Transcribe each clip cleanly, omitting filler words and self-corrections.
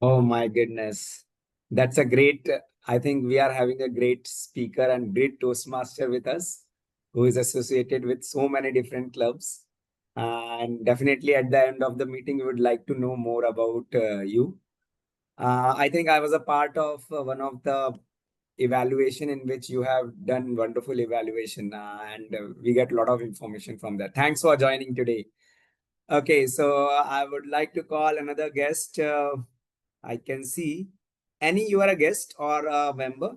Oh my goodness. That's a great, I think we are having a great speaker and great Toastmaster with us who is associated with so many different clubs. And definitely at the end of the meeting, we would like to know more about you. I think I was a part of one of the evaluation in which you have done wonderful evaluation and we get a lot of information from that. Thanks for joining today. Okay, so I would like to call another guest. I can see Annie, you are a guest or a member?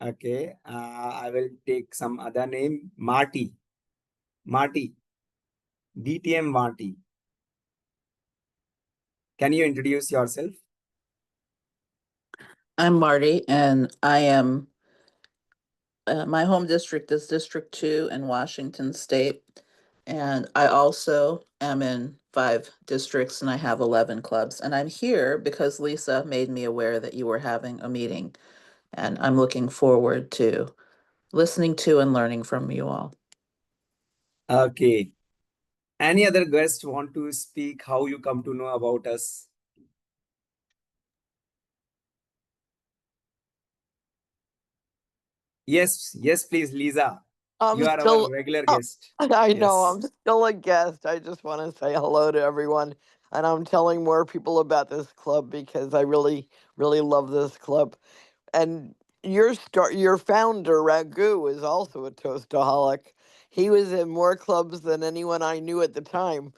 Okay, I will take some other name. Marty. Marty. DTM Marty. Can you introduce yourself? I'm Marty, and I am, my home district is District 2 in Washington State. And I also am in 5 districts and I have 11 clubs. And I'm here because Lisa made me aware that you were having a meeting. And I'm looking forward to listening to and learning from you all. Okay. Any other guest want to speak how you come to know about us? Yes, yes, please, Lisa. I'm You are our still, regular oh, guest. I know, I'm Yes. still a guest. I just want to say hello to everyone. And I'm telling more people about this club because I really, really love this club. And your founder, Raghu, is also a toastaholic. He was in more clubs than anyone I knew at the time.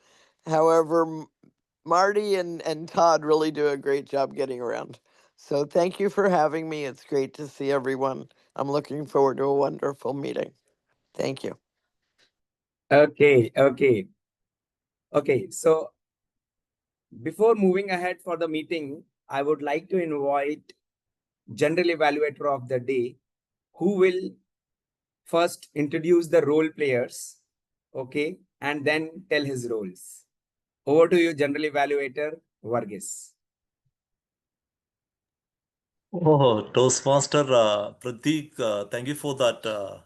However, Marty and Todd really do a great job getting around. So thank you for having me. It's great to see everyone. I'm looking forward to a wonderful meeting. Thank you. Okay, okay. Okay, so before moving ahead for the meeting, I would like to invite general evaluator of the day who will first introduce the role players, okay, and then tell his roles. Over to you, general evaluator Varghese. Oh, Toastmaster Prateek, thank you for that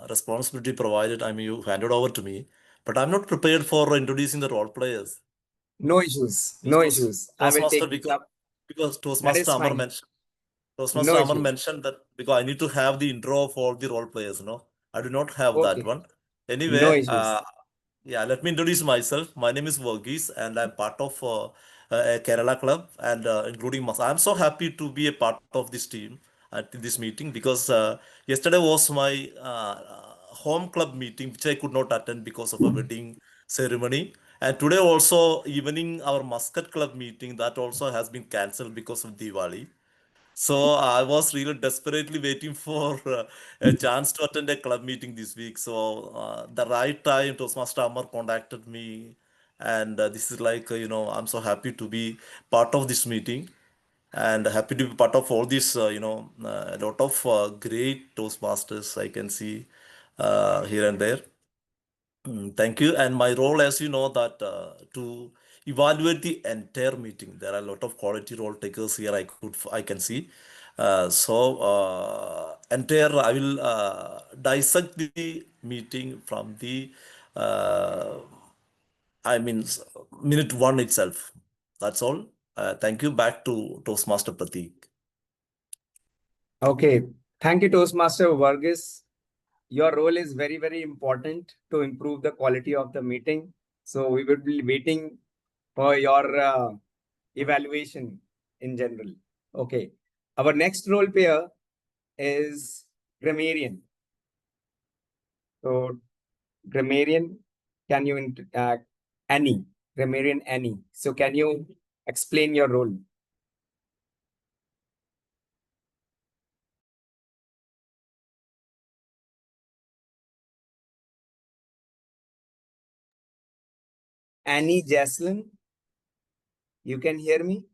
responsibility provided. I mean, you handed over to me, but I'm not prepared for introducing the role players. No issues, Because no issues. I will Toastmaster, take this up. because That Toastmaster is Amar fine. mentioned, Toastmaster No Amar issue. mentioned that because I need to have the intro of all the role players, no? I do not have that Okay, one. no Anyway, issues. yeah, let me introduce myself. My name is Varghese, and I'm part of a Kerala club, and including Mas. I'm so happy to be a part of this team at this meeting because yesterday was my home club meeting, which I could not attend because of a wedding ceremony. And today also evening our Muscat club meeting that also has been cancelled because of Diwali. So I was really desperately waiting for a chance to attend a club meeting this week. So the right time, Toastmaster Amar contacted me, and this is like I'm so happy to be part of this meeting, and happy to be part of all this. A lot of great Toastmasters I can see here and there. Thank you. And my role, as you know, that to evaluate the entire meeting. There are a lot of quality role takers here. I can see. Entire I will dissect the meeting from the uh, minute one itself. That's all. Thank you. Back to Toastmaster Prateek. Okay, thank you, Toastmaster Varghese. Your role is very, very important to improve the quality of the meeting. So we will be waiting for your evaluation in general. Okay. Our next role player is grammarian. So grammarian, can you Annie, grammarian Annie. So can you explain your role? Annie Jaslyn, you can hear me?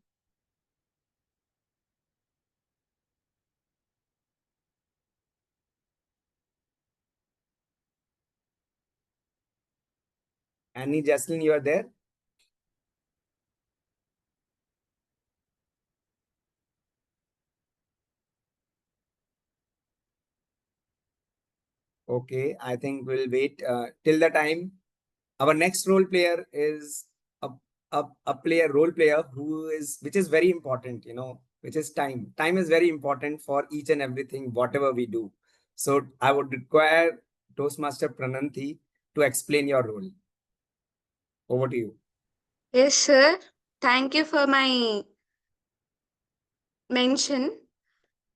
Annie Jaslyn, you are there? Okay, I think we'll wait till the time. Our next role player is a player role player which is very important, which is time. Time is very important for each and everything, whatever we do. So I would require Toastmaster Prananthi to explain your role. Over to you. Yes, sir. Thank you for my mention.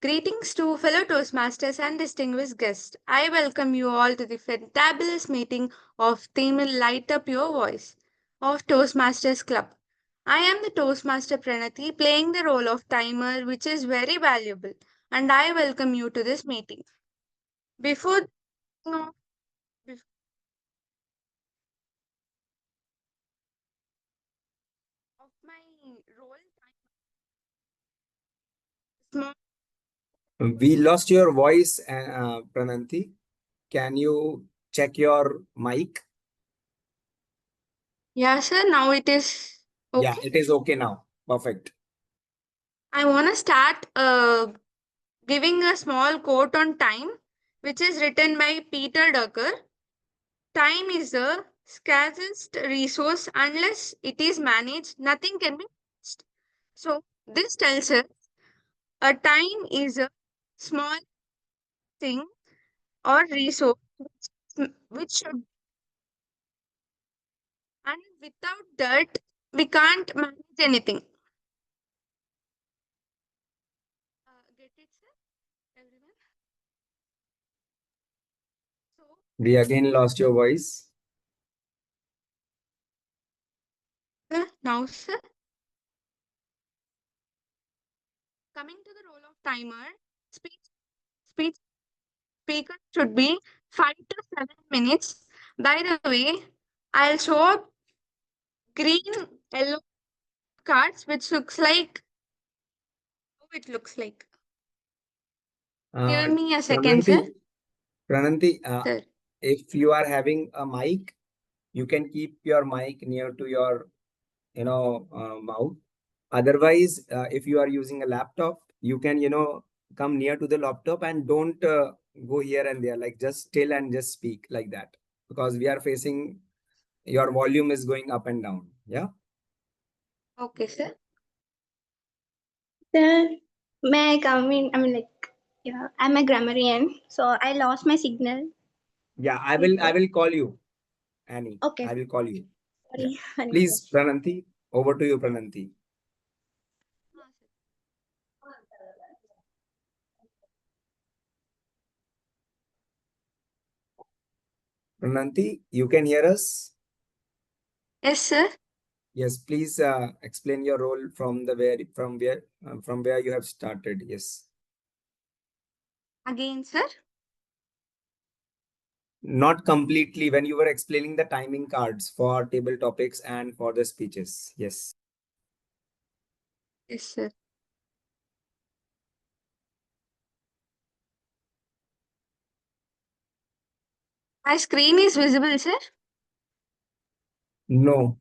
Greetings to fellow Toastmasters and distinguished guests. I welcome you all to the fantabulous meeting of Theme Will Light Up Your Voice of Toastmasters Club. I am the Toastmaster Pranati playing the role of timer, which is very valuable, and I welcome you to this meeting. Before no, bef- of my role, small. We lost your voice, Prananthi. Can you check your mic? Yeah, sir. Now it is okay. Yeah, it is okay now. Perfect. I want to start giving a small quote on time, which is written by Peter Drucker. Time is a scarcest resource unless it is managed, nothing can be managed. So, this tells us a time is a small thing or resource which should, and without that, we can't manage anything. Get it, sir? Everyone? So, We again lost your voice. now, sir, coming to the role of timer, speech speaker should be 5 to 7 minutes. By the way, I'll show up green, yellow cards, which looks like how it looks like. Uh, Give me a second, sir. Prananthi, Sir. if you are having a mic, you can keep your mic near to your, mouth. Otherwise, if you are using a laptop, you can, come near to the laptop and don't go here and there, like just still and just speak like that. Because we are facing your volume is going up and down. Yeah. Okay, sir. Sir, may I come in? Yeah, I'm a grammarian, so I lost my signal. Yeah, I will call you, Annie. Okay. I will call you. Yeah. Sorry. Please, Prananthi, over to you, Prananthi. Prananthi, you can hear us? Yes, sir. Yes, please explain your role from where you have started. Yes. Again, sir. Not completely when you were explaining the timing cards for table topics and for the speeches. Yes. Yes, sir. My screen is visible, sir. No.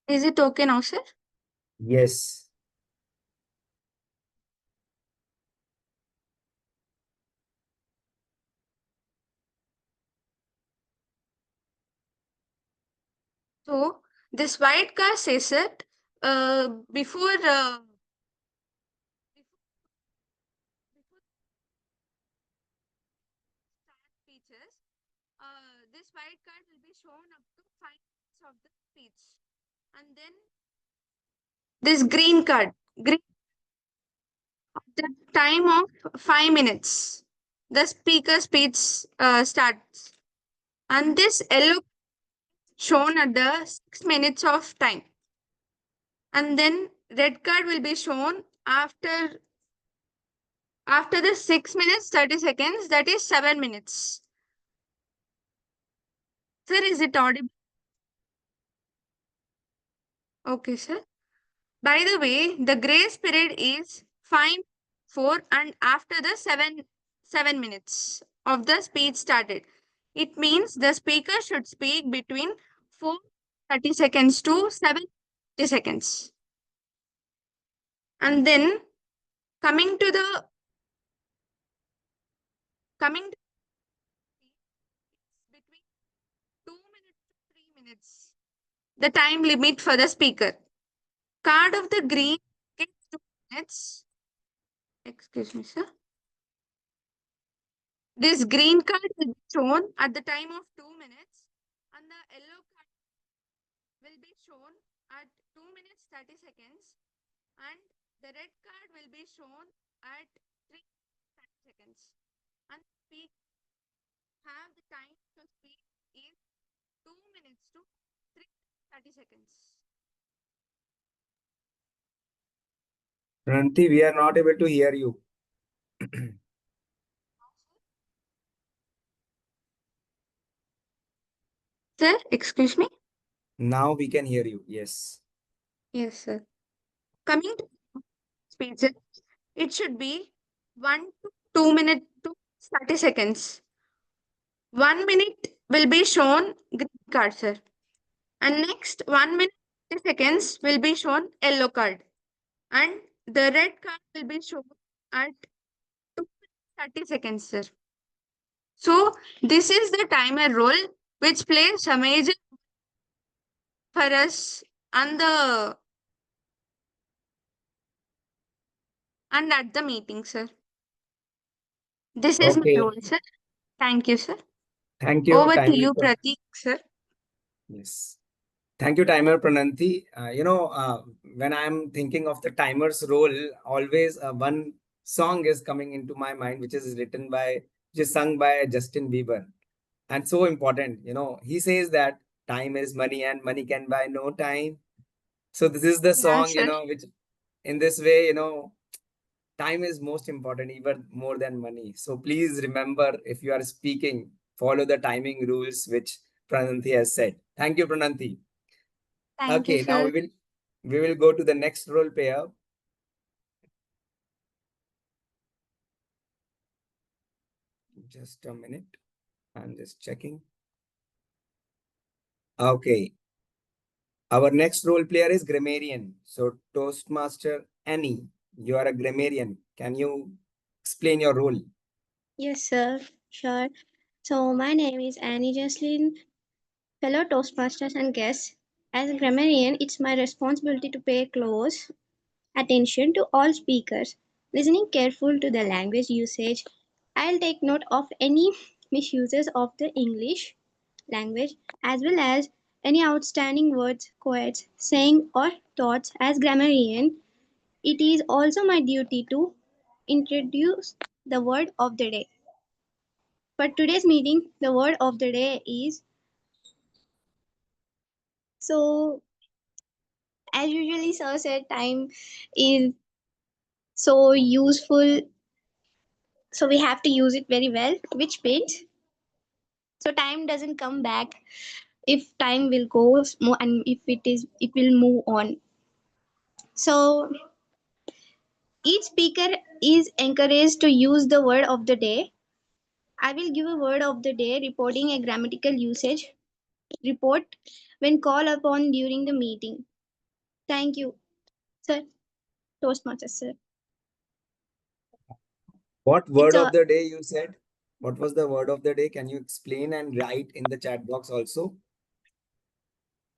Is it okay now, sir? Yes. So, this white card says that before start speeches, this white card will be shown up to 5 minutes of the speech. And then this green card, green at the time of 5 minutes, the speaker speech starts. And this yellow shown at the 6 minutes of time. And then red card will be shown after the 6 minutes 30 seconds, that is 7 minutes. Sir, is it audible? Okay, sir. By the way, the grace period is 5 4 and after the 7 minutes of the speech started. It means the speaker should speak between 4:30 seconds to 7:30 seconds. And then coming to the coming to between 2 minutes to 3 minutes. The time limit for the speaker. Card of the green gets 2 minutes. Excuse me, sir. This green card will be shown at the time of 2 minutes, and the yellow card will be shown at 2 minutes 30 seconds, and the red card will be shown at 3 seconds. And speak have the time to speak is 2 minutes to 3:30 seconds. Pranati, we are not able to hear you. Sir, excuse me. Now we can hear you. Yes. Yes, sir. Coming to speeches, it should be 1 to 2 minutes to 30 seconds. 1 minute will be shown green card, sir. And next 1 minute 30 seconds will be shown yellow card. And the red card will be shown at 2 minutes 30 seconds, sir. So this is the timer role which plays a major for us and at the meeting, sir. This is my Okay. role, sir. Thank you, sir. Thank you, Over to timer. you, Pratik, sir. Yes. Thank you, timer Prananti. When I'm thinking of the timer's role, always one song is coming into my mind, which is sung by Justin Bieber. And so important, he says that time is money and money can buy no time. So this is the Yeah, song, sir. which in this way, time is most important, even more than money. So please remember, if you are speaking, follow the timing rules which Prananti has said. Thank you, Prananti. Thank you, Okay, now sir. we will go to the next role player. Just a minute. I'm just checking. Okay. Our next role player is grammarian. So Toastmaster Annie, you are a grammarian. Can you explain your role? Yes, sir. Sure. So my name is Annie Jocelyn. Fellow Toastmasters and guests, as a grammarian, it's my responsibility to pay close attention to all speakers, listening careful to the language usage. I'll take note of any misuses of the English language as well as any outstanding words, quotes, saying or thoughts. As grammarian, it is also my duty to introduce the word of the day. For today's meeting, the word of the day is so. As usually, sir said, time is so useful, so we have to use it very well. Which means, so time doesn't come back. If time will go, and if it is, it will move on. So each speaker is encouraged to use the word of the day. I will give a word of the day reporting a grammatical usage report when called upon during the meeting. Thank you, sir. Toastmaster, sir. What It's word a of the day you said? What was the word of the day? Can you explain and write in the chat box also?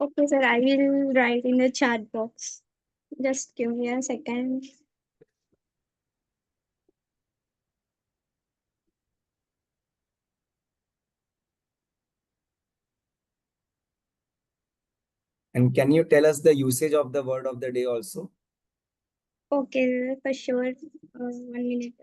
okay, sir. I will write in the chat box. Just give me a second. And can you tell us the usage of the word of the day also? Okay, for sure. 1 minute.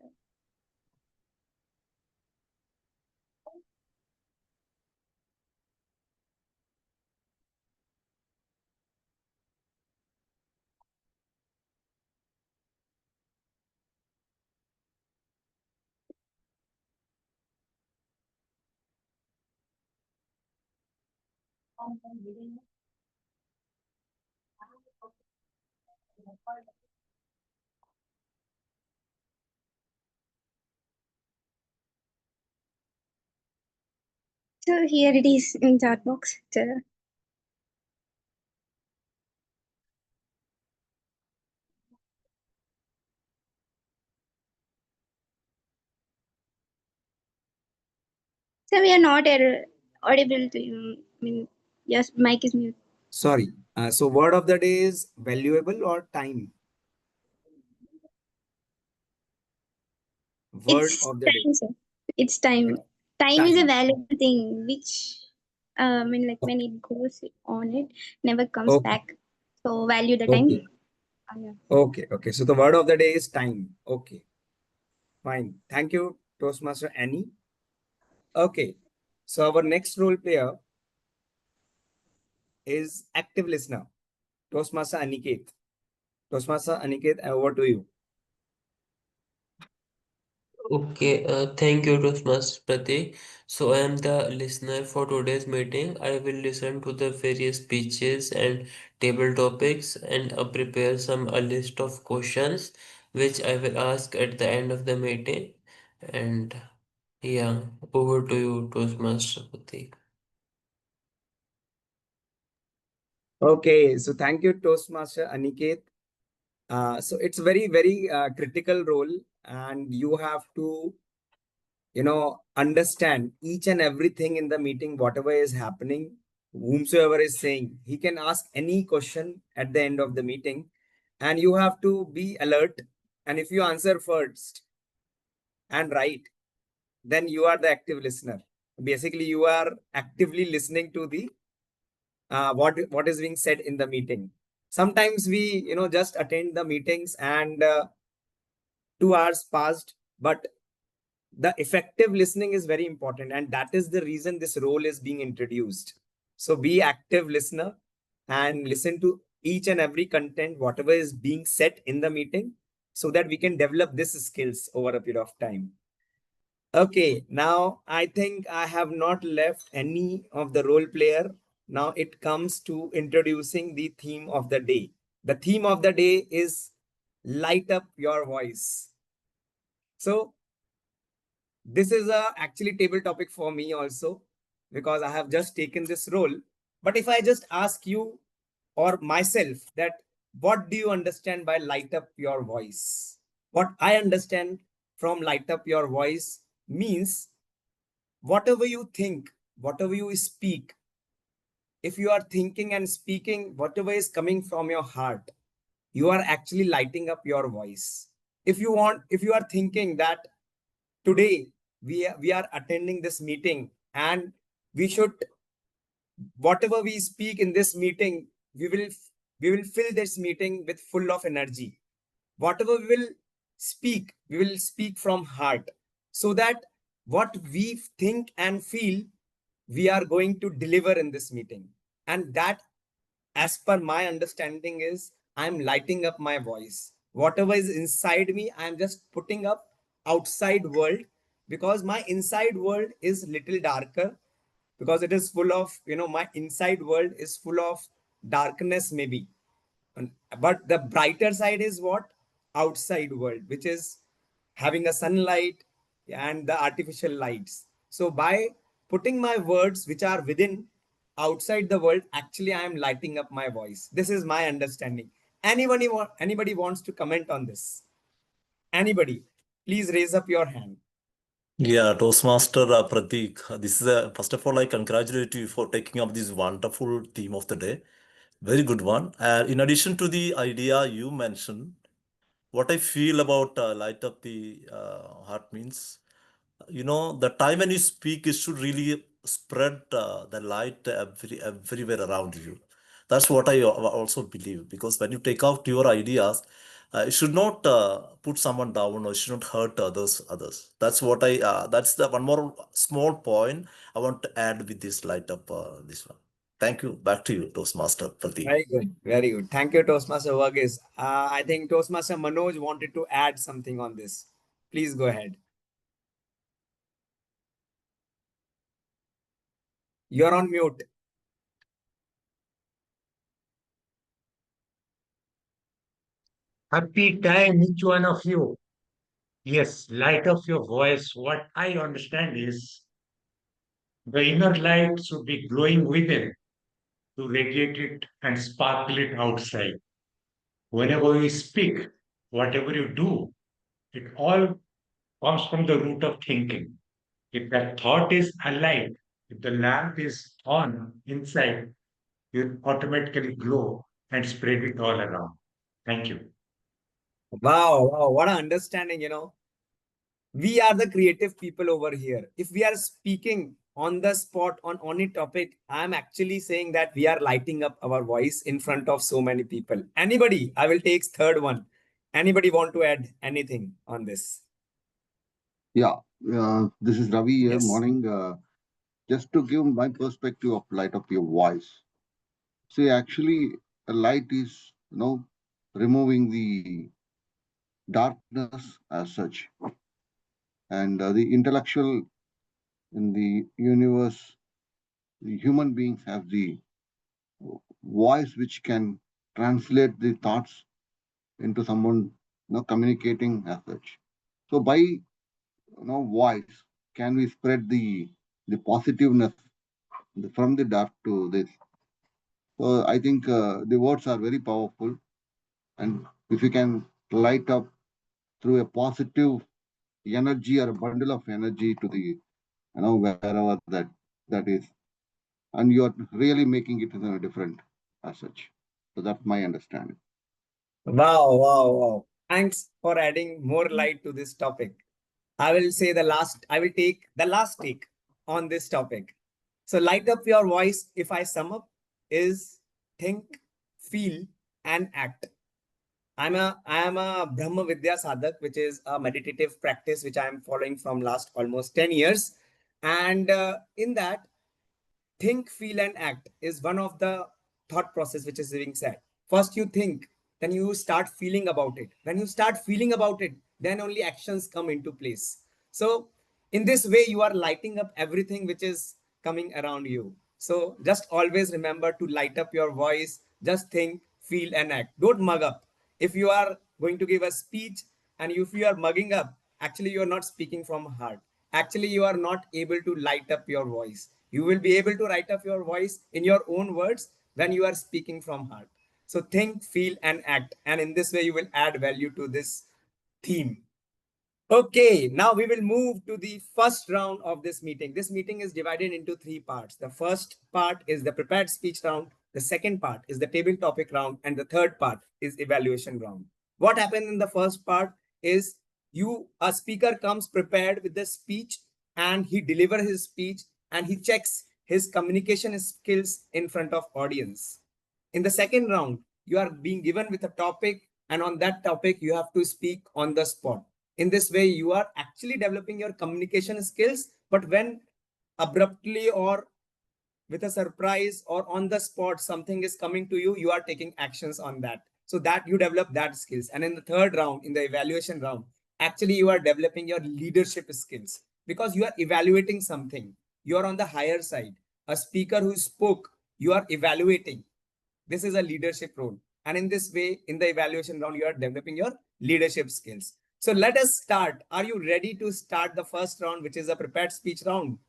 So here it is in chat box. So we are not audible to you. I mean, yes, mic is mute. Sorry. So word of the day is valuable or time? Word It's of the day. time, sir. It's time. Time is a Time. valuable thing, which I mean, like when it goes on, it never comes Okay. back. So value the time. Okay. Yeah. Okay. Okay. So the word of the day is time. Okay. Fine. Thank you, Toastmaster Annie. Okay. So our next role player is active listener, Toastmaster Aniket. Toastmaster Aniket, over to you. Okay, thank you, Toastmaster Pratik. So I am the listener for today's meeting. I will listen to the various speeches and table topics and prepare a list of questions which I will ask at the end of the meeting. And yeah, over to you, Toastmaster Pratik. Okay. So thank you, Toastmaster Aniket. So it's very, very critical role, and you have to, understand each and everything in the meeting, whatever is happening, whomsoever is saying. He can ask any question at the end of the meeting, and you have to be alert. And if you answer first and right, then you are the active listener. Basically, you are actively listening to the what is being said in the meeting. Sometimes we, just attend the meetings and 2 hours passed, but the effective listening is very important, and that is the reason this role is being introduced. So be active listener and listen to each and every content, whatever is being said in the meeting, so that we can develop these skills over a period of time. Okay, now I think I have not left any of the role player. Now it comes to introducing the theme of the day. The theme of the day is light up your voice. So this is a actually table topic for me also, because I have just taken this role. But if I just ask you or myself that what do you understand by light up your voice? What I understand from light up your voice means whatever you think, whatever you speak, if you are thinking and speaking, whatever is coming from your heart, you are actually lighting up your voice. If you are thinking that today we are attending this meeting and we should, whatever we speak in this meeting, we will fill this meeting with full of energy. Whatever we will speak from heart, so that what we think and feel, we are going to deliver in this meeting. And that, as per my understanding, is I'm lighting up my voice. Whatever is inside me, I'm just putting up outside world, because my inside world is little darker, because it is full of, my inside world is full of darkness maybe. But the brighter side is what? Outside world, which is having a sunlight and the artificial lights. So by putting my words which are within outside the world, actually I am lighting up my voice. This is my understanding. Anybody wants to comment on this? Anybody? Please raise up your hand. Yeah, Toastmaster Pratik, this is first of all, I congratulate you for taking up this wonderful theme of the day. Very good one. And in addition to the idea you mentioned, what I feel about light up the heart means, the time when you speak, it should really spread the light everywhere around you. That's what I also believe, because when you take out your ideas, it should not put someone down, or it should not hurt others. That's what that's the one more small point I want to add with this light up this one. Thank you. Back to you, Toastmaster Pratik. Very good. Very good. Thank you, Toastmaster Varghese. I think Toastmaster Manoj wanted to add something on this. Please go ahead. You're on mute. Happy time, each one of you. Yes, light of your voice. What I understand is The inner light should be glowing within to radiate it and sparkle it outside. Whenever you speak, whatever you do, it all comes from the root of thinking. If that thought is alive, if the lamp is on inside, you automatically glow and spread it all around. Thank you. Wow, wow, what an understanding, you know. We are the creative people over here. If we are speaking on the spot on any topic, I'm actually saying that we are lighting up our voice in front of so many people. Anybody? I will take third one. Anybody want to add anything on this? Yeah, this is Ravi here. Yes. Morning. Just to give my perspective of light of your voice. See, actually, a light is, removing the darkness as such. And the intellectual in the universe, the human beings have the voice which can translate the thoughts into someone, communicating as such. So by, voice, can we spread the positiveness from the dark to this? So I think the words are very powerful, and if you can light up through a positive energy or a bundle of energy to the, wherever that is, and you are really making it different as such. So that's my understanding. Wow, wow, wow. Thanks for adding more light to this topic. I will take the last take on this topic. So light up your voice, if I sum up, is think, feel, and act. I am a Brahma Vidya Sadhak, which is a meditative practice which I am following from last almost 10 years. And in that, think, feel, and act is one of the thought process which is being said. First you think, then you start feeling about it. When you start feeling about it, then only actions come into place. So in this way, you are lighting up everything which is coming around you. So just always remember to light up your voice. Just think, feel, and act. Don't mug up. If you are going to give a speech and if you are mugging up, actually you are not speaking from heart. Actually, you are not able to light up your voice. You will be able to write up your voice in your own words when you are speaking from heart. So think, feel, and act. And in this way, you will add value to this theme. Okay, now we will move to the first round of this meeting. This meeting is divided into 3 parts. The first part is the prepared speech round. The second part is the table topic round. And the third part is evaluation round. What happened in the first part is a speaker comes prepared with the speech and he delivers his speech and he checks his communication skills in front of audience. In the second round, you are being given with a topic and on that topic, you have to speak on the spot. In this way, you are actually developing your communication skills, but when abruptly or with a surprise or on the spot, something is coming to you, you are taking actions on that. So that you develop that skills. And in the third round, in the evaluation round, actually you are developing your leadership skills because you are evaluating something. You are on the higher side. A speaker who spoke, you are evaluating. This is a leadership role. And in this way, in the evaluation round, you are developing your leadership skills. So let us start. Are you ready to start the first round, which is a prepared speech round?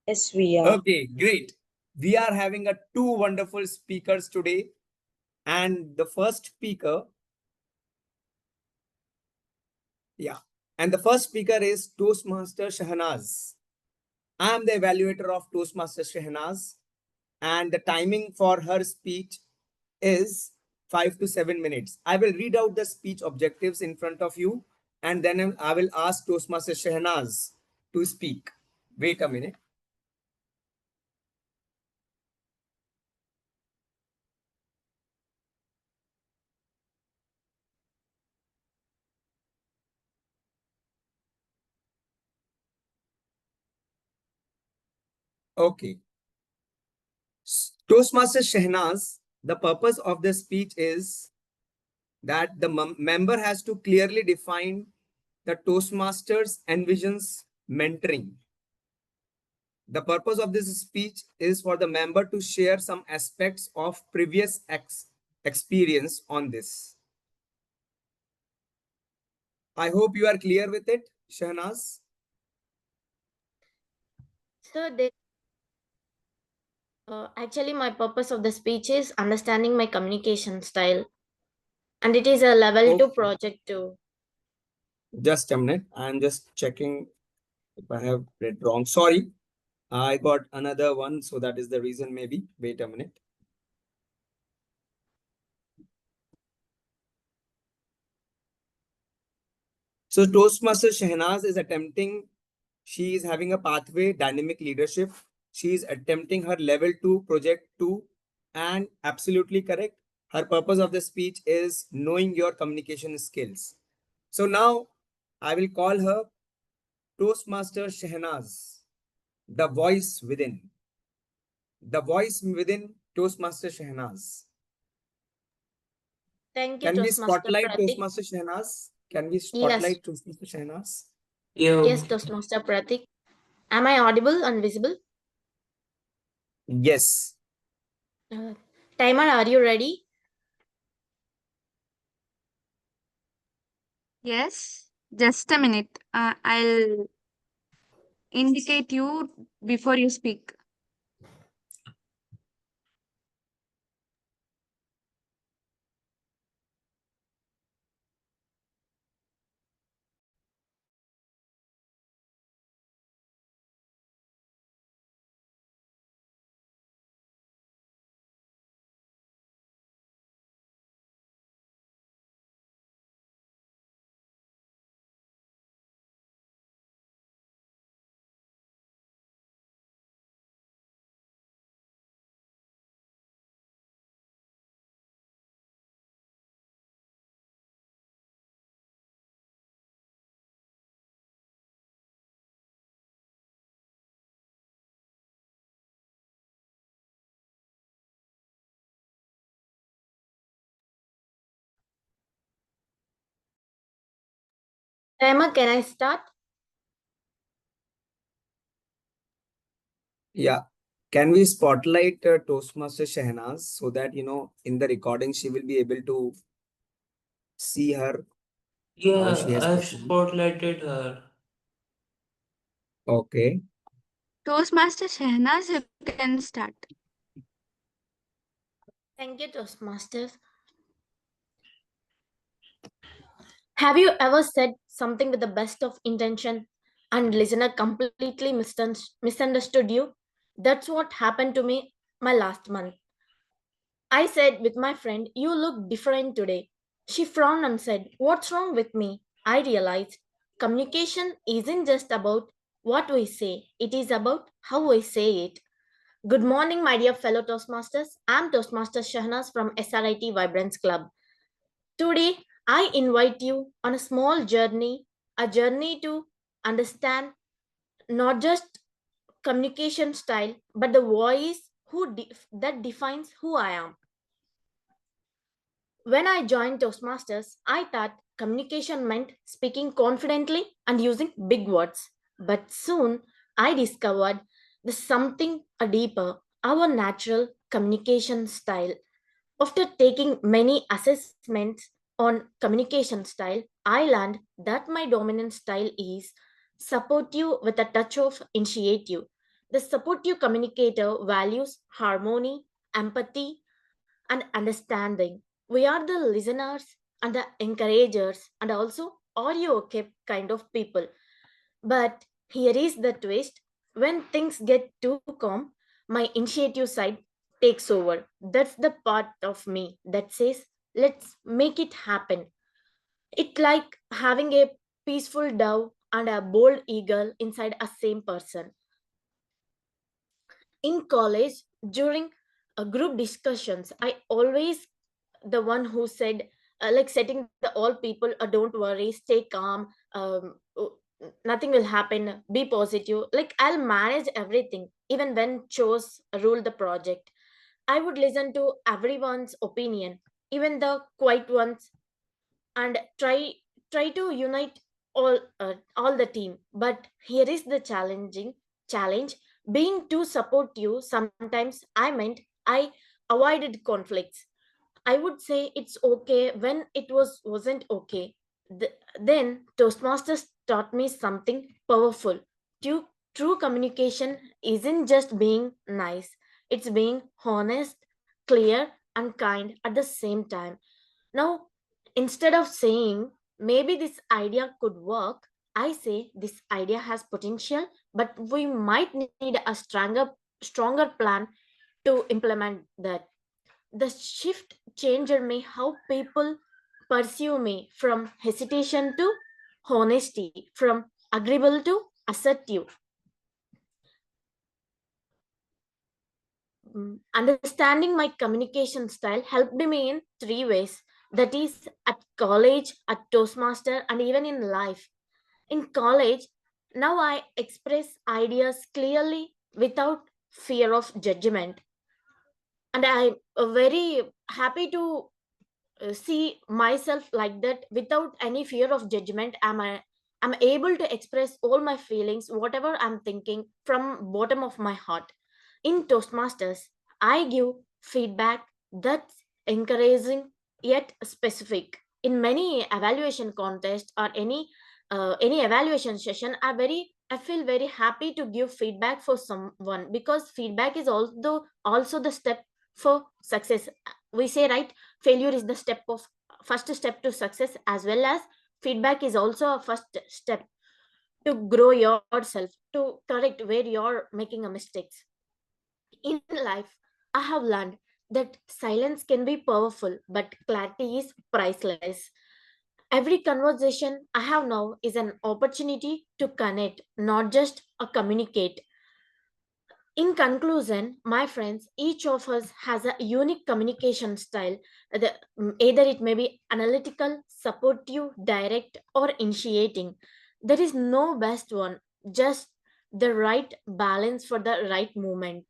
Yes, we are. Okay, great. We are having two wonderful speakers today. And the first speaker, and the first speaker is Toastmaster Shahnaz. I am the evaluator of Toastmaster Shahnaz. And the timing for her speech is 5 to 7 minutes. I will read out the speech objectives in front of you, and then I will ask Toastmaster Shahnaz to speak. Wait a minute. Okay. Toastmaster Shahnaz, the purpose of the speech is that the member has to clearly define the Toastmasters envisions mentoring. The purpose of this speech is for the member to share some aspects of previous experience on this. I hope you are clear with it, Shahnaz. So they actually my purpose of the speech is understanding my communication style, and it is a level 2 Okay. project too. Just a minute. I'm just checking if I have read wrong. Sorry, I got another one, so that is the reason maybe. Wait a minute. So Toastmaster Shehnaz is attempting, she is having a pathway, dynamic leadership. She is attempting her level 2, project 2, and absolutely correct. Her purpose of the speech is knowing your communication skills. So now I will call her Toastmaster Shehnaz, the voice within. The voice within Toastmaster Shehnaz. Thank you, Can we Toastmaster spotlight Pratik. Toastmaster Shehnaz? Can we Yes, spotlight Toastmaster Shehnaz? Yeah, yes, Toastmaster Pratik. Am I audible and visible? Yes. Timer, are you ready? Yes, just a minute. I'll indicate you before you speak. Timer, can I start? Yeah. Can we spotlight Toastmaster Shehnaz so that, in the recording, she will be able to see her, how she yeah, has I've performed? spotlighted her. Okay. Toastmaster Shehnaz, you can start. Thank you, Toastmasters. Have you ever said something with the best of intention and listener completely misunderstood you? That's what happened to me my last month. I said with my friend, "You look different today." She frowned and said, "What's wrong with me?" I realized communication isn't just about what we say, it is about how we say it. Good morning, my dear fellow Toastmasters. I'm Toastmaster Shahnas from SRIT Vibrance Club. Today, I invite you on a journey to understand not just communication style, but the voice that defines who I am. When I joined Toastmasters, I thought communication meant speaking confidently and using big words. But soon I discovered there's something deeper, our natural communication style. After taking many assessments on communication style, I learned that my dominant style is supportive with a touch of initiative. The supportive communicator values harmony, empathy, and understanding. We are the listeners and the encouragers and also are you okay kind of people. But here is the twist, when things get too calm, my initiative side takes over. That's the part of me that says, let's make it happen. It's like having a peaceful dove and a bold eagle inside a same person. In college, during group discussions, I always the one who said, like setting the all people, don't worry, stay calm, nothing will happen, be positive, like I'll manage everything. Even when chores rule the project, I would listen to everyone's opinion, even the quiet ones, and try to unite all the team. But here is the challenge, being too supportive sometimes I meant I avoided conflicts. I would say it's okay when it wasn't okay. Then Toastmasters taught me something powerful. True True communication isn't just being nice, it's being honest, clear, and kind at the same time. Now, instead of saying, maybe this idea could work, I say this idea has potential, but we might need a stronger plan to implement that. The shift changed me how people pursue me, from hesitation to honesty, from agreeable to assertive. Understanding my communication style helped me in three ways, that is, at college, at Toastmaster, and even in life. In college, now I express ideas clearly without fear of judgment. And I'm very happy to see myself like that without any fear of judgment. I'm able to express all my feelings, whatever I'm thinking, from bottom of my heart. In Toastmasters, I give feedback that's encouraging yet specific. In many evaluation contests or any evaluation session, I feel very happy to give feedback for someone, because feedback is also the step for success. We say, right, failure is the first step to success, as well as feedback is also a first step to grow yourself, to correct where you're making a mistakes. In life, I have learned that silence can be powerful, but clarity is priceless. Every conversation I have now is an opportunity to connect, not just communicate. In conclusion, my friends, each of us has a unique communication style. Either it may be analytical, supportive, direct, or initiating. There is no best one, just the right balance for the right moment.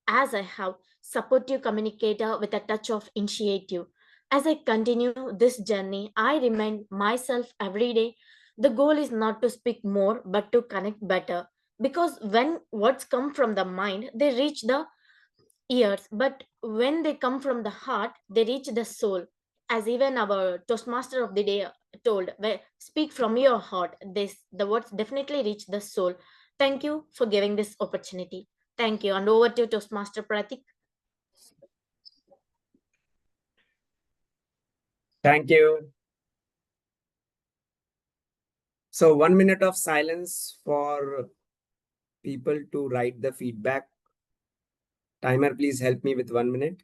As I have supportive communicator with a touch of initiative. As I continue this journey, I remind myself every day the goal is not to speak more but to connect better, because when words come from the mind they reach the ears, but when they come from the heart they reach the soul. As even our Toastmaster of the day told, "Well, speak from your heart, the words definitely reach the soul." Thank you for giving this opportunity. Thank you, and over to Toastmaster Pratik. Thank you. So 1 minute of silence for people to write the feedback. Timer, please help me with 1 minute.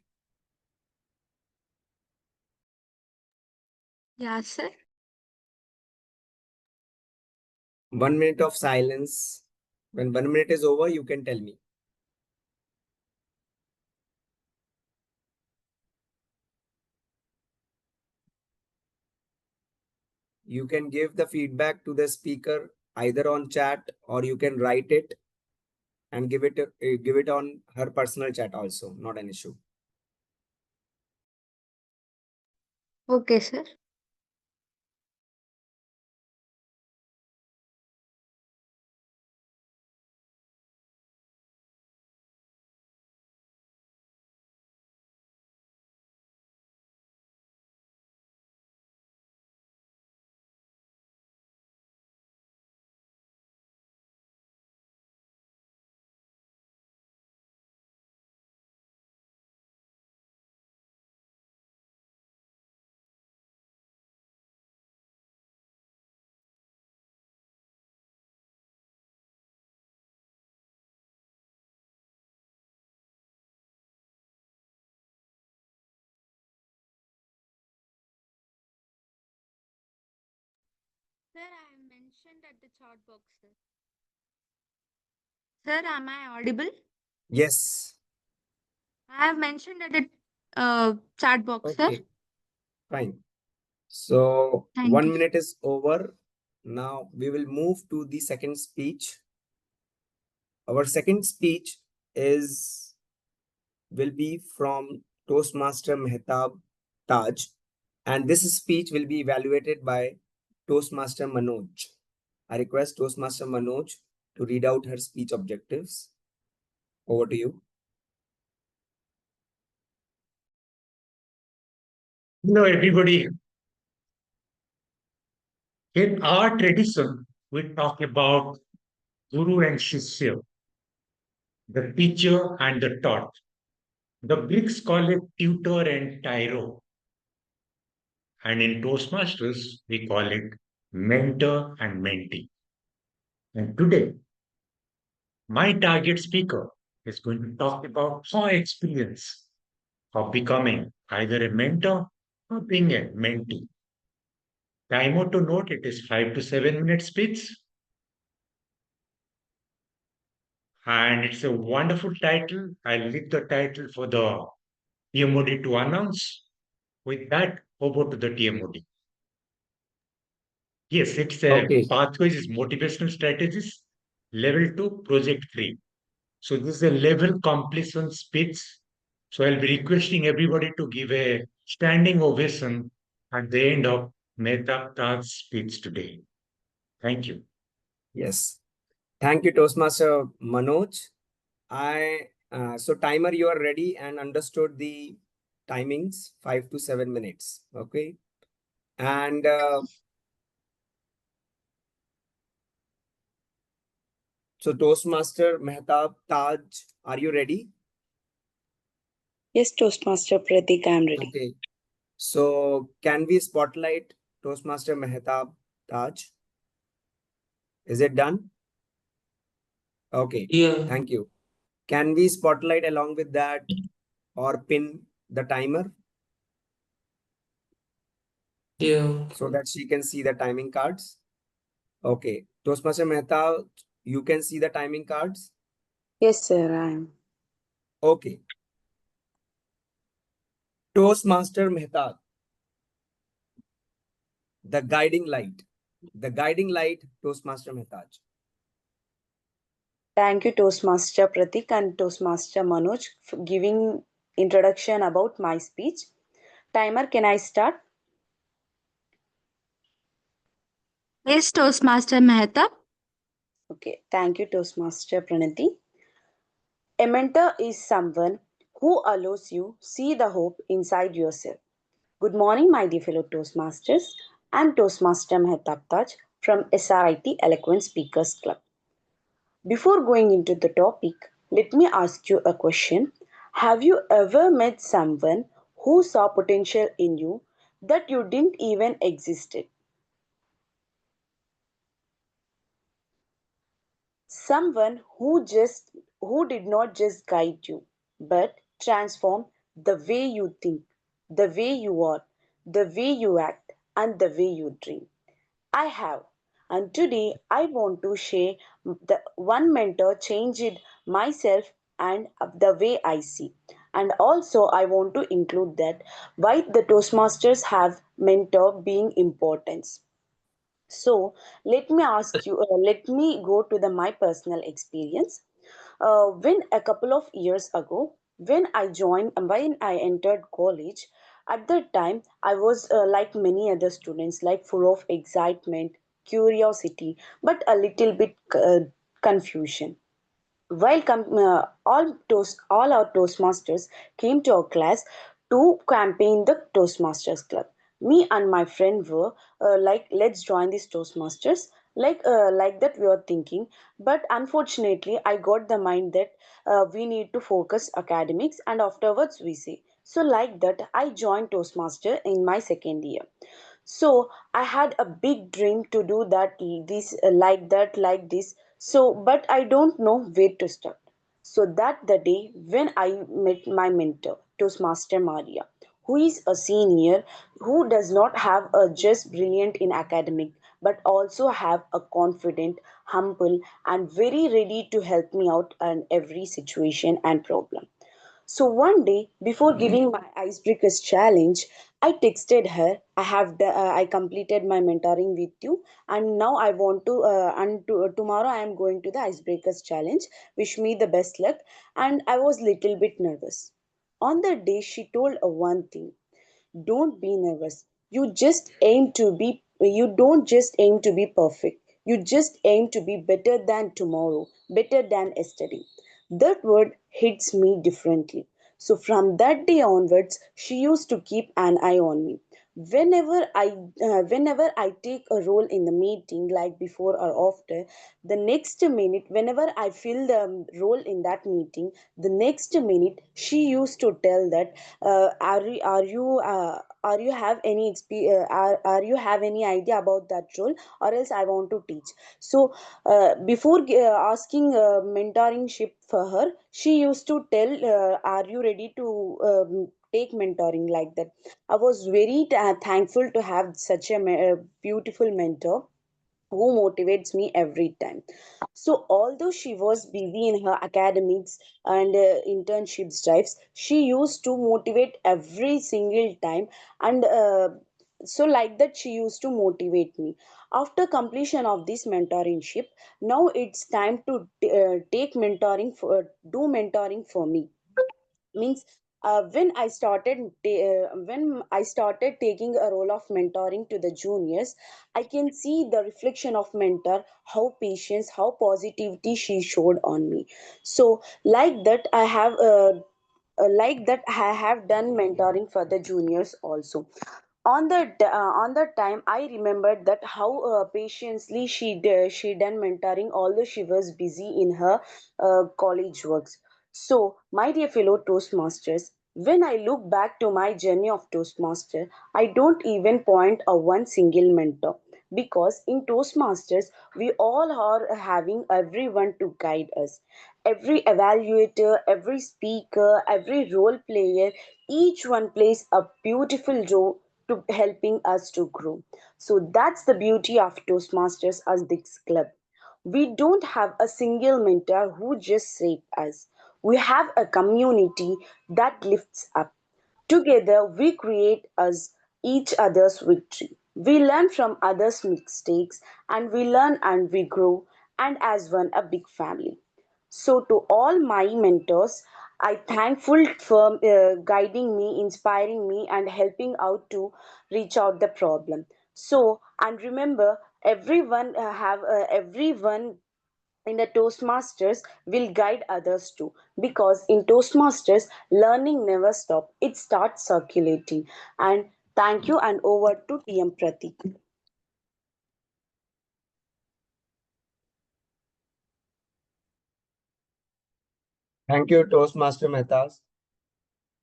Yeah, sir. 1 minute of silence. When 1 minute is over, you can tell me. You can give the feedback to the speaker either on chat, or you can write it and give it on her personal chat also, not an issue. Okay, sir. Sir, I have mentioned at the chat box, sir. Sir, am I audible? Yes. I have mentioned at the chat box, sir. Okay, fine. So Thank 1 minute is over. Now we will move to the second speech. Our second speech will be from Toastmaster Mehtab Taj, and this speech will be evaluated by Toastmaster Manoj. I request Toastmaster Manoj to read out her speech objectives. Over to you. Hello, everybody. In our tradition, we talk about Guru and Shishya, the teacher and the taught. The Greeks call it tutor and tyro. And in Toastmasters, we call it mentor and mentee. And today, my target speaker is going to talk about her experience of becoming either a mentor or being a mentee. Timer to note, it is 5 to 7 minute speech. And it's a wonderful title. I'll leave the title for the TMOD to announce. With that, over to the TMOD. Yes, it's a Okay. pathways is motivational strategies, level 2, project 3. So this is a level completion speech. So I'll be requesting everybody to give a standing ovation at the end of Mehtab Taj's speech today. Thank you. Yes. Thank you, Toastmaster Manoj. So timer, you are ready and understood the timings, 5 to 7 minutes. Okay. And so Toastmaster Mehtab Taj, are you ready? Yes, Toastmaster Pratik, I am ready. Okay. So can we spotlight Toastmaster Mehtab Taj? Is it done? Okay. Yeah, Thank you. Can we spotlight along with that or pin the timer yeah. so that she can see the timing cards? Okay. Toastmaster Mehta, you can see the timing cards? Yes, sir, I am. Okay. Toastmaster Mehta, the guiding light. The guiding light, Toastmaster Mehta. Thank you, Toastmaster Pratik and Toastmaster Manoj, for giving introduction about my speech. Timer, can I start? Yes, Toastmaster Mehta. Okay, thank you, Toastmaster Pranati. A mentor is someone who allows you see the hope inside yourself. Good morning, my dear fellow Toastmasters. I'm Toastmaster Mehtab Taj from SRIT Eloquent Speakers Club. Before going into the topic, let me ask you a question. Have you ever met someone who saw potential in you that you didn't even existed? Someone who did not just guide you, but transform the way you think, the way you are, the way you act, and the way you dream. I have. And today I want to share the one mentor changed myself and the way I see. And also I want to include that why the Toastmasters have mentor being importance. So let me go to the my personal experience. When a couple of years ago, when I entered college, at that time I was like many other students, like full of excitement, curiosity, but a little bit confusion. All our Toastmasters came to our class to campaign the Toastmasters Club. Me and my friend were like, let's join these Toastmasters. Like that we were thinking, but unfortunately, I got the mind that we need to focus academics, and afterwards we see. So like that, I joined Toastmaster in my second year. So I had a big dream to do that like this, so but I don't know where to start. So that the day when I met my mentor, Toastmaster Maria, who is a senior, who does not have a just brilliant in academic, but also have a confident, humble, and very ready to help me out in every situation and problem. So one day, before giving my icebreakers challenge, I texted her. I completed my mentoring with you, and now I want to. Tomorrow I am going to the icebreakers challenge. Wish me the best luck. And I was little bit nervous. On that day, she told one thing: don't be nervous. You don't just aim to be perfect. You just aim to be better than tomorrow, better than yesterday. That word hits me differently. So from that day onwards, she used to keep an eye on me. whenever I take a role in the meeting, like before or after, the next minute, whenever I fill the role in that meeting, the next minute she used to tell that, are you have any are you have any idea about that role, or else I want to teach. So before asking mentoringship for her, she used to tell, are you ready to take mentoring, like that. I was very thankful to have such a beautiful mentor who motivates me every time. So, although she was busy in her academics and internships drives, she used to motivate every single time, and so like that, she used to motivate me. After completion of this mentoringship, now it's time to take mentoring for do mentoring for me. Means when I started taking a role of mentoring to the juniors, I can see the reflection of mentor, how patience, how positivity she showed on me. So like that I have done mentoring for the juniors also. On that time, I remembered that how patiently she done mentoring, although she was busy in her college works. So, my dear fellow Toastmasters, when I look back to my journey of Toastmaster, I don't even point a one single mentor, because in Toastmasters we all are having everyone to guide us. Every evaluator, every speaker, every role player, each one plays a beautiful role to helping us to grow. So that's the beauty of Toastmasters as this club. We don't have a single mentor who just saves us. We have a community that lifts up. Together, we create us each other's victory. We learn from others' mistakes, and we learn and we grow, and as one, a big family. So, to all my mentors, I thankful for guiding me, inspiring me, and helping out to reach out the problem. So, and remember, everyone in the Toastmasters will guide others too, because in Toastmasters learning never stops, it starts circulating. And thank you, and over to TM Pratik. Thank you, Toastmaster Mehtas.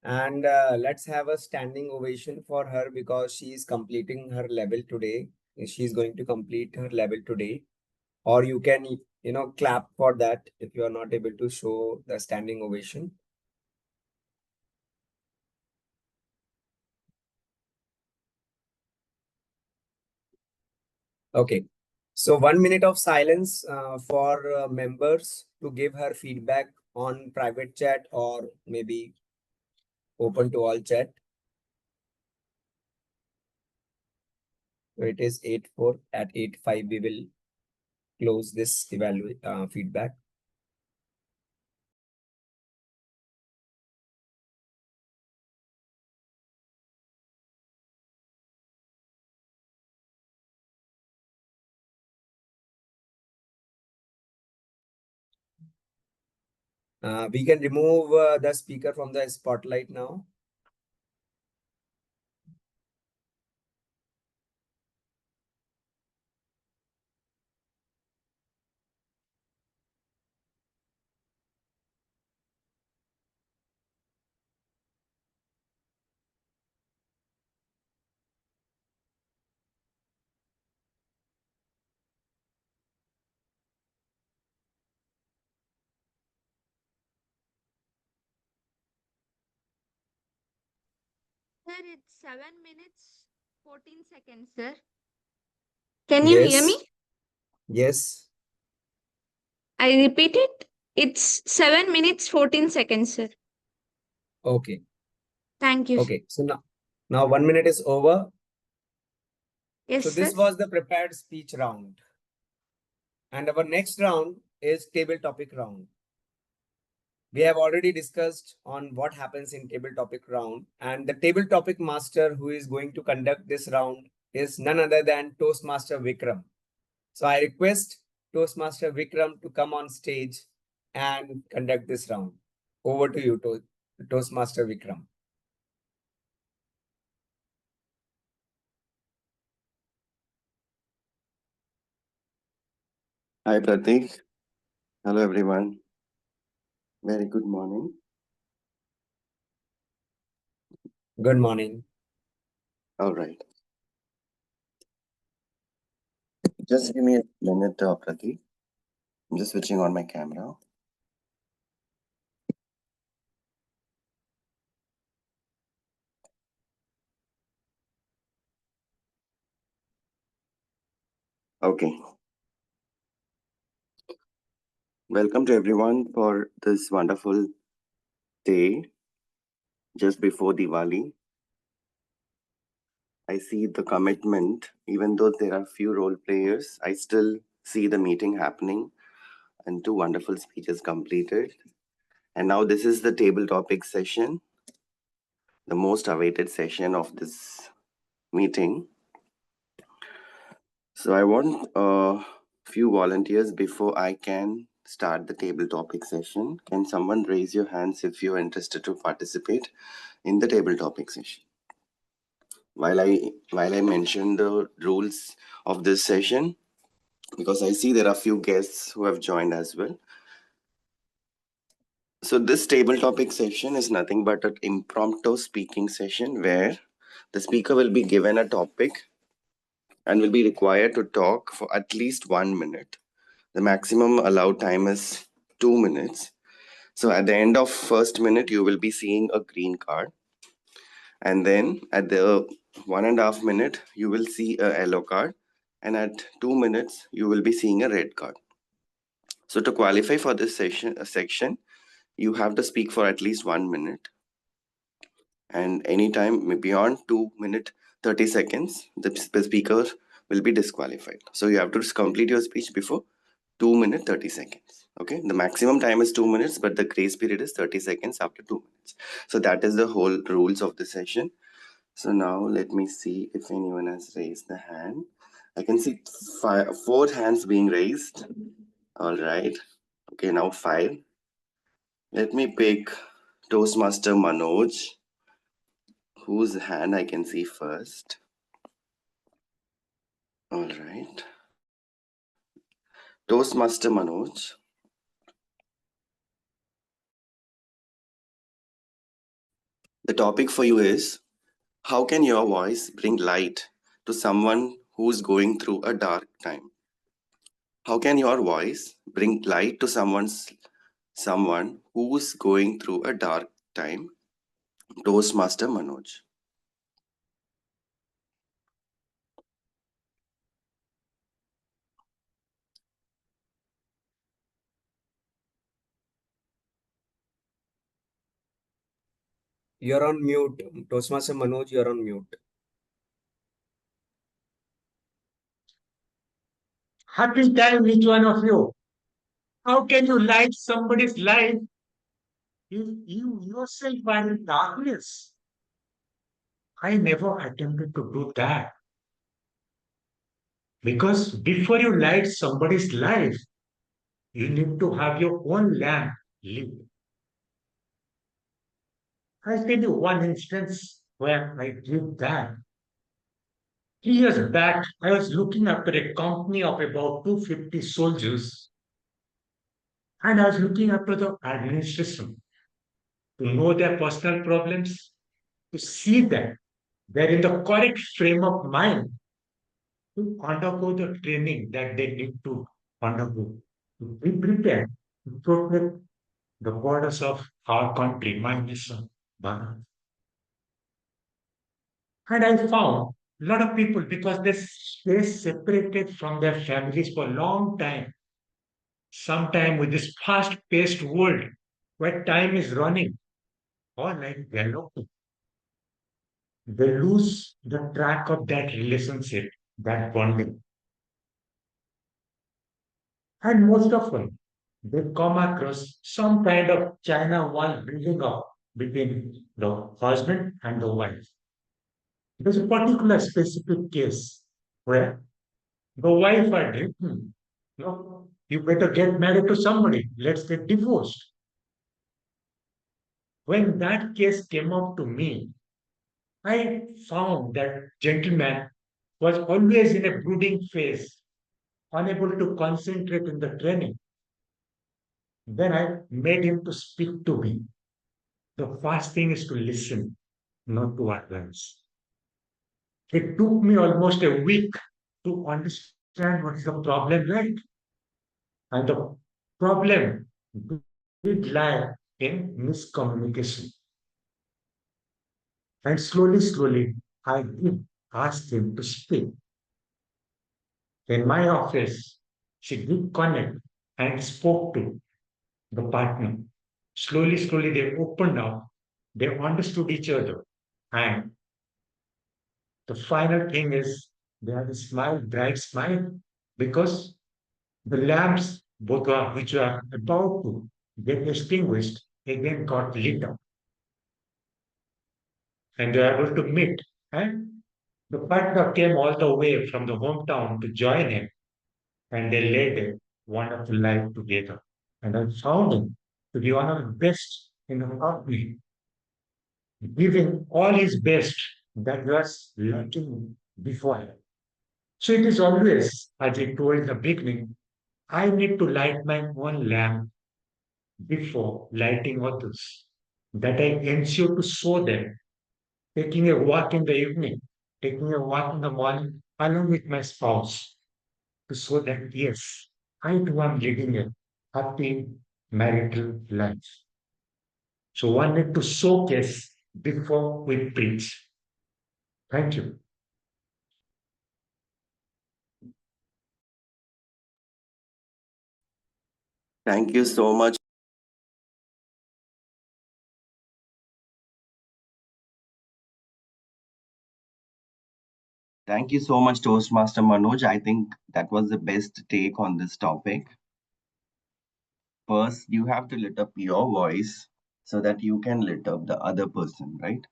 And let's have a standing ovation for her because she is completing her level today. She's going to complete her level today. Or you can, clap for that if you are not able to show the standing ovation. Okay. So 1 minute of silence for members to give her feedback on private chat or maybe open to all chat. So it is 8:04. At 8:05 we will close this feedback. We can remove the speaker from the spotlight now. Sir, it's 7 minutes 14 seconds, sir. Can you hear me? Yes. I repeat it. It's 7 minutes 14 seconds, sir. Okay. Thank you. Okay. So now 1 minute is over. Yes, So this sir. was the prepared speech round. And our next round is table topic round. We have already discussed on what happens in table topic round, and the table topic master who is going to conduct this round is none other than Toastmaster Vikram. So I request Toastmaster Vikram to come on stage and conduct this round. Over to you, Toastmaster Vikram. Hi, Pratik. Hello, everyone. Very good morning. Good morning. All right. Just give me a minute, Pratik. I'm just switching on my camera. Okay. Welcome to everyone for this wonderful day just before Diwali. I see the commitment, even though there are few role players, I still see the meeting happening and two wonderful speeches completed. And now this is the table topic session, the most awaited session of this meeting. So I want a few volunteers before I can start the table topic session. Can someone raise your hands if you're interested to participate in the table topic session? While I mention the rules of this session, because I see there are few guests who have joined as well. So this table topic session is nothing but an impromptu speaking session where the speaker will be given a topic and will be required to talk for at least 1 minute. The maximum allowed time is 2 minutes. So at the end of first minute, you will be seeing a green card. And then at the 1.5 minute, you will see a yellow card. And at 2 minutes, you will be seeing a red card. So to qualify for this section, you have to speak for at least 1 minute. And anytime beyond 2 minutes, 30 seconds, the speaker will be disqualified. So you have to complete your speech before 2 minutes 30 seconds. Okay, the maximum time is 2 minutes, but the grace period is 30 seconds after 2 minutes. So that is the whole rules of the session. So now let me see if anyone has raised the hand. I can see 4 hands being raised. All right. Okay, now 5. Let me pick Toastmaster Manoj, whose hand I can see first. All right. Toastmaster Manoj. The topic for you is, how can your voice bring light to someone who's going through a dark time? How can your voice bring light to someone who's going through a dark time? Toastmaster Manoj. You're on mute. Toastmaster Manoj, you're on mute. Happy time, each one of you. How can you light somebody's life if you yourself are in darkness? I never attempted to do that. Because before you light somebody's life, you need to have your own lamp lit. I'll tell you one instance where I did that. 3 years back, I was looking after a company of about 250 soldiers, and I was looking after the administration to know their personal problems, to see that they're in the correct frame of mind to undergo the training that they need to undergo, to be prepared to protect the borders of our country, my nation, Bharat. And I found a lot of people, because they stay separated from their families for a long time, sometime with this fast-paced world where time is running, or like galloping, they lose the track of that relationship, that bonding. And most often, they come across some kind of China wall building up between the husband and the wife. There's a particular specific case where the wife had written, no, you better get married to somebody, let's get divorced. When that case came up to me, I found that gentleman was always in a brooding phase. unable to concentrate in the training. Then I made him to speak to me. The first thing is to listen, not to advance. It took me almost a week to understand what is the problem, right? And the problem did lie in miscommunication. And slowly, I did ask him to speak. In my office, she did connect and spoke to the partner. Slowly, they opened up. They understood each other. And the final thing is they had a smile, bright smile, because the lamps, which were about to get extinguished, again got lit up. And they were able to meet. And the partner came all the way from the hometown to join him. And they led a wonderful life together. And I found him to be one of the best in the company, giving all his best that was lacking before. So it is always, as I told in the beginning, I need to light my own lamp before lighting others. That I ensure to show them, taking a walk in the evening, taking a walk in the morning, along with my spouse, to show that yes, I too am leading a happy marital life. So one need to showcase before we preach. Thank you. Thank you so much. Thank you so much, Toastmaster Manoj. I think that was the best take on this topic. First, you have to lit up your voice so that you can lit up the other person, right?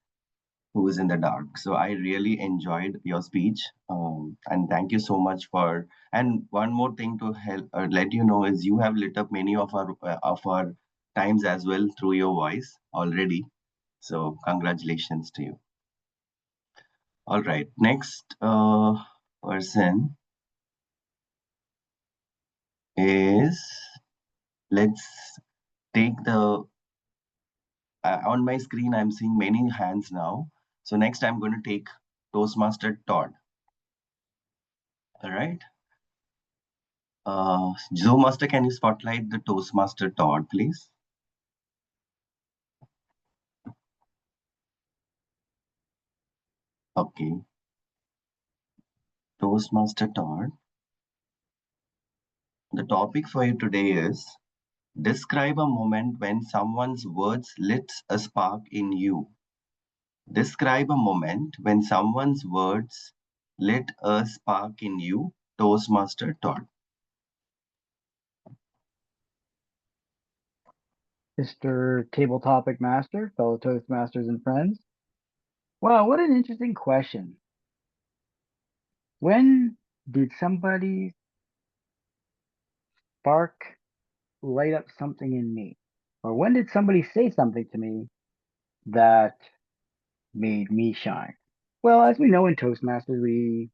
Who is in the dark. So I really enjoyed your speech, and thank you so much for. And one more thing to help let you know is you have lit up many of our times as well through your voice already. So congratulations to you. All right, next person is, let's take the on my screen. I'm seeing many hands now. So next I'm going to take Toastmaster Todd. All right. Zoom Master, can you spotlight the Toastmaster Todd, please? Okay. Toastmaster Todd. The topic for you today is describe a moment when someone's words lit a spark in you. Describe a moment when someone's words lit a spark in you. Toastmaster Todd. Mr. Table Topic Master, fellow Toastmasters and friends. Wow, what an interesting question. When did somebody spark light up something in me? Or when did somebody say something to me that made me shine? Well, as we know in Toastmasters, we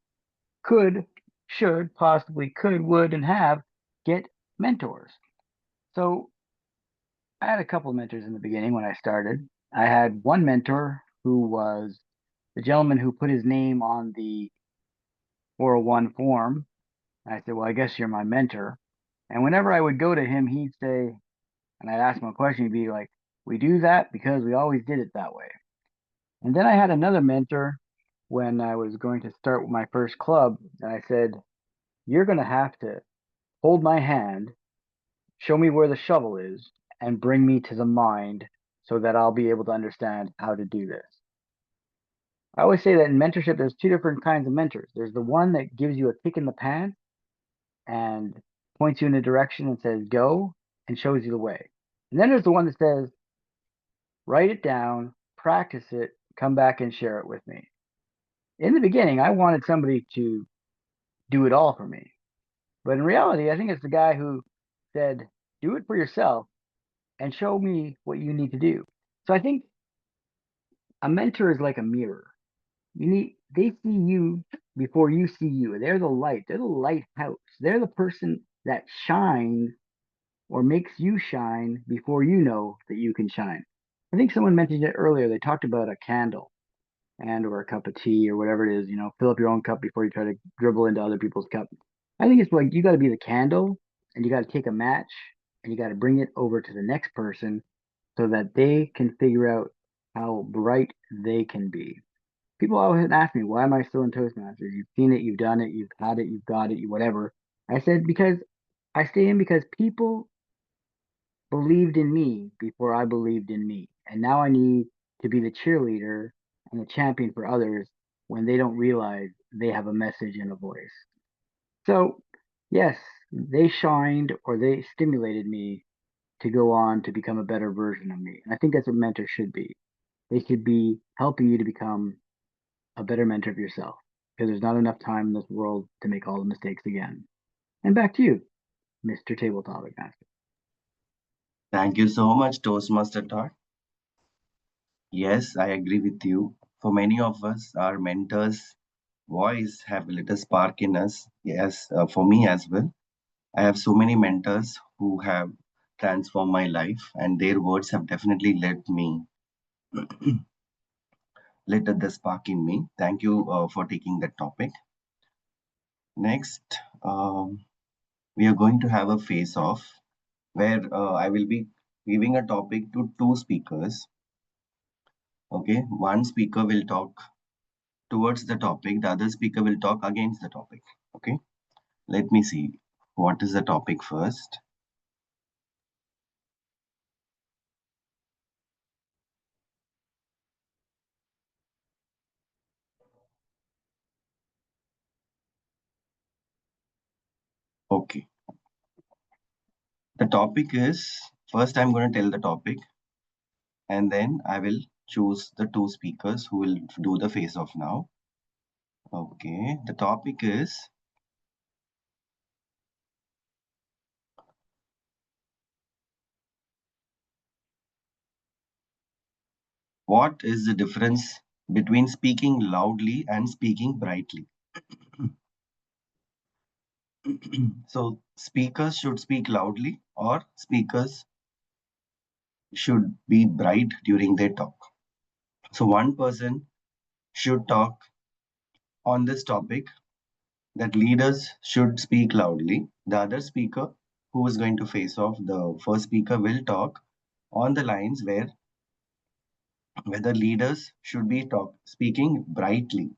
could, should, possibly could, would, and have get mentors. So I had a couple of mentors in the beginning when I started. I had one mentor who was the gentleman who put his name on the 401 form. I said, well, I guess you're my mentor. And whenever I would go to him, he'd say, and I'd ask him a question, he'd be like, we do that because we always did it that way. And then I had another mentor when I was going to start my first club. And I said, you're going to have to hold my hand, show me where the shovel is, and bring me to the mind so that I'll be able to understand how to do this. I always say that in mentorship, there's two different kinds of mentors. There's the one that gives you a kick in the pants and points you in a direction and says, go, and shows you the way. And then there's the one that says, write it down, practice it, come back and share it with me. In the beginning, I wanted somebody to do it all for me. But in reality, I think it's the guy who said, do it for yourself and show me what you need to do. So I think a mentor is like a mirror. You need they see you before you see you. They're the light. They're the lighthouse. They're the person that shines or makes you shine before you know that you can shine. I think someone mentioned it earlier. They talked about a candle and or a cup of tea or whatever it is, fill up your own cup before you try to dribble into other people's cup. I think it's like you got to be the candle and you got to take a match and you got to bring it over to the next person so that they can figure out how bright they can be. People always ask me, why am I still in Toastmasters? You've seen it, you've done it, you've had it, you've got it, you whatever. I said, because I stay in because people believed in me before I believed in me. And now I need to be the cheerleader and the champion for others when they don't realize they have a message and a voice. So, yes, they shined or they stimulated me to go on to become a better version of me. And I think that's what mentors should be. They should be helping you to become a better mentor of yourself because there's not enough time in this world to make all the mistakes again. And back to you, Mr. Tabletop Master. Thank you so much, Toastmaster Todd. Yes, I agree with you. For many of us, our mentors' voice have lit a spark in us. Yes, for me as well. I have so many mentors who have transformed my life, and their words have definitely let me lit the spark in me. Thank you for taking that topic. Next, we are going to have a face-off where I will be giving a topic to two speakers. Okay, one speaker will talk towards the topic, the other speaker will talk against the topic. Okay, let me see what is the topic first. Okay, the topic is, first I'm going to tell the topic and then I will choose the two speakers who will do the face off now. Okay, the topic is what is the difference between speaking loudly and speaking brightly? So speakers should speak loudly or speakers should be bright during their talk. So one person should talk on this topic that leaders should speak loudly. The other speaker who is going to face off, the first speaker will talk on the lines whether leaders should be speaking brightly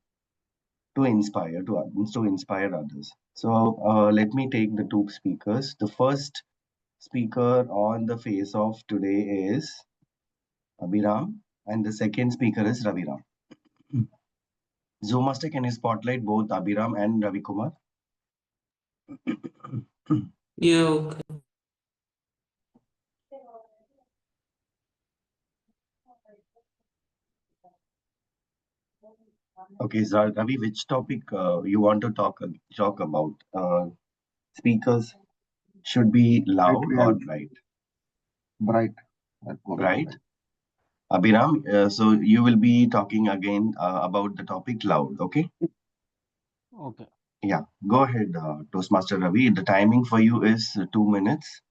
to inspire others. So let me take the two speakers. The first speaker on the face off today is Abhiram, and the second speaker is Raviram. Zoom Master, can you spotlight both Abhiram and Ravi Kumar? Yeah, okay. Okay, so Ravi, which topic you want to talk about? Speakers should be loud or bright? Bright. Bright. Abhiram, so you will be talking again about the topic loud, okay? Okay. Yeah, go ahead, Toastmaster Ravi. The timing for you is 2 minutes,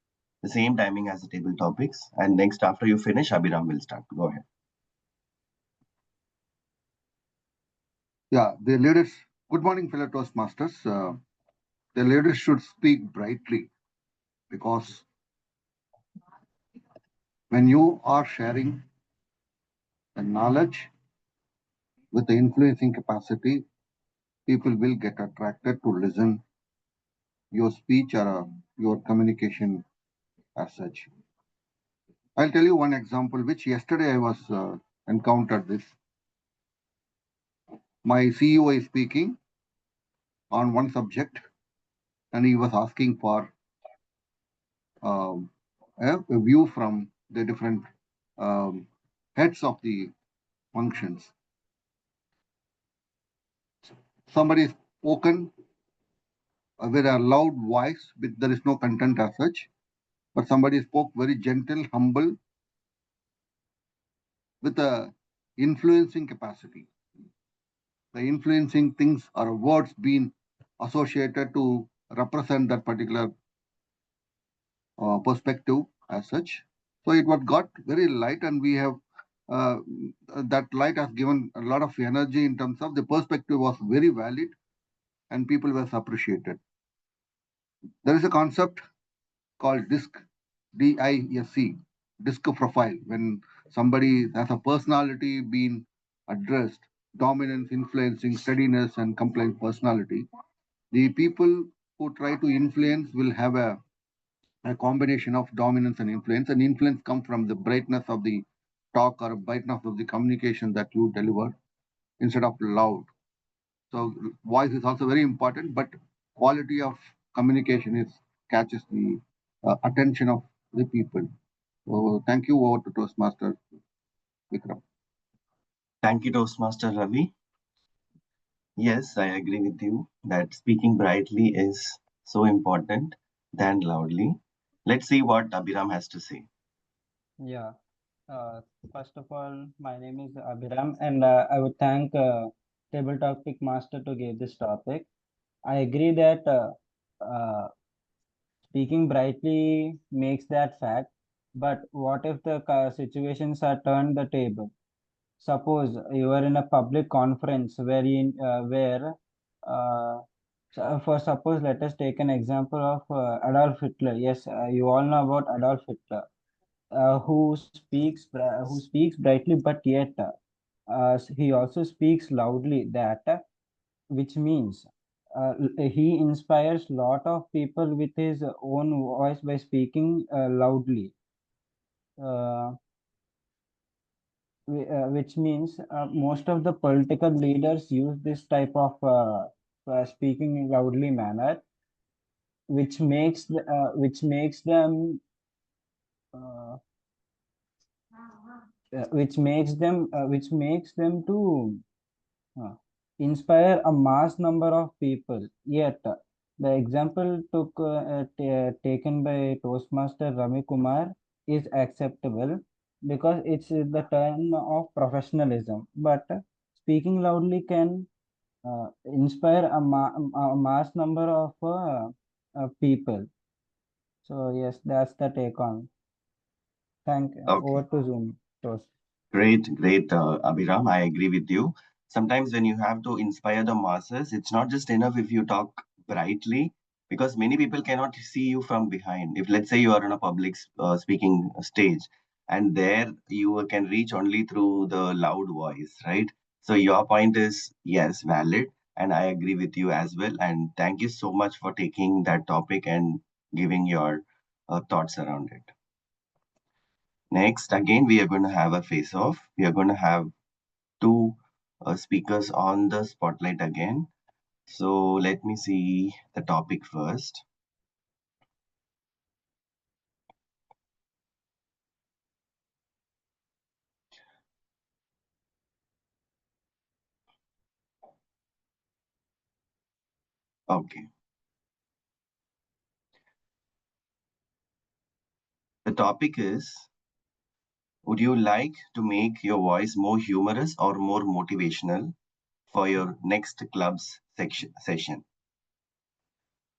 the same timing as the table topics. And next, after you finish, Abhiram will start. Go ahead. Yeah, the leaders. Good morning, fellow Toastmasters. The leaders should speak brightly because when you are sharing the knowledge with the influencing capacity, people will get attracted to listen your speech or your communication as such. I'll tell you one example, which yesterday I was encountered this. My CEO is speaking on one subject, and he was asking for a view from the different heads of the functions. Somebody spoken with a loud voice, but there is no content as such. But somebody spoke very gentle, humble, with a influencing capacity. the influencing things or words being associated to represent that particular perspective as such. So it was got very light, and we have uh, that light has given a lot of energy in terms of the perspective was very valid, and people were appreciated. There is a concept called DISC, DISC, DISC profile. When somebody has a personality being addressed, dominance, influencing, steadiness, and compliant personality, the people who try to influence will have a combination of dominance and influence. And influence comes from the brightness of the talk or brightness of the communication that you deliver instead of loud. So voice is also very important, but quality of communication is catches the attention of the people. So thank you. Over to Toastmaster Vikram. Thank you, Toastmaster Ravi. Yes, I agree with you that speaking brightly is so important than loudly. Let's see what Abhiram has to say. Yeah. First of all, my name is Abhiram, and I would thank Table Topic Master to give this topic. I agree that speaking brightly makes that fact, but what if the situations are turned the table? Suppose you are in a public conference where for suppose let us take an example of Adolf Hitler. Yes, you all know about Adolf Hitler, who speaks brightly, but yet he also speaks loudly. Which means he inspires lot of people with his own voice by speaking loudly. Uh, which means most of the political leaders use this type of speaking loudly manner, uh, which makes them to uh, inspire a mass number of people. Yet the example taken by Toastmaster Rami Kumar is acceptable because it's the turn of professionalism. But speaking loudly can inspire a mass number of people. So yes, that's the take on. Okay. Over to Zoom. Toast. Great, Abhiram. I agree with you. Sometimes when you have to inspire the masses, it's not just enough if you talk brightly, because many people cannot see you from behind. If, let's say, you are on a public speaking stage, and there you can reach only through the loud voice, right? So your point is, yes, valid, and I agree with you as well. And thank you so much for taking that topic and giving your thoughts around it. Next, again, we are going to have a face-off. We are going to have two speakers on the spotlight again. So let me see the topic first. Okay. The topic is, would you like to make your voice more humorous or more motivational for your next club's session?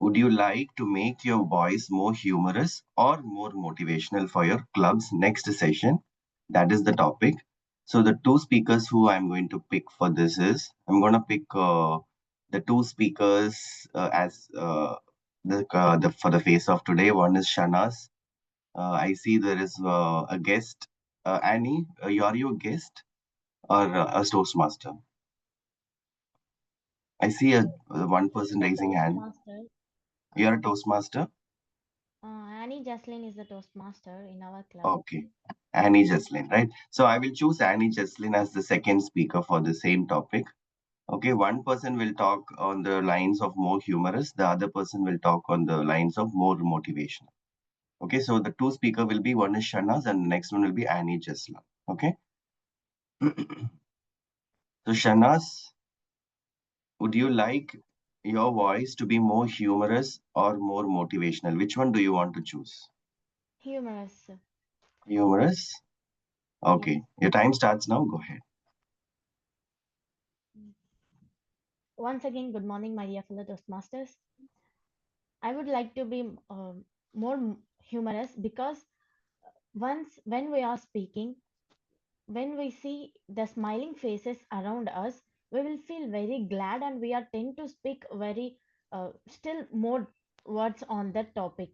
Would you like to make your voice more humorous or more motivational for your club's next session? That is the topic. So the two speakers who I'm going to pick for this is, I'm going to pick the two speakers as for the face of today. One is Shanas. I see there is a guest. Annie, are you a guest or a Toastmaster? I see a one person raising hand. Toastmaster. You're a Toastmaster? Annie Jaslin is the Toastmaster in our club. Okay. Annie Jaslin, right? So I will choose Annie Jaslin as the second speaker for the same topic. Okay, one person will talk on the lines of more humorous, the other person will talk on the lines of more motivational. Okay, so the two speaker will be, one is Shahnaz and the next one will be Annie Jaslin. Okay. So Shahnaz, would you like your voice to be more humorous or more motivational? Which one do you want to choose? Humorous. Humorous? Okay, Yes. your time starts now. Go ahead. Once again, good morning, my dear fellow Toastmasters. I would like to be more humorous because once when we are speaking, when we see the smiling faces around us, we will feel very glad and we are tend to speak very still more words on that topic.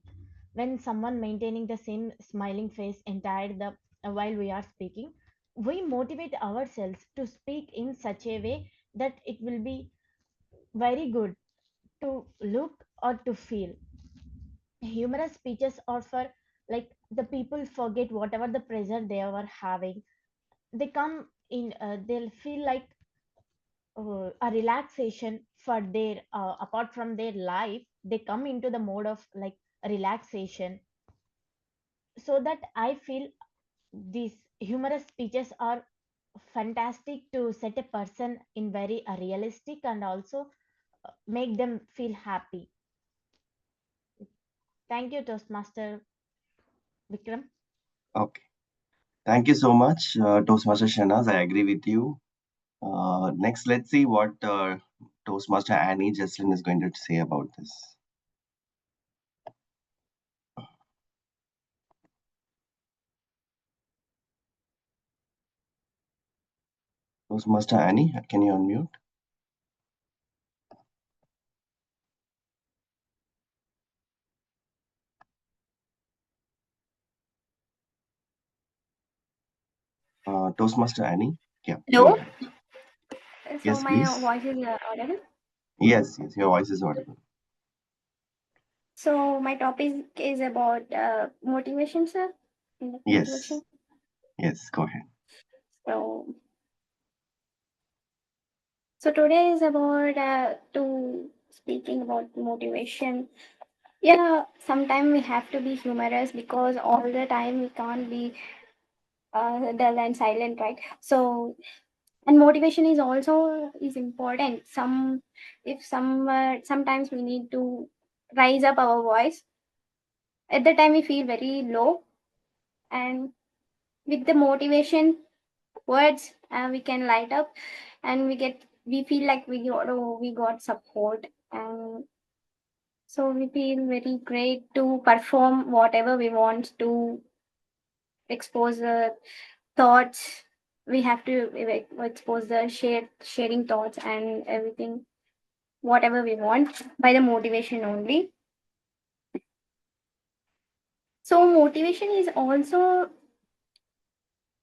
When someone maintaining the same smiling face entire the while we are speaking, we motivate ourselves to speak in such a way that it will be very good to look or to feel. Humorous speeches are for like the people forget whatever the pressure they were having. They come in, they'll feel like a relaxation for their apart from their life. They come into the mode of like relaxation, so that I feel these humorous speeches are fantastic to set a person in very realistic and also make them feel happy. Thank you, Toastmaster Vikram. Okay. Thank you so much, Toastmaster Shanaz. I agree with you. Next, let's see what Toastmaster Annie Jesslyn is going to say about this. Toastmaster Annie, can you unmute? Toastmaster Annie? Yeah. Hello? Go ahead. So Yes, my please. voice is audible. Yes, your voice is audible. So my topic is about motivation, sir. Yes. Motivation. Yes, go ahead. So so today is about to speaking about motivation. Yeah, sometimes we have to be humorous because all the time we can't be dull and silent, right? So and motivation is also is important. Sometimes we need to raise up our voice. At the time we feel very low, and with the motivation words we can light up, and we feel like we got support, and so we feel very great to perform whatever we want to expose the thoughts. We have to expose the sharing thoughts and everything whatever we want by the motivation only. So motivation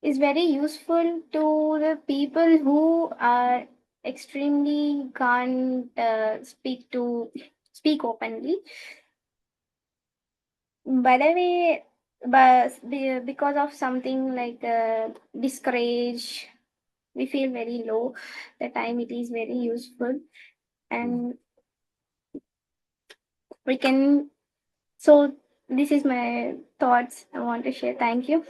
is very useful to the people who are extremely can't speak openly. By the way, because of something like discourage, we feel very low. The time it is very useful, and we can. So this is my thoughts I want to share. Thank you.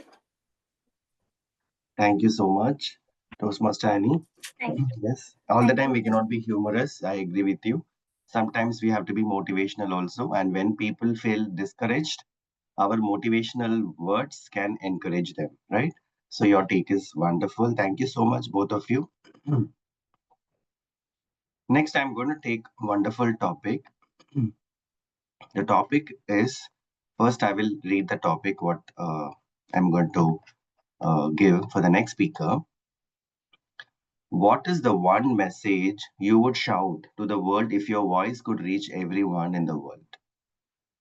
Thank you so much, Toastmaster Annie. Thank you. Yes, all the Thank time you. we cannot be humorous. I agree with you. Sometimes we have to be motivational also. And when people feel discouraged, our motivational words can encourage them, right? So your take is wonderful. Thank you so much, both of you. Next, I'm going to take wonderful topic. The topic is, first I will read the topic what I'm going to give for the next speaker. What is the one message you would shout to the world if your voice could reach everyone in the world?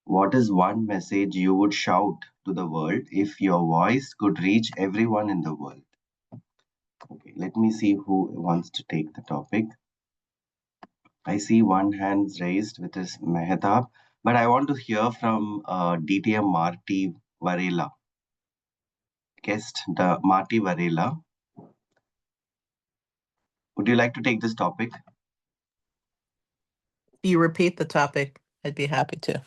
What is one message you would shout to the world if your voice could reach everyone in the world? Okay, let me see who wants to take the topic. I see one hand raised, which is Mehtab, but I want to hear from DTM Marty Varela. Guest the Marty Varela. Would you like to take this topic? If you repeat the topic, I'd be happy to.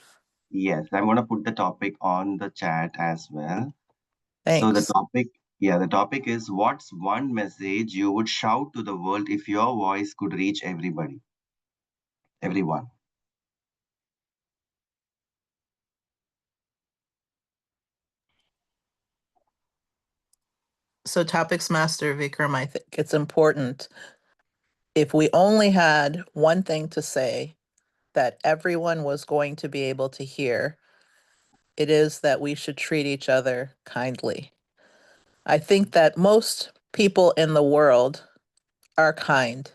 Yes, I'm going to put the topic on the chat as well. So the Thanks. topic is, what's one message you would shout to the world if your voice could reach everybody, everyone? So Topics Master Vikram, I think it's important if we only had one thing to say that everyone was going to be able to hear, it is that we should treat each other kindly. I think that most people in the world are kind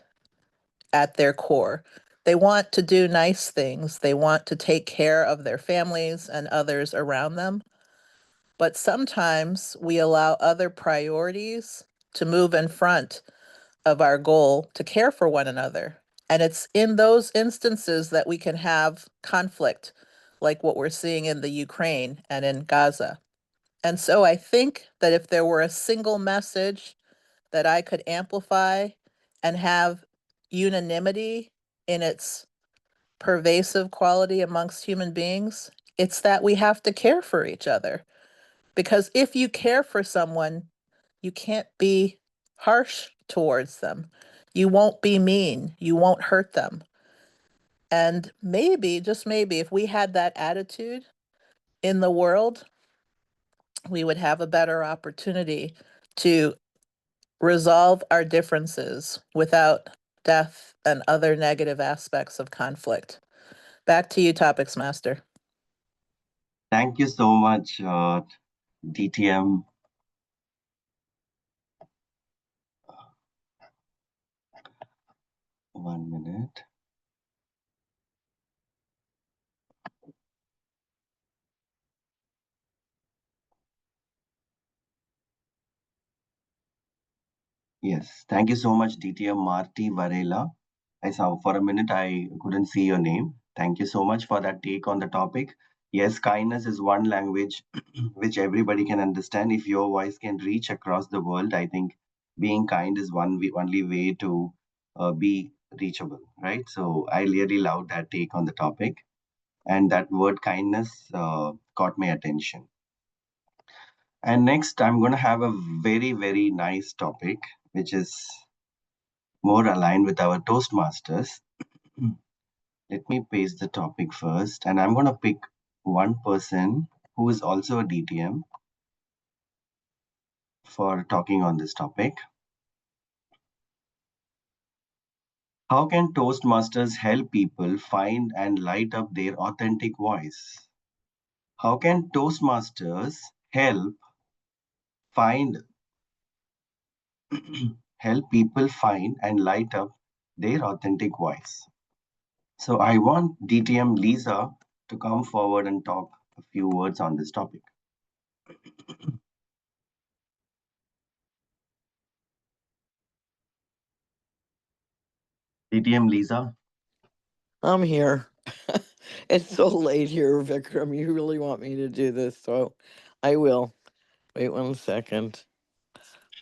at their core. They want to do nice things. They want to take care of their families and others around them. But sometimes we allow other priorities to move in front of our goal to care for one another. And it's in those instances that we can have conflict, like what we're seeing in the Ukraine and in Gaza. And so I think that if there were a single message that I could amplify and have unanimity in its pervasive quality amongst human beings, it's that we have to care for each other. Because if you care for someone, you can't be harsh towards them. You won't be mean. You won't hurt them. And maybe, just maybe, if we had that attitude in the world, we would have a better opportunity to resolve our differences without death and other negative aspects of conflict. Back to you, Topics Master. Thank you so much, DTM. One minute. Yes, thank you so much, DTM Marty Varela. I saw for a minute I couldn't see your name. Thank you so much for that take on the topic. Yes, kindness is one language which everybody can understand. If your voice can reach across the world, I think being kind is only way to be reachable, right? So I really love that take on the topic, and that word kindness caught my attention. And next, I'm going to have a very, very nice topic, which is more aligned with our Toastmasters. Let me paste the topic first, and I'm going to pick one person who is also a DTM for talking on this topic. How can Toastmasters help people find and light up their authentic voice? How can Toastmasters help help people find and light up their authentic voice? So I want DTM Lisa to come forward and talk a few words on this topic. DTM Lisa. I'm here. It's so late here, Vikram. You really want me to do this, so I will. Wait 1 second.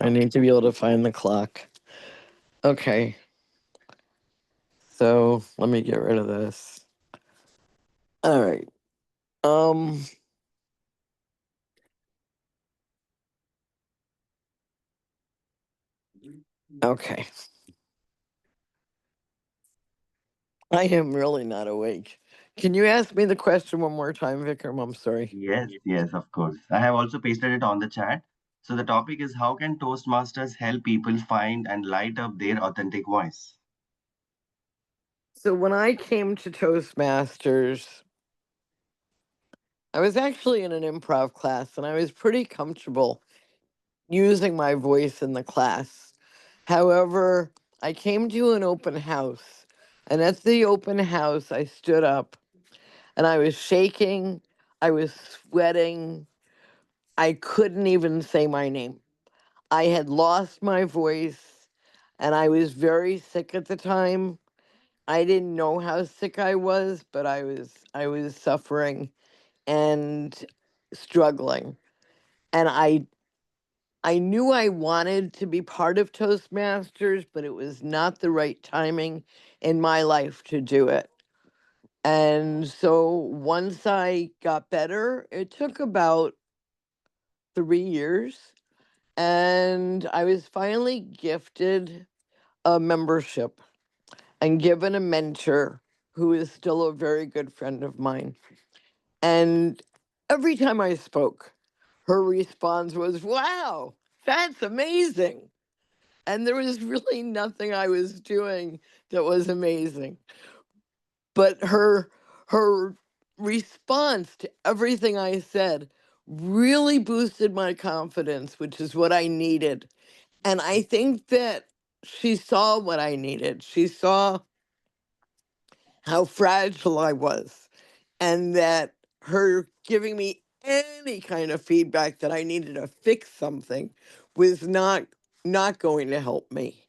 I need to be able to find the clock. Okay. So let me get rid of this. All right. Okay. I am really not awake. Can you ask me the question one more time, Vikram? I'm sorry. Yes, of course. I have also pasted it on the chat. So the topic is, how can Toastmasters help people find and light up their authentic voice? So when I came to Toastmasters, I was actually in an improv class and I was pretty comfortable using my voice in the class. However, I came to an open house, and at the open house, I stood up and I was shaking, I was sweating, I couldn't even say my name. I had lost my voice and I was very sick at the time. I didn't know how sick I was, but I was suffering and struggling. And I knew I wanted to be part of Toastmasters, but it was not the right timing in my life to do it. And so once I got better, it took about 3 years, and I was finally gifted a membership and given a mentor who is still a very good friend of mine. And every time I spoke, her response was, "Wow, that's amazing." And there was really nothing I was doing that was amazing. But her response to everything I said really boosted my confidence, which is what I needed. And I think that she saw what I needed. She saw how fragile I was, and that her giving me any kind of feedback that I needed to fix something was not going to help me.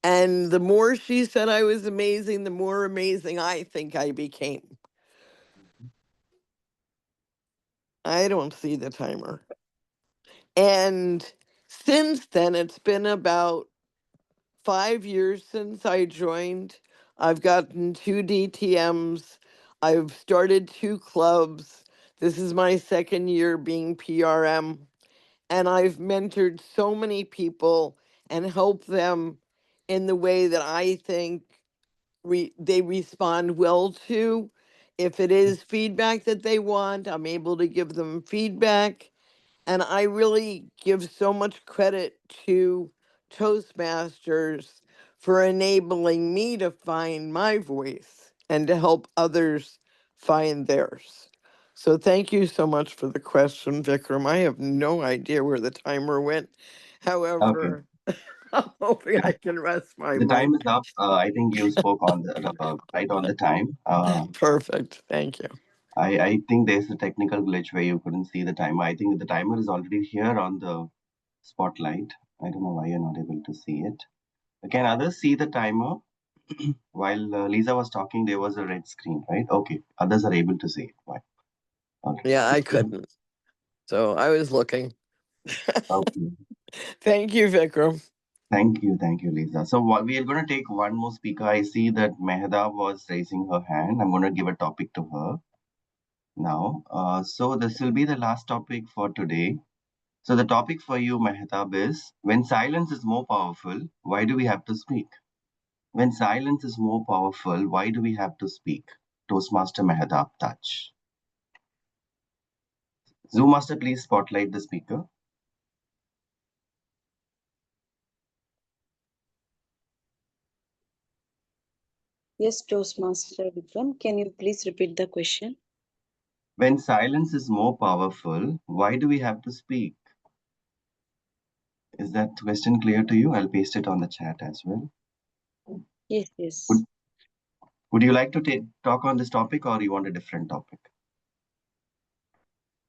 And the more she said I was amazing, the more amazing I think I became. I don't see the timer. And since then, it's been about 5 years since I joined. I've gotten 2 DTMs. I've started 2 clubs. This is my second year being PRM. And I've mentored so many people and helped them in the way that I think they respond well to. If it is feedback that they want, I'm able to give them feedback. And I really give so much credit to Toastmasters for enabling me to find my voice and to help others find theirs. So thank you so much for the question, Vikram. I have no idea where the timer went. Okay. However, I'm hoping I can rest my The time mic. is up. I think you spoke on the right on the time. Perfect. Thank you. I think there's a technical glitch where you couldn't see the timer. I think the timer is already here on the spotlight. I don't know why you're not able to see it. Can others see the timer? While Lisa was talking, there was a red screen, right? Okay, others are able to see it. Right. Okay. Yeah, I couldn't. So I was looking. Okay. Thank you, Vikram. Thank you, Lisa. So we are going to take one more speaker. I see that Mehda was raising her hand. I'm going to give a topic to her now. So this will be the last topic for today. So the topic for you, Mehtab, is when silence is more powerful, why do we have to speak? When silence is more powerful, why do we have to speak? Toastmaster Mehtab Touch. Zoom Master, please spotlight the speaker. Yes, Toastmaster Vikram, can you please repeat the question? When silence is more powerful, why do we have to speak? Is that question clear to you? I'll paste it on the chat as well. Yes. Would you like to talk on this topic, or you want a different topic?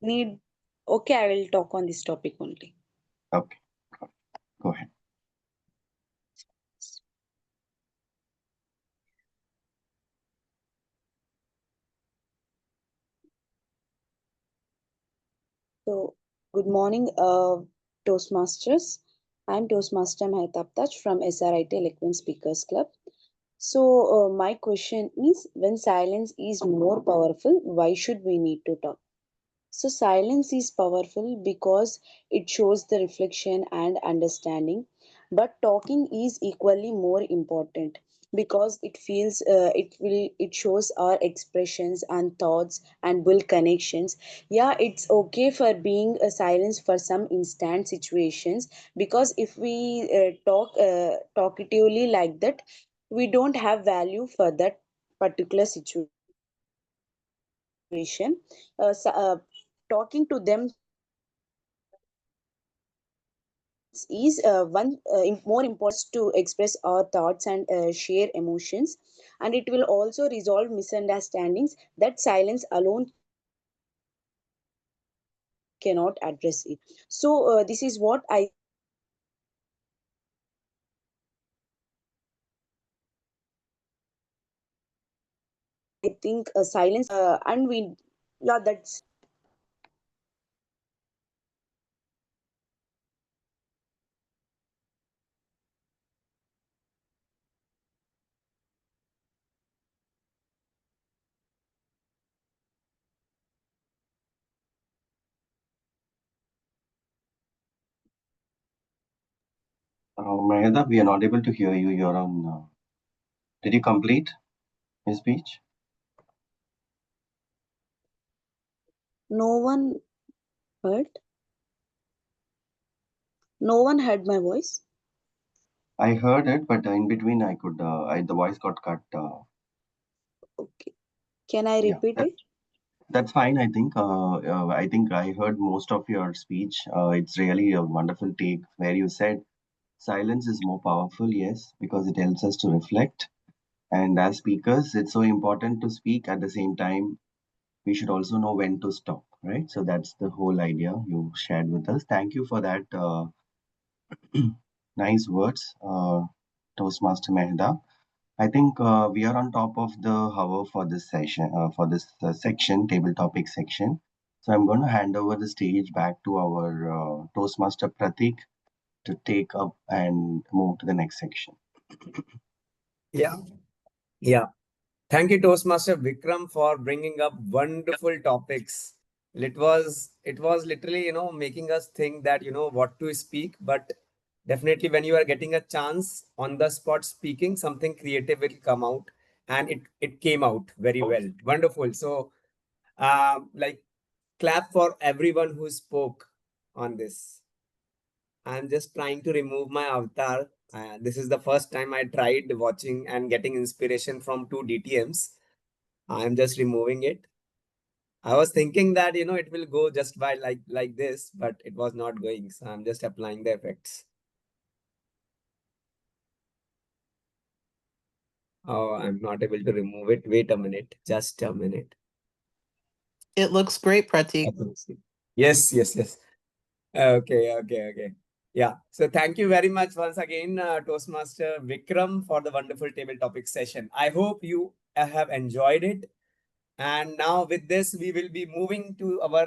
Okay, I will talk on this topic only. Okay, go ahead. So, good morning, Toastmasters. I'm Toastmaster Mehtab Taj from SRIT Eloquent Speakers Club. So, my question is, when silence is more powerful, why should we need to talk? So, silence is powerful because it shows the reflection and understanding, but talking is equally more important because it shows our expressions and thoughts and build connections. Yeah, it's okay for being a silence for some instant situations, because if we talk talkatively like that, we don't have value for that particular situation. Talking to them is more important to express our thoughts and share emotions, and it will also resolve misunderstandings that silence alone cannot address it. So this is what I think. Silence and we yeah that's Mehda, we are not able to hear you. You're on. Did you complete your speech? no one heard. No one heard my voice. I heard it, but in between I could, the voice got cut. Okay. Can I Yeah, repeat it? that's fine. I think I heard most of your speech. It's really a wonderful take where you said silence is more powerful, yes, because it helps us to reflect. And as speakers, it's so important to speak. At the same time, we should also know when to stop, right? So that's the whole idea you shared with us. Thank you for that nice words, Toastmaster Mehda. I think we are on top of the hour for this session, for this section, table topic section. So I'm going to hand over the stage back to our Toastmaster Pratik to take up and move to the next section. Yeah. Yeah. Thank you, Toastmaster Vikram, for bringing up wonderful topics. It was literally, making us think that, what to speak, but definitely when you are getting a chance on the spot speaking, something creative will come out, and it came out very well. Wonderful. So, like, clap for everyone who spoke on this. I'm just trying to remove my avatar. This is the first time I tried watching and getting inspiration from two DTMs. I'm just removing it. I was thinking that it will go just by like this, but it was not going. So I'm just applying the effects. Oh, I'm not able to remove it. Wait a minute. Just a minute. It looks great, Pratik. Yes, yes, yes. Okay. Yeah. So thank you very much once again, Toastmaster Vikram, for the wonderful table topic session. I hope you have enjoyed it. And now with this, we will be moving to our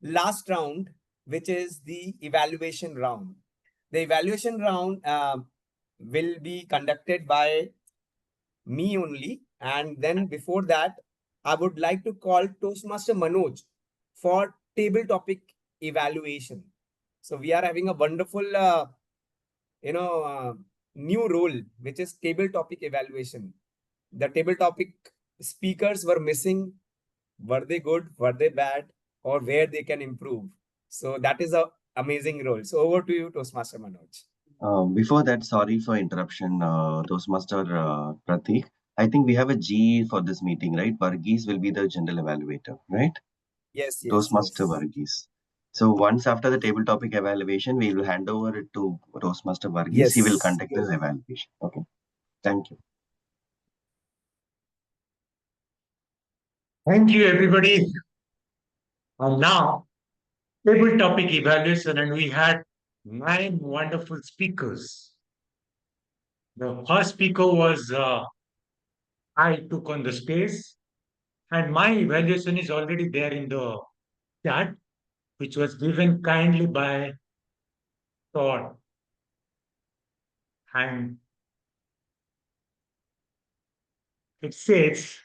last round, which is the evaluation round. The evaluation round will be conducted by me only. And then before that, I would like to call Toastmaster Manoj for table topic evaluation. So we are having a wonderful, new role, which is table topic evaluation. The table topic speakers were missing. Were they good? Were they bad? Or where they can improve? So that is a amazing role. So over to you, Toastmaster Manoj. Before that, sorry for interruption, Toastmaster Pratik. I think we have a G for this meeting, right? Varghese will be the general evaluator, right? Yes. Toastmaster Varghese. So once after the table topic evaluation, we will hand over it to Toastmaster Varghese. Yes. He will conduct the evaluation. Okay. Thank you. Thank you, everybody. And now, table topic evaluation, and we had 9 wonderful speakers. The first speaker was I took on the space, and my evaluation is already there in the chat, which was given kindly by Todd. And it says,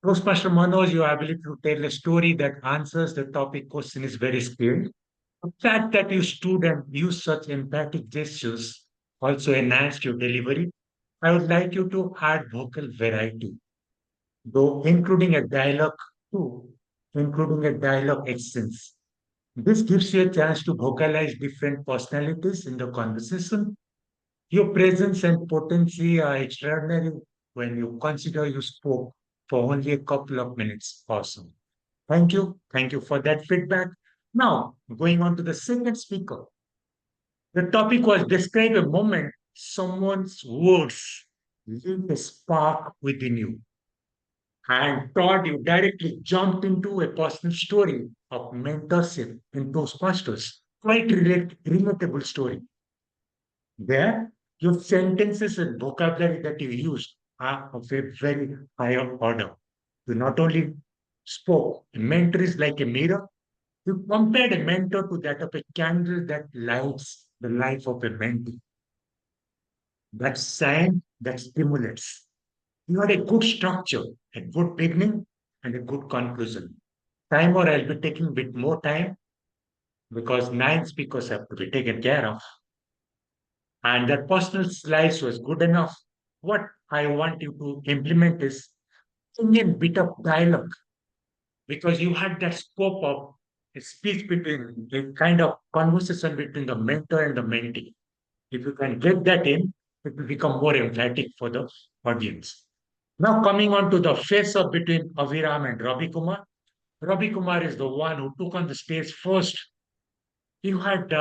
Toastmaster Manoj, your ability to tell a story that answers the topic question is very skilled. The fact that you stood and used such emphatic gestures also enhanced your delivery. I would like you to add vocal variety, though including a dialogue too, including a dialogue exchange. This gives you a chance to vocalize different personalities in the conversation. Your presence and potency are extraordinary when you consider you spoke for only a couple of minutes or so. Thank you. Thank you for that feedback. Now, going on to the second speaker. The topic was describe a moment someone's words lit a spark within you. And Todd, you directly jumped into a personal story of mentorship in Toastmasters. Quite relatable story. There, your sentences and vocabulary that you used are of a very higher order. You not only spoke, a mentor is like a mirror. You compared a mentor to that of a candle that lights the life of a mentee. That sign that stimulates. You had a good structure, a good beginning, and a good conclusion. Time or I'll be taking a bit more time because 9 speakers have to be taken care of. And that personal slice was good enough. What I want you to implement is Indian bit of dialogue because you had that scope of a speech between a kind of conversation between the mentor and the mentee. If you can get that in, it will become more emphatic for the audience. Now coming on to the face-off between Aviram and Ravi Kumar. Ravi Kumar is the one who took on the stage first. You had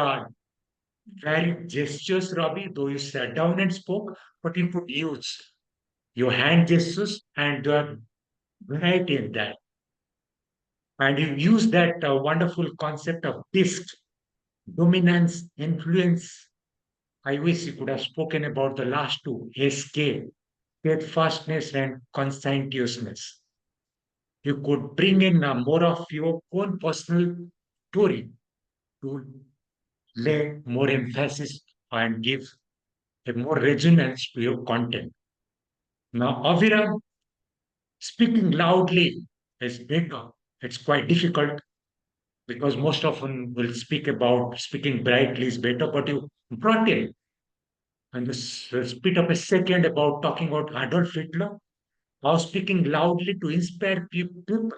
varied gestures, Ravi, though you sat down and spoke, but you could use your hand gestures and variety in that. And you use that wonderful concept of disc, dominance, influence. I wish you could have spoken about the last two, escape, steadfastness, and conscientiousness. You could bring in more of your own personal story to lay more emphasis and give a more resonance to your content. Now, Aviram, speaking loudly is bigger. It's quite difficult because most often we'll speak about speaking brightly is better, but you brought in and just split up a second about talking about Adolf Hitler, how speaking loudly to inspire people,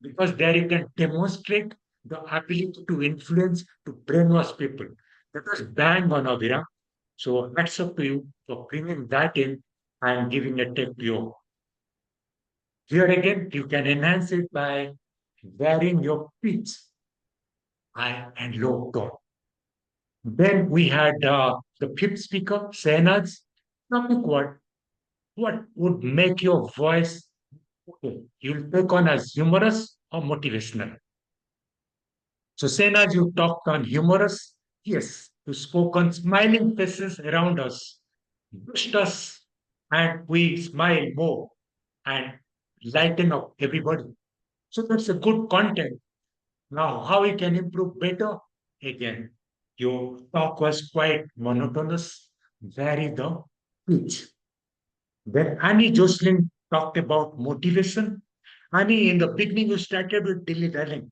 because there you can demonstrate the ability to influence, to brainwash people. That was bang on, Avira. So that's up to you for bringing that in and giving a tip to you. Here again, you can enhance it by varying your pitch, high and low tone. Then we had the fifth speaker, Sehnaz. Topic what would make your voice okay? You'll take on as humorous or motivational. So Sehnaz, you talked on humorous. Yes, you spoke on smiling faces around us, pushed us, and we smile more and lighten up everybody. So that's a good content. Now, how we can improve better? Again, your talk was quite monotonous, vary the pitch. Then Annie Jocelyn talked about motivation. Annie, in the beginning, you started with dilly-dallying.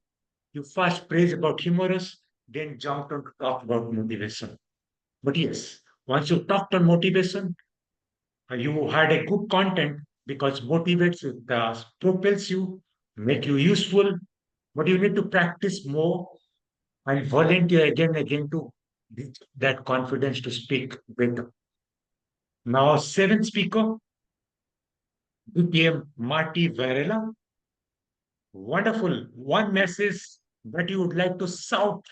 You first praised about humorous, then jumped on to talk about motivation. But yes, once you talked on motivation, you had a good content because motivates, it propels you, make you useful, but you need to practice more and volunteer again and again to get that confidence to speak better. Now, seventh speaker became Marty Varela. Wonderful. One message that you would like to shout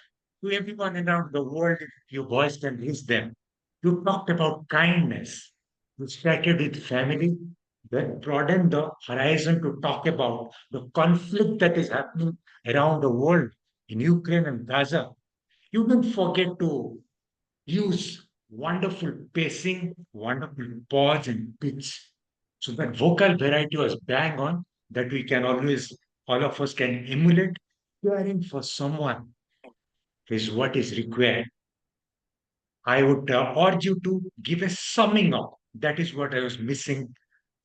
to everyone around the world if your voice can reach them. You talked about kindness. You started with family, then broadened the horizon to talk about the conflict that is happening around the world in Ukraine and Gaza. You didn't forget to use wonderful pacing, wonderful pause and pitch. So that vocal variety was bang on that we can always, all of us can emulate. Caring for someone is what is required. I would urge you to give a summing up. That is what I was missing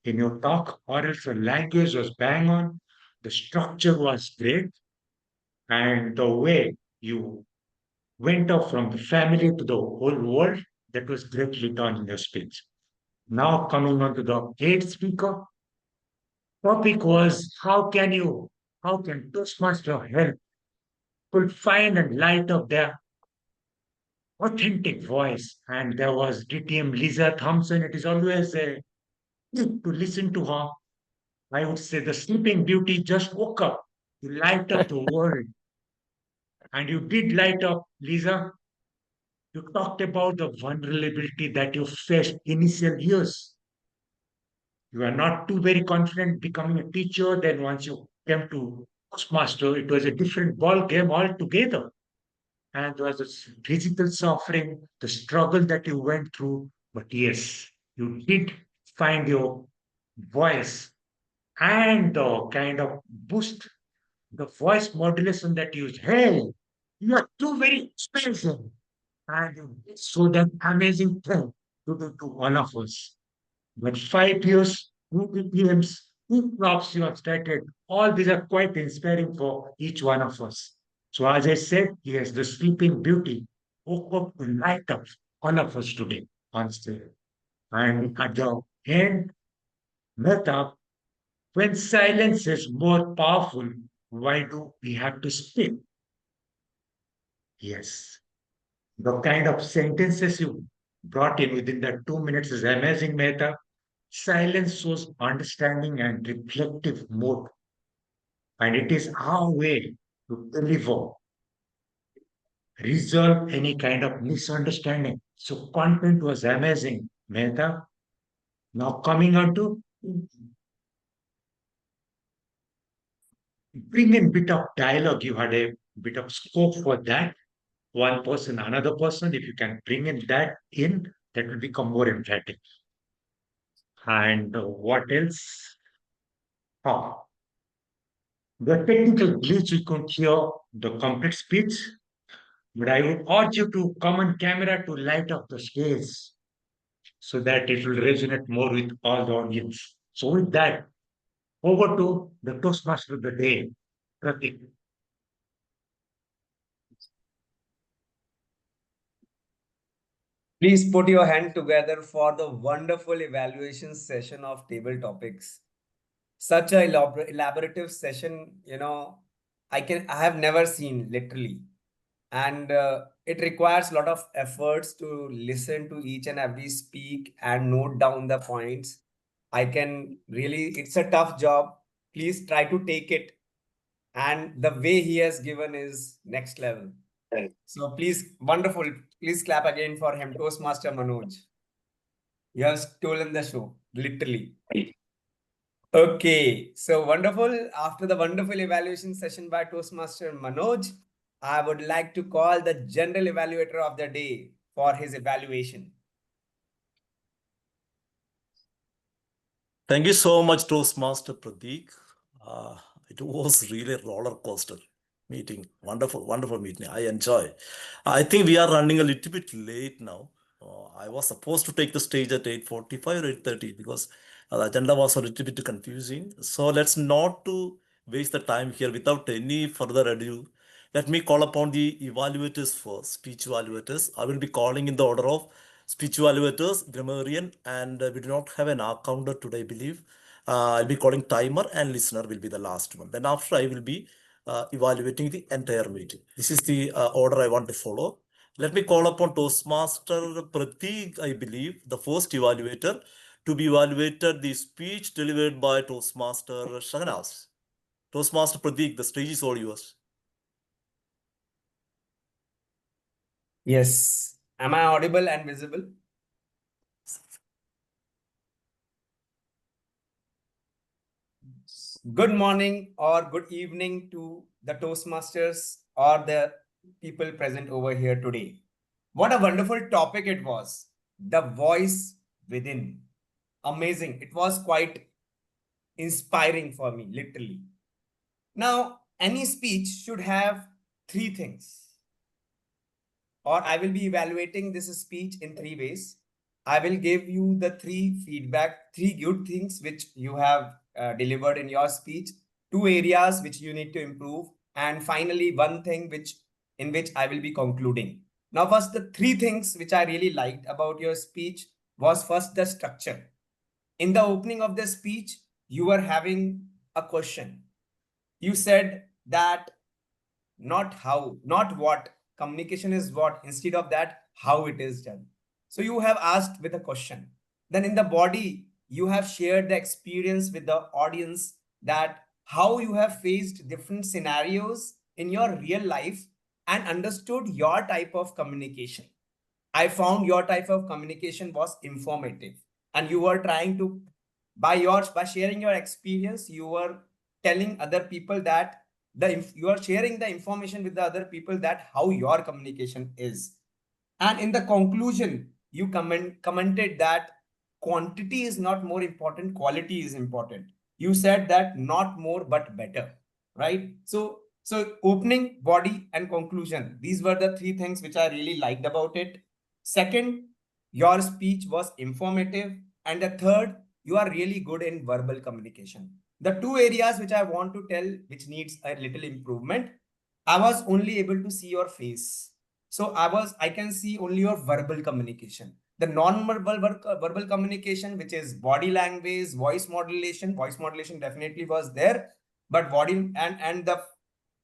in your talk, or else the language was bang on, the structure was great, and the way you went off from the family to the whole world, that was greatly done in your speech. Now coming on to the eighth speaker, topic was how can Toastmaster help people find and light up their authentic voice? And there was DTM Lisa Thompson. It is always a to listen to her. I would say the Sleeping Beauty just woke up to light up the world. And you did light up, Lisa. You talked about the vulnerability that you faced initial years. You are not too very confident becoming a teacher. Then once you came to Toastmaster, it was a different ball game altogether. And there was this physical suffering, the struggle that you went through. But yes, you did find your voice and the kind of boost, the voice modulation that you use. Hey, you are too very expensive. And so that amazing thing to do to all of us. But 5 years, 2 PPMs, 2 crops you have started, all these are quite inspiring for each one of us. So as I said, yes, the Sleeping Beauty woke up to light up all of us today on stage. And at the end, Mehta, when silence is more powerful, why do we have to speak? Yes, the kind of sentences you brought in within that 2 minutes is amazing, Mehta. Silence shows understanding and reflective mode, and it is our way to deliver, resolve any kind of misunderstanding. So content was amazing, Mehta. Now coming on to bring in bit of dialogue. You had a bit of scope for that. One person, another person. If you can bring in, that will become more emphatic. And what else? Oh, the technical glitch, we couldn't hear the complete speech, but I would urge you to come on camera to light up the stage so that it will resonate more with all the audience. So with that, over to the Toastmaster of the day, Pratik. Please put your hand together for the wonderful evaluation session of table topics. Such a elaborative session, I have never seen literally. And it requires a lot of efforts to listen to each and every speak and note down the points. It's a tough job. Please try to take it. And the way he has given is next level. So please, wonderful. Please clap again for him, Toastmaster Manoj. You have stolen the show, literally. Okay, so wonderful. After the wonderful evaluation session by Toastmaster Manoj, I would like to call the general evaluator of the day for his evaluation. Thank you so much, Toastmaster Pratik. It was really a roller coaster meeting. Wonderful, wonderful meeting. I enjoy. I think we are running a little bit late now. I was supposed to take the stage at 8:45 or 8:30 because the agenda was a little bit confusing. So let's not to waste the time here without any further ado. Let me call upon the evaluators first, speech evaluators. I will be calling in the order of speech evaluators, grammarian, and we do not have an R counter today, I believe. I'll be calling timer and listener will be the last one. Then after I will be evaluating the entire meeting. This is the order I want to follow. Let me call upon Toastmaster Pratik, I believe, the first evaluator, to be evaluated the speech delivered by Toastmaster Shahnaaz. Toastmaster Pratik, the stage is all yours. Yes. Am I audible and visible? Good morning or good evening to the Toastmasters or the people present over here today. What a wonderful topic it was. The voice within. Amazing. It was quite inspiring for me, literally. Now, any speech should have three things. Or I will be evaluating this speech in three ways. I will give you the three good things which you have delivered in your speech, 2 areas which you need to improve, and finally one thing in which I will be concluding. Now, first, the 3 things which I really liked about your speech was first the structure. In the opening of the speech, you were having a question. You said that not how, not what. Communication is what. Instead of that, how it is done. So you have asked with a question. Then in the body, you have shared the experience with the audience that how you have faced different scenarios in your real life and understood your type of communication. I found your type of communication was informative, and you were trying to, by sharing your experience, you were telling other people that you are sharing the information with the other people that how your communication is. And in the conclusion, you commented that quantity is not more important, quality is important. You said that not more but better, right? So opening, body, and conclusion, these were the 3 things which I really liked about it. Second, your speech was informative. And the third, you are really good in verbal communication. The 2 areas which I want to tell, which needs a little improvement, I was only able to see your face. So I can see only your verbal communication. The non-verbal communication, which is body language, voice modulation definitely was there, but body and the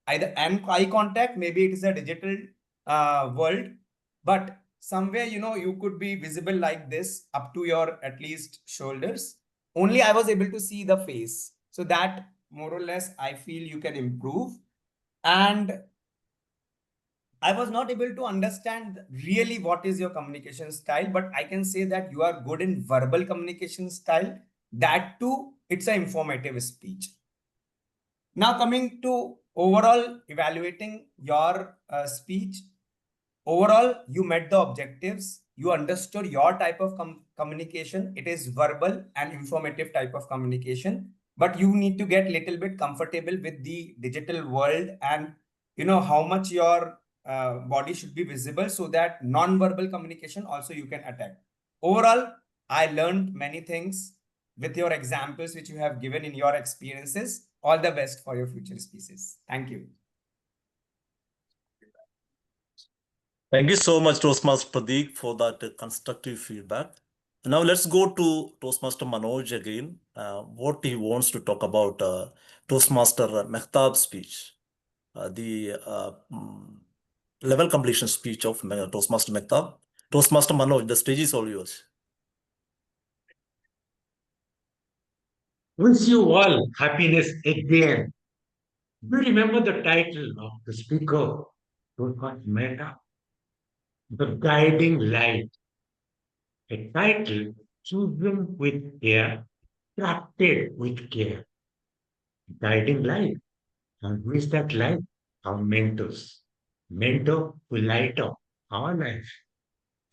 eye contact, maybe it is a digital world, but somewhere, you could be visible like this up to your at least shoulders. Only I was able to see the face. So that more or less, I feel you can improve. And I was not able to understand really what is your communication style, but I can say that you are good in verbal communication style. That too, it's an informative speech. Now coming to overall evaluating your speech, overall you met the objectives, you understood your type of communication. It is verbal and informative type of communication, but you need to get little bit comfortable with the digital world and how much your body should be visible, so that non-verbal communication also you can attack. Overall, I learned many things with your examples which you have given in your experiences. All the best for your future speeches. Thank you. Thank you so much, Toastmaster Pradeep, for that constructive feedback. Now let's go to Toastmaster Manoj again. What he wants to talk about Toastmaster Mehtab's speech, the level completion speech of Toastmaster Mehtab. Toastmaster Manoj, the stage is all yours. Wish you all happiness again. Do you remember the title of the speaker? Toastmaster Mehta? The Guiding Light. A title chosen with care, crafted with care. Guiding light. And who is that light? Our mentors. Mentor will light up our life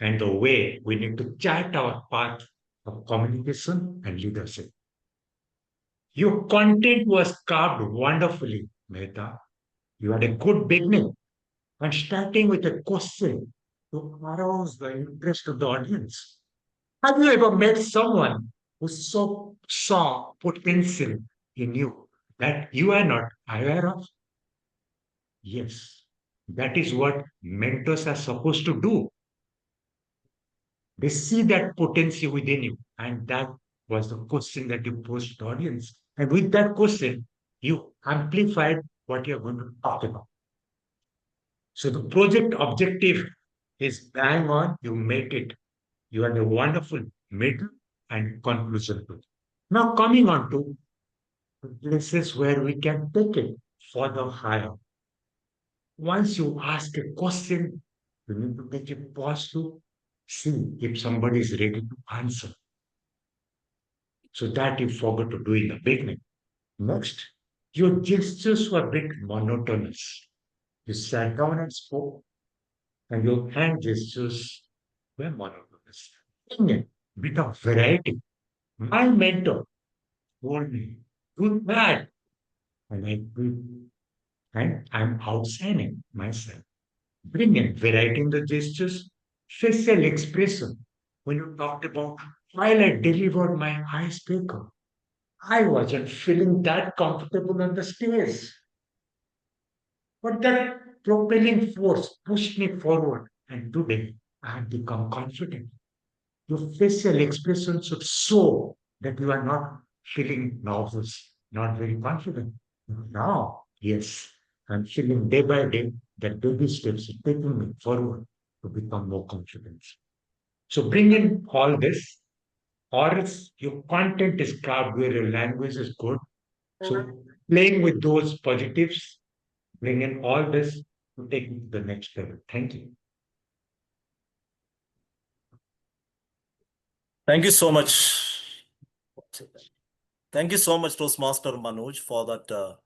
and the way we need to chart our path of communication and leadership. Your content was carved wonderfully, Mehta. You had a good beginning and starting with a question to arouse the interest of the audience. Have you ever met someone who saw potential in you that you are not aware of? Yes, that is what mentors are supposed to do. They see that potential within you, and that was the question that you posed to the audience. And with that question, you amplified what you're going to talk about. So the project objective is bang on, you make it. You are the wonderful middle and conclusion. Now coming on to the places where we can take it further higher. Once you ask a question, you need to take a pause to see if somebody is ready to answer. So that you forgot to do in the beginning. Next, your gestures were a bit monotonous. You sat down and spoke, and your hand gestures were monotonous. In a bit of variety. My mentor told me, do that. And I did. And I'm outstanding myself. Bring in variety in the gestures, facial expression. When you talked about while I delivered my icebreaker, I wasn't feeling that comfortable on the stage. But that propelling force pushed me forward, and today I have become confident. Your facial expression should show that you are not feeling nervous, not very confident. Now, yes, I'm feeling day by day that baby steps are taking me forward to become more confident. So bring in all this, or else your content is carved where your language is good. So playing with those positives, bring in all this to take me to the next level. Thank you. Thank you so much. Thank you so much, Toastmaster Manoj, for that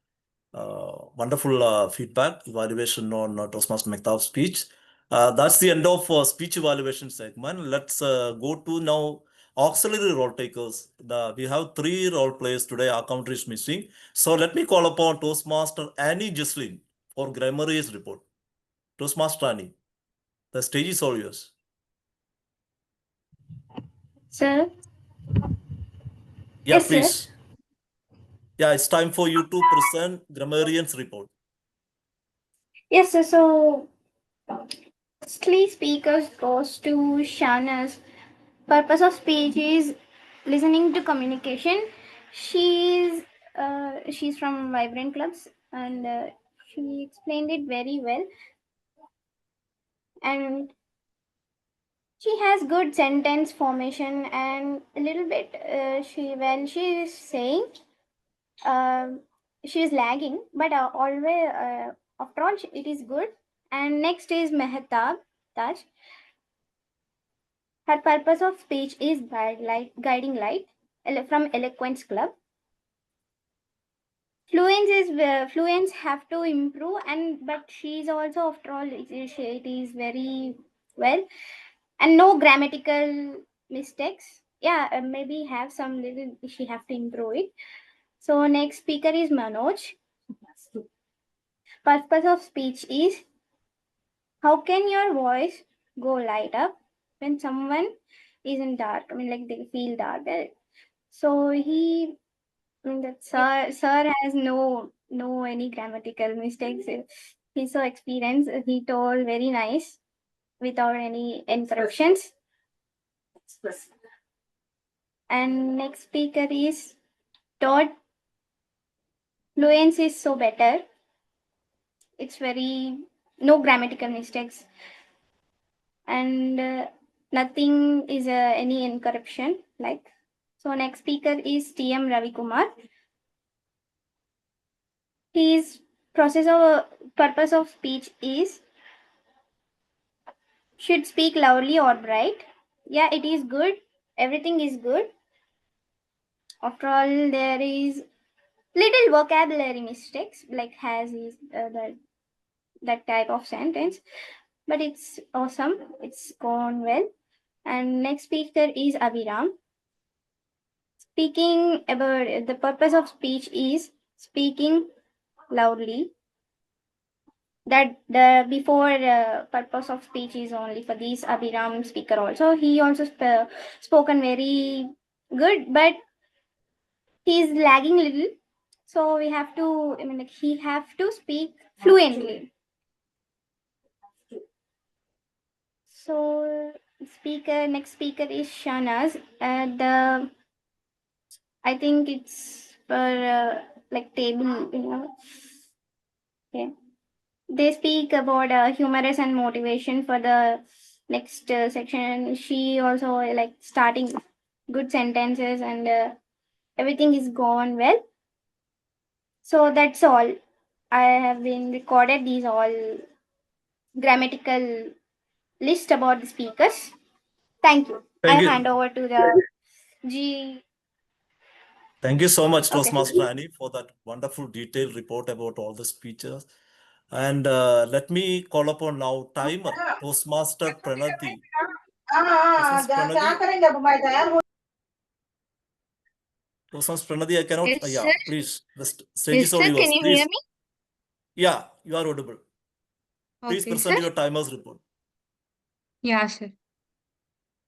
wonderful feedback, evaluation on Toastmaster Mehtab's speech. That's the end of speech evaluation segment. Let's go to now auxiliary role takers. We have 3 role players today. Our country is missing. So let me call upon Toastmaster Annie Jesslyn for Grammaria's report. Toastmaster Annie, the stage is all yours. Sir? Yeah, Yes, sir. please. Yeah, it's time for you to present Grammarian's report. Yes, sir. So, firstly, speakers goes to Shana's. Purpose of speech is listening to communication. She's from Vibrant Clubs, and she explained it very well. And She has good sentence formation and a little bit when she is saying she is lagging, but always after all it is good. And next is Mehtab Taj. Her purpose of speech is guiding light from Eloquence Club. Fluence have to improve, but she's also after all it is very well, and no grammatical mistakes. Yeah, maybe have some little she have to improve it. So next speaker is Manoj. Purpose of speech is how can your voice go light up when someone is in dark? I mean, like they feel dark. So that sir has no any grammatical mistakes. He's so experienced. He told very nice without any interruptions. And next speaker is Todd. Fluence is so better. It's very no grammatical mistakes, and nothing is any incorruption like. So next speaker is TM Ravi Kumar. His purpose of speech is should speak loudly or bright. Yeah, it is good. Everything is good. After all, there is little vocabulary mistakes, like has is that type of sentence, but it's awesome. It's gone well. And next speaker is Abhiram. Speaking about the purpose of speech is speaking loudly. That the before purpose of speech is only for these Abhiram speaker also. He also spoken very good, but he's lagging a little. So we have to, I mean, like he have to speak fluently. So next speaker is Shanaz. I think it's for like table, Okay. They speak about humorous and motivation for the next section. She also like starting good sentences and everything is gone well. So that's all. I have been recorded these all grammatical list about the speakers. Thank you. Thank I you. hand over to the G. Thank you so much, Okay. Toastmaster Annie, for that wonderful detailed report about all the speeches. And let me call upon now timer, Toastmaster Pranati. Toastmaster Pranati, I cannot. Yes, Yeah, sir. please. The stage Yes, is all sir. yours. Can you Please. hear me? Yeah, you are audible. Please Okay, present sir. your timer's report. Yeah, sir.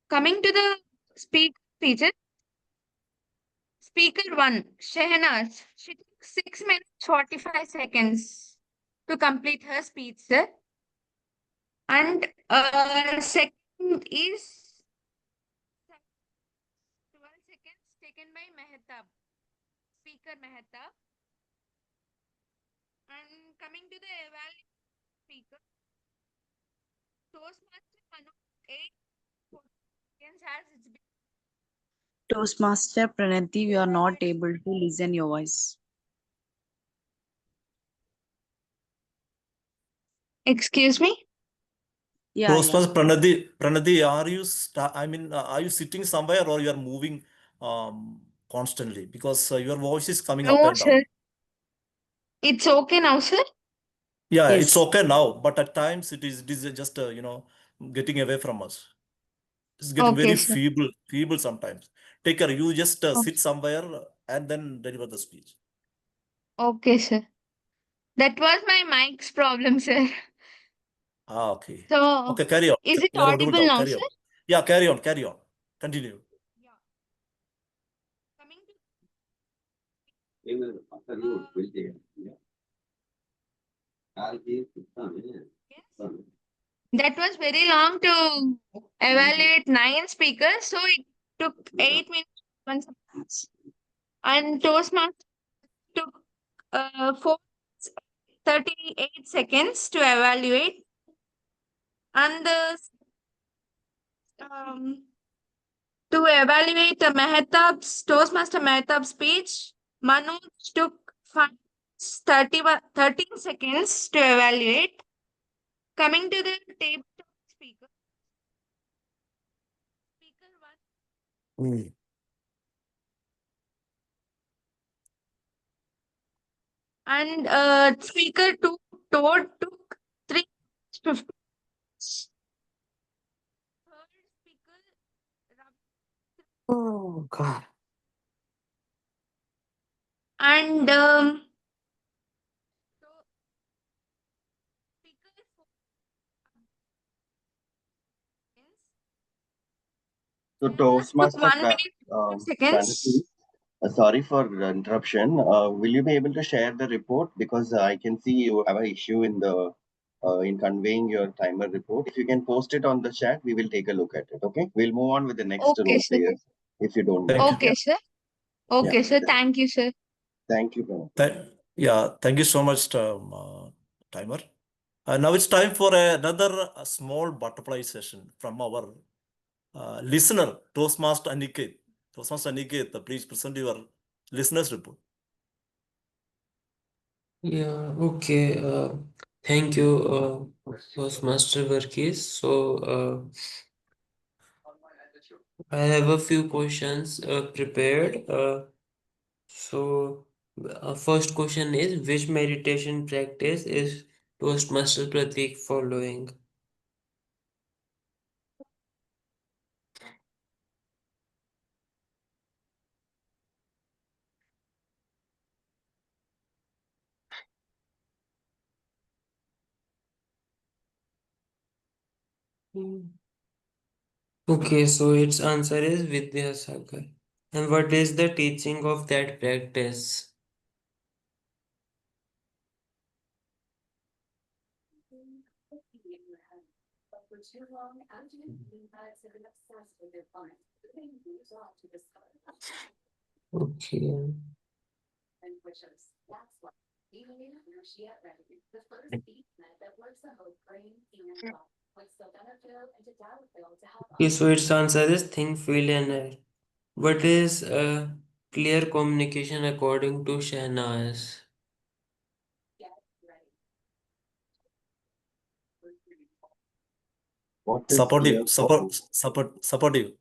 Coming to the speeches. Speaker 1, Shehnaz. She took 6 minutes 45 seconds to complete her speech, sir. And second is 12 seconds taken by Mehtab, Speaker Mehtab. And coming to the evaluation speaker, Toastmaster Manoj, 8 seconds has its been. Toastmaster Pranati, we are not able to listen your voice. Excuse me? Yeah, Toastmaster Pranati, are you are you sitting somewhere or you are moving constantly? Because your voice is coming up No, and sir. down. It's okay now, sir? Yeah, it's Yes. okay now, but at times it is just getting away from us. It's getting Okay, very sir. feeble sometimes. Take care. You just Okay. sit somewhere and then deliver the speech. Okay, sir. That was my mic's problem, sir. Okay. So, Okay, carry on. is it You are audible audible now. now, Carry sir? on. Yeah, carry on. Continue. Yeah. Coming to yes. That was very long to evaluate 9 speakers, so it took 8 minutes once. And Toastmaster took 38 seconds to evaluate. And the To evaluate Toastmaster Mehtab's speech, Manoj took 13 seconds to evaluate. Coming to the table speaker. Speaker one. And speaker two, Toad took 350. Third speaker, Oh God. and speaker four. So Took Toastmaster 1 minute seconds. Pranati, sorry for the interruption. Will you be able to share the report? Because I can see you have an issue in conveying your timer report. If you can post it on the chat, we will take a look at it. Okay. We'll move on with the next Okay, role sir. players, if you don't Thank mind. you. Okay, sir. Okay, sir. Thank you, sir. Thank you, Pranati. Thank you so much, Timer. Now it's time for another small butterfly session from our listener, Toastmaster Aniket. Toastmaster Aniket, please present your listener's report. Yeah, okay. Thank you, Toastmaster Verkis. So, I have a few questions prepared. First question is, which meditation practice is Toastmaster Pratik following? Okay, so its answer is Vidyasagar. And what is the teaching of that practice? Okay. Okay, so its answer is think, feel, and act. What is clear communication according to Shahnaz? What is clear Supportive.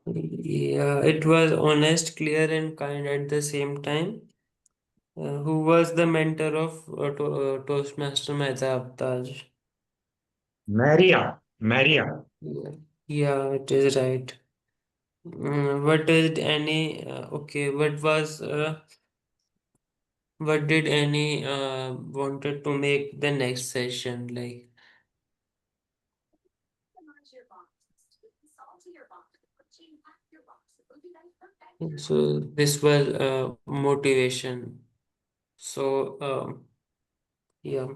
Yeah, it was honest, clear, and kind at the same time. Who was the mentor of Toastmaster Mehtab Taj? Maria. Yeah, it is right. What did any okay? What did any wanted to make the next session like? So this was motivation. So yeah.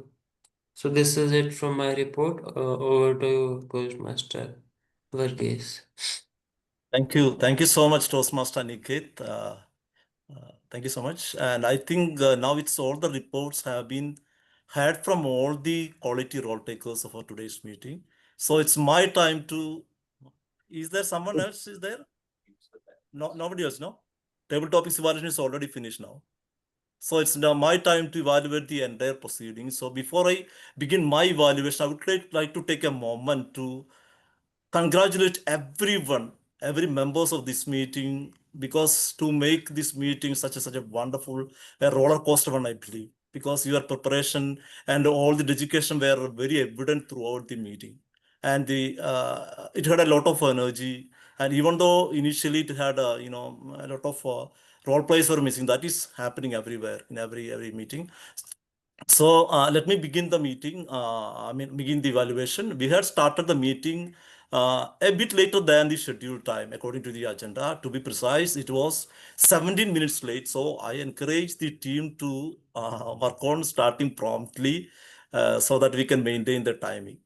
So this is it from my report. Over to you, Toastmaster Verghese. Thank you so much, Toastmaster Aniket. Thank you so much. And I think now it's all the reports have been heard from all the quality role takers of our today's meeting. So it's my time to. Is there someone else? Is there? No, nobody else. No. Table topics evaluation is already finished now. So it's now my time to evaluate the entire proceedings. So before I begin my evaluation, I would like to take a moment to congratulate everyone, every members of this meeting, because to make this meeting such a wonderful roller coaster one, I believe, because your preparation and all the dedication were very evident throughout the meeting, and it had a lot of energy. And even though initially it had a lot of role plays were missing, that is happening everywhere in every meeting. So let me begin the meeting. Begin the evaluation. We had started the meeting a bit later than the scheduled time, according to the agenda. To be precise, it was 17 minutes late. So I encourage the team to work on starting promptly so that we can maintain the timing.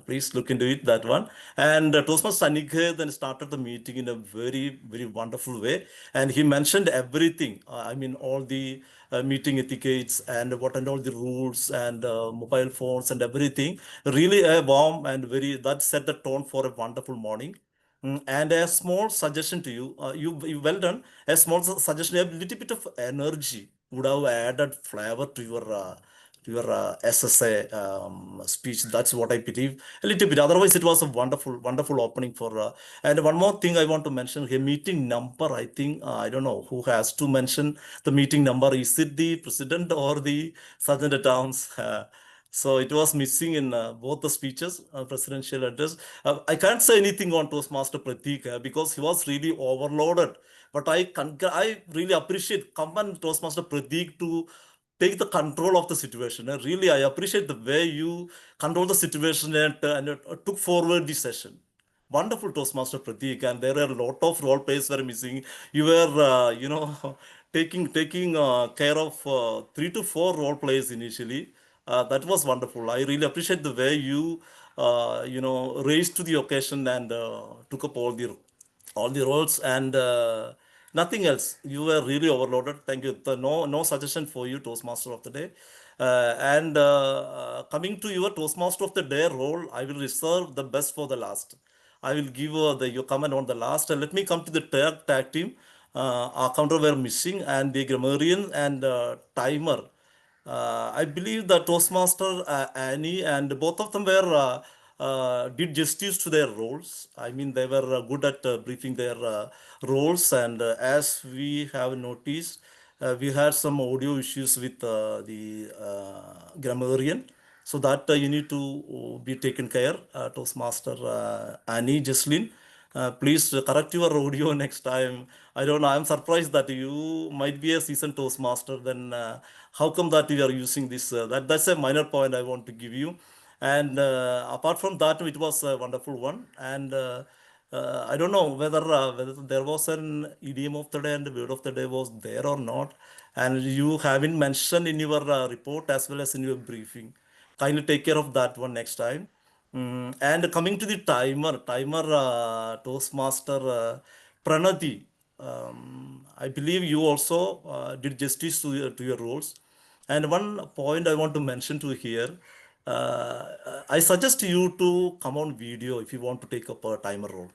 Please look into it, that one. And Toastmaster Aniket then started the meeting in a very, very wonderful way. And he mentioned everything. I mean, all the meeting etiquettes and what and all the rules and mobile phones and everything. Really a warm and that set the tone for a wonderful morning. And a small suggestion to you, you well done. A small suggestion, a little bit of energy would have added flavor to your SSA speech. That's what I believe. A little bit. Otherwise, it was a wonderful, wonderful opening for. And one more thing I want to mention here: meeting number. I think I don't know who has to mention the meeting number. Is it the president or the sergeant at arms? So it was missing in both the speeches, presidential address. I can't say anything on Toastmaster Pratik because he was really overloaded. But I really appreciate common Toastmaster Pratik to take the control of the situation. Really, I appreciate the way you control the situation and took forward the session. Wonderful Toastmaster Pratik, and there are a lot of role plays were missing. You were, taking care of 3 to 4 role plays initially. That was wonderful. I really appreciate the way you, raised to the occasion and took up all the roles and nothing else. You were really overloaded. Thank you. No suggestion for you, Toastmaster of the Day. And coming to your Toastmaster of the Day role, I will reserve the best for the last. I will give your comment on the last. Let me come to the tag team. Our counter were missing and the grammarian and timer. I believe the Toastmaster Annie and both of them were did justice to their roles. I mean, they were good at briefing their roles, and as we have noticed, we had some audio issues with the grammarian, so that you need to be taken care. Toastmaster Annie Jesslyn. Please correct your audio next time. I don't know. I'm surprised that you might be a seasoned Toastmaster. Then how come that you are using this? That's a minor point I want to give you. And apart from that, it was a wonderful one. And I don't know whether there was an idiom of the day and the word of the day was there or not. And you haven't mentioned in your report as well as in your briefing. Kindly take care of that one next time. And coming to the timer Toastmaster Pranati, I believe you also did justice to your roles. And one point I want to mention to here, I suggest you to come on video if you want to take up a timer role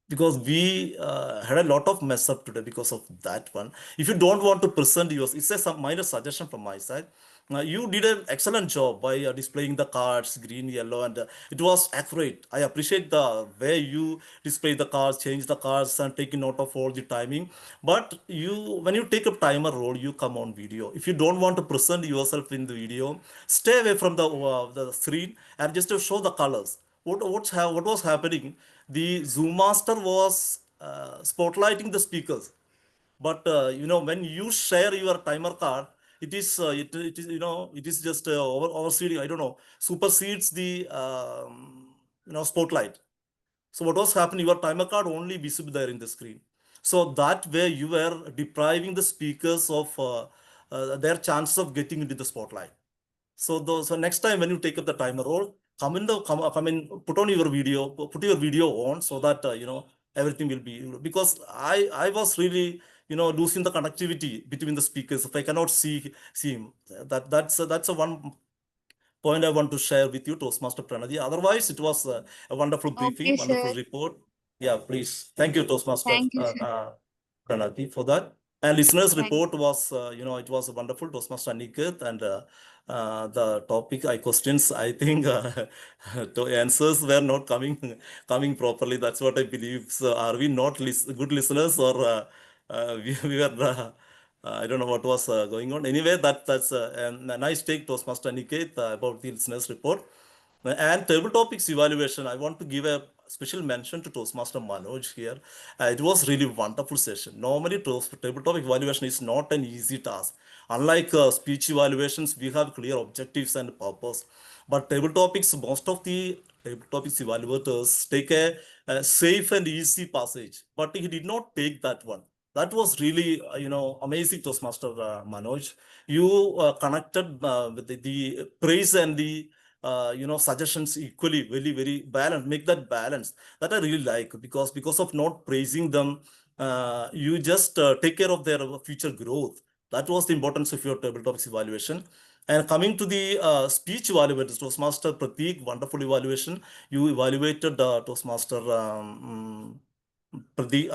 because we had a lot of mess up today because of that one. If you don't want to present yours, it's a some minor suggestion from my side. You did an excellent job by displaying the cards, green, yellow, and it was accurate. I appreciate the way you display the cards, change the cards, and taking note of all the timing. But when you take a timer role, you come on video. If you don't want to present yourself in the video, stay away from the screen and just to show the colors. What was happening? The Zoom master was spotlighting the speakers, but when you share your timer card, it is it is just overseeding. I don't know, supersedes the spotlight. So what was happening? Your timer card only visible there in the screen. So that way you were depriving the speakers of their chance of getting into the spotlight. So next time when you take up the timer role, come in, put on your video, put your video on so that everything will be, because I was really losing the connectivity between the speakers if I cannot see him. That's a one point I want to share with you, Toastmaster Pranati. Otherwise, it was a wonderful briefing, Okay, wonderful sir. report. Yeah, please. Thank you, Toastmaster Thank you, sir. Pranati, for that. And listeners' Thank report was, it was a wonderful. Toastmaster Aniket and the topic questions, I think the answers were not coming properly. That's what I believe. So are we not good listeners or we were I don't know what was going on. Anyway, that's a nice take, Toastmaster Aniket, about the listeners' report. And table topics evaluation, I want to give a special mention to Toastmaster Manoj here. It was really wonderful session. Normally, table topic evaluation is not an easy task. Unlike speech evaluations, we have clear objectives and purpose. But table topics, most of the table topics evaluators take a safe and easy passage. But he did not take that one. That was really, amazing, Toastmaster Manoj. You connected with the praise and the suggestions equally, very, very balanced, make that balance. That I really like, because of not praising them, you just take care of their future growth. That was the importance of your table topics evaluation. And coming to the speech evaluators, Toastmaster Pratik, wonderful evaluation. You evaluated Toastmaster Pradeep,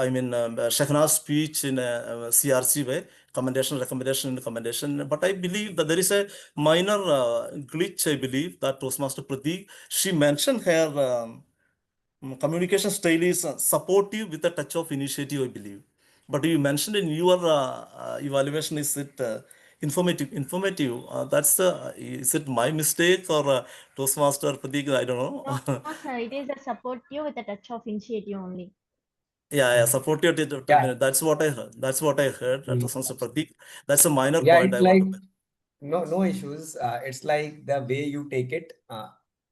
Shahna's speech in a CRC way, recommendation. But I believe that there is a minor glitch, I believe, that Toastmaster Pradeep, she mentioned her communication style is supportive with a touch of initiative, I believe. But you mentioned in your evaluation, is it informative? Is it my mistake or Toastmaster Pradeep? I don't know. No, sir, it is a supportive with a touch of initiative only. Yeah, supportive. Yeah. That's what I heard. Toastmaster Pradeep. That's a minor Yeah, point it's I want like to make. no issues. It's like the way you take it.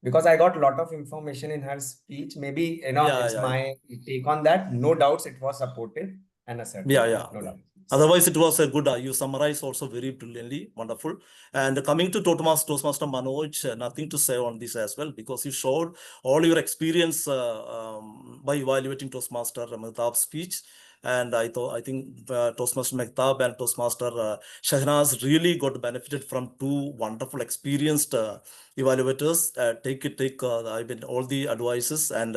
Because I got a lot of information in her speech. Maybe it's Yeah. my take on that. No doubts, it was supportive and assertive. Yeah. No doubts. Otherwise, it was a good. You summarized also very brilliantly, wonderful. And coming to Toastmaster Manoj, nothing to say on this as well, because you showed all your experience by evaluating Toastmaster Mehtab's speech. And I think Toastmaster Mehtab and Toastmaster Shahnaz really got benefited from two wonderful, experienced evaluators. Take all the advices and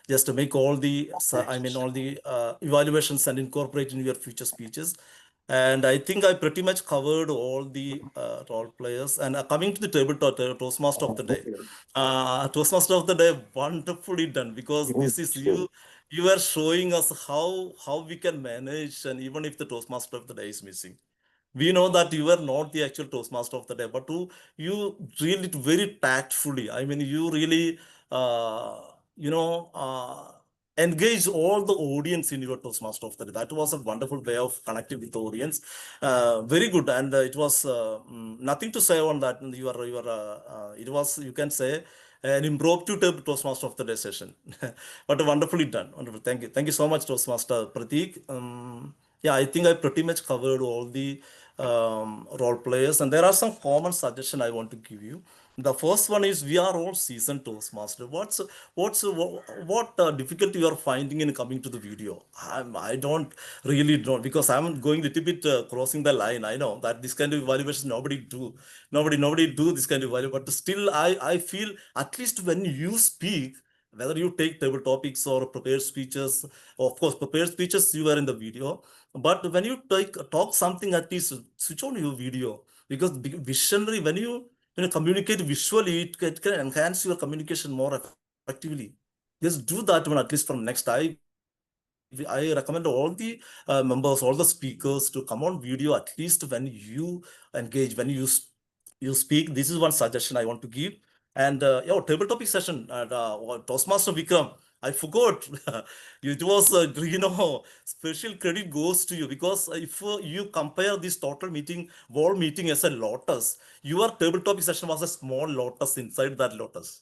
just to make all the evaluations and incorporate in your future speeches. And I think I pretty much covered all the role players. And coming to the Toastmaster of the day. Toastmaster of the day, wonderfully done, because this is you are showing us how we can manage, and even if the Toastmaster of the day is missing. We know that you are not the actual Toastmaster of the day, but you really very tactfully, you really, uh, you know, uh, engage all the audience in your Toastmaster of the day. That was a wonderful way of connecting with the audience. Very good. And it was nothing to say on that. It was, you can say, an impromptu Toastmaster of the day session, but wonderfully done. Wonderful. Thank you. Thank you so much, Toastmaster Pratik. Yeah, I think I pretty much covered all the role players, and there are some common suggestions I want to give you. The first one is, we are all seasoned Toastmaster. What difficulty you are finding in coming to the video? I don't really know, because I'm going a little bit crossing the line. I know that this kind of evaluation nobody do this kind of evaluation, but still I feel, at least when you speak, whether you take table topics or prepared speeches, of course prepared speeches you are in the video, but when you talk something, at least switch on your video, because visionary, when you communicate visually, it can enhance your communication more effectively. Just do that one, at least from next. I recommend all the members, all the speakers, to come on video at least when you engage, when you speak. This is one suggestion I want to give. And your table topic session at Toastmaster Vikram, I forgot. It was special credit goes to you, because if you compare this total meeting, whole meeting as a lotus, your table topic session was a small lotus inside that lotus.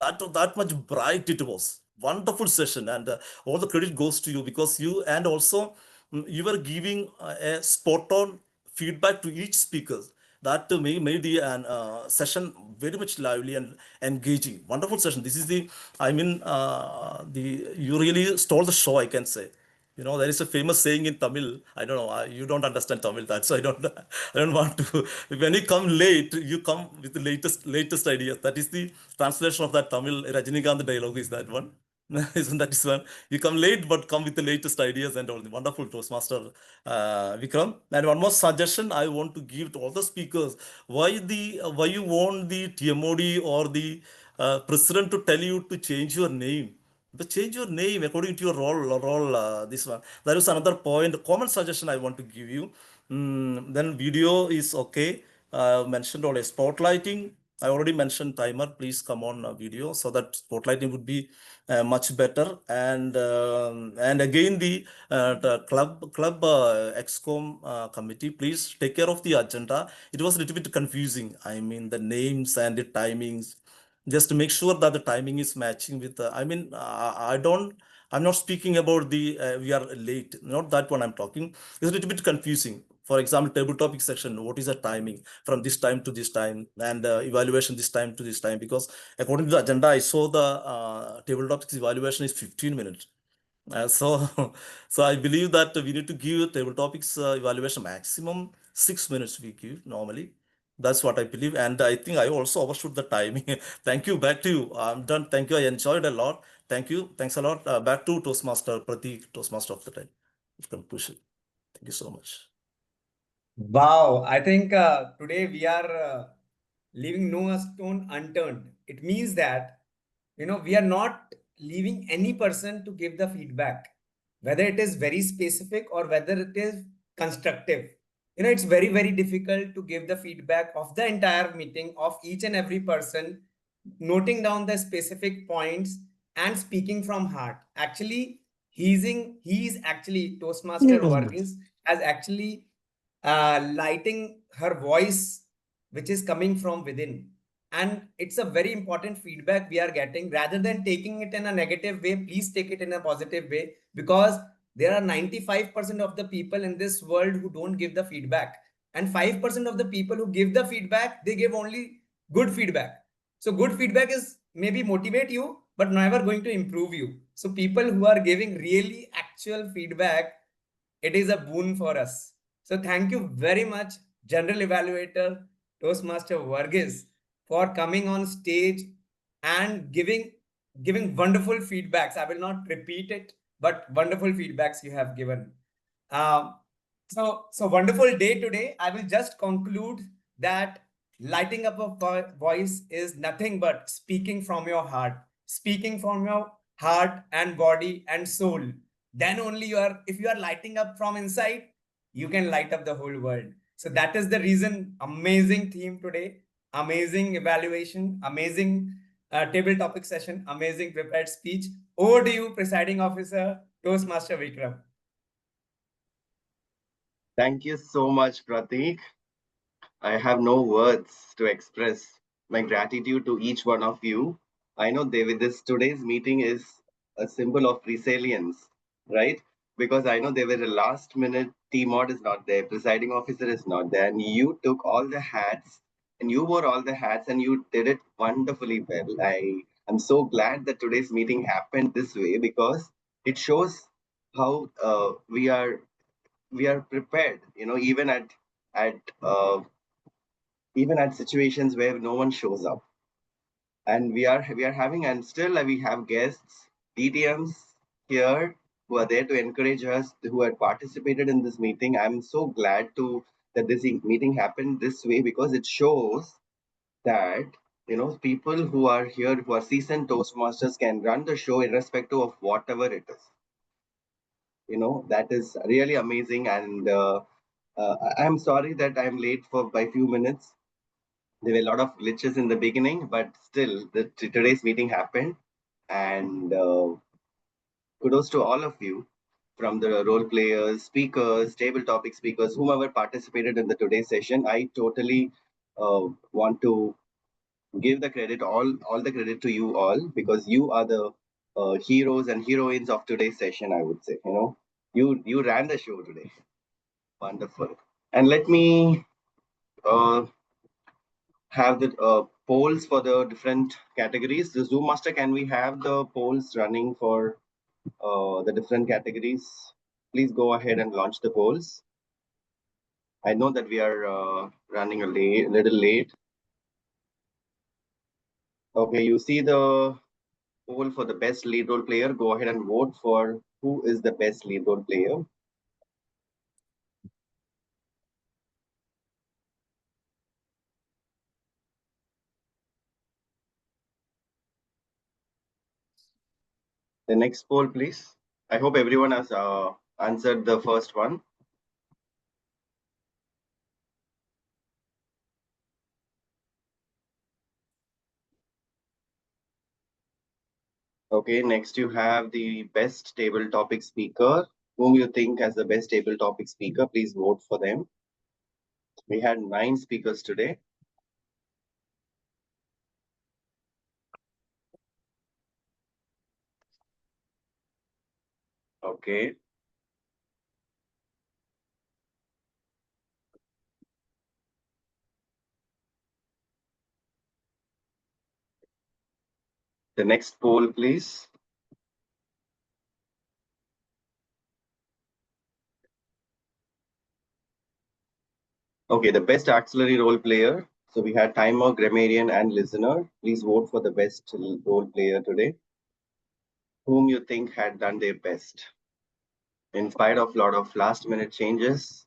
That much bright it was. Wonderful session, and all the credit goes to you, because you, and also you were giving a spot on feedback to each speaker. That made the session very much lively and engaging. Wonderful session. This is you really stole the show, I can say. There is a famous saying in Tamil. I don't know. You don't understand Tamil. That's why I don't. I don't want to. When you come late, you come with the latest ideas. That is the translation of that Tamil Rajinikanth dialogue. Is that one? Isn't that this one? You come late, but come with the latest ideas and all. The wonderful Toastmaster Vikram. And one more suggestion I want to give to all the speakers: why you want the TMOD or the president to tell you to change your name? But change your name according to your role. This one. There is another point. Common suggestion I want to give you. Then video is okay. Mentioned all spotlighting. I already mentioned timer. Please come on video, so that spotlighting would be much better. And again, the club XCOM committee, please take care of the agenda. It was a little bit confusing. The names and the timings. Just to make sure that the timing is matching with I'm not speaking about the we are late, not that one I'm talking. It's a little bit confusing. For example, table topic section, what is the timing from this time to this time, and evaluation this time to this time? Because according to the agenda, I saw the table topics evaluation is 15 minutes. So, so I believe that we need to give table topics evaluation maximum 6 minutes we give normally. That's what I believe, and I think I also overstood the timing. Thank you. Back to you. I'm done. Thank you. I enjoyed a lot. Thank you. Thanks a lot. Back to Toastmaster Pratik, Toastmaster of the time. Conclusion. Thank you so much. Wow, I think today we are leaving no stone unturned. It means that, we are not leaving any person to give the feedback, whether it is very specific or whether it is constructive. It's very, very difficult to give the feedback of the entire meeting of each and every person, noting down the specific points and speaking from heart. Actually, he's actually Toastmaster Varghese has actually lighting her voice, which is coming from within. And it's a very important feedback we are getting. Rather than taking it in a negative way, please take it in a positive way, because there are 95% of the people in this world who don't give the feedback. And 5% of the people who give the feedback, they give only good feedback. So good feedback is maybe motivate you, but never going to improve you. So people who are giving really actual feedback, it is a boon for us. So thank you very much, General Evaluator Toastmaster Varghese, for coming on stage and giving wonderful feedbacks. I will not repeat it, but wonderful feedbacks you have given. So wonderful day today. I will just conclude that lighting up a voice is nothing but speaking from your heart, speaking from your heart and body and soul. Then only if you are lighting up from inside, you can light up the whole world. So that is the reason. Amazing theme today, amazing evaluation, amazing table topic session, amazing prepared speech. Over to you, presiding officer, Toastmaster Vikram. Thank you so much, Pratik. I have no words to express my gratitude to each one of you. I know, David, today's meeting is a symbol of resilience, right? Because I know there were a last minute team mod is not there, presiding officer is not there, and you took all the hats and you wore all the hats and you did it wonderfully well. I'm so glad that today's meeting happened this way, because it shows how we are prepared, even uh, even at situations where no one shows up. And we are having, and still we have guests, DTMs here who are there to encourage us, who had participated in this meeting. I'm so glad that this meeting happened this way, because it shows that people who are here, who are seasoned Toastmasters, can run the show irrespective of whatever it is. That is really amazing. And I'm sorry that I'm late by a few minutes. There were a lot of glitches in the beginning, but still, today's meeting happened. And kudos to all of you, from the role players, speakers, table topic speakers, whomever participated in the today's session. I totally want to give the credit, all the credit to you all, because you are the heroes and heroines of today's session, I would say. You ran the show today. Wonderful. And let me have the polls for the different categories. The Zoom Master, can we have the polls running for the different categories? Please go ahead and launch the polls. I know that we are running a little late. Okay, you see the poll for the best lead role player. Go ahead and vote for who is the best lead role player. The next poll, please. I hope everyone has answered the first one. Okay, next you have the best table topic speaker. Whom you think as the best table topic speaker, please vote for them. We had 9 speakers today. Okay. The next poll, please. Okay, the best auxiliary role player. So we had timer, grammarian, and listener. Please vote for the best role player today. Whom you think had done their best? In spite of a lot of last minute changes,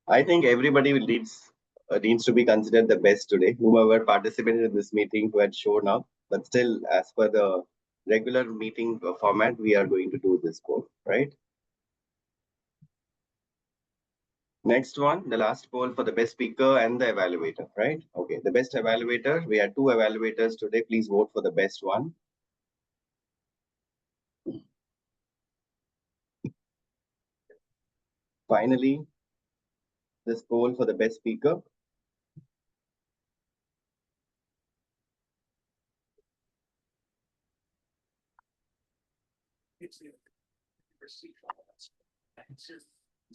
I think everybody needs to be considered the best today. Whoever participated in this meeting who had shown up, but still, as per the regular meeting format, we are going to do this poll, right? Next one, the last poll for the best speaker and the evaluator, right? Okay, the best evaluator. We had 2 evaluators today. Please vote for the best one. Finally, this poll for the best speaker.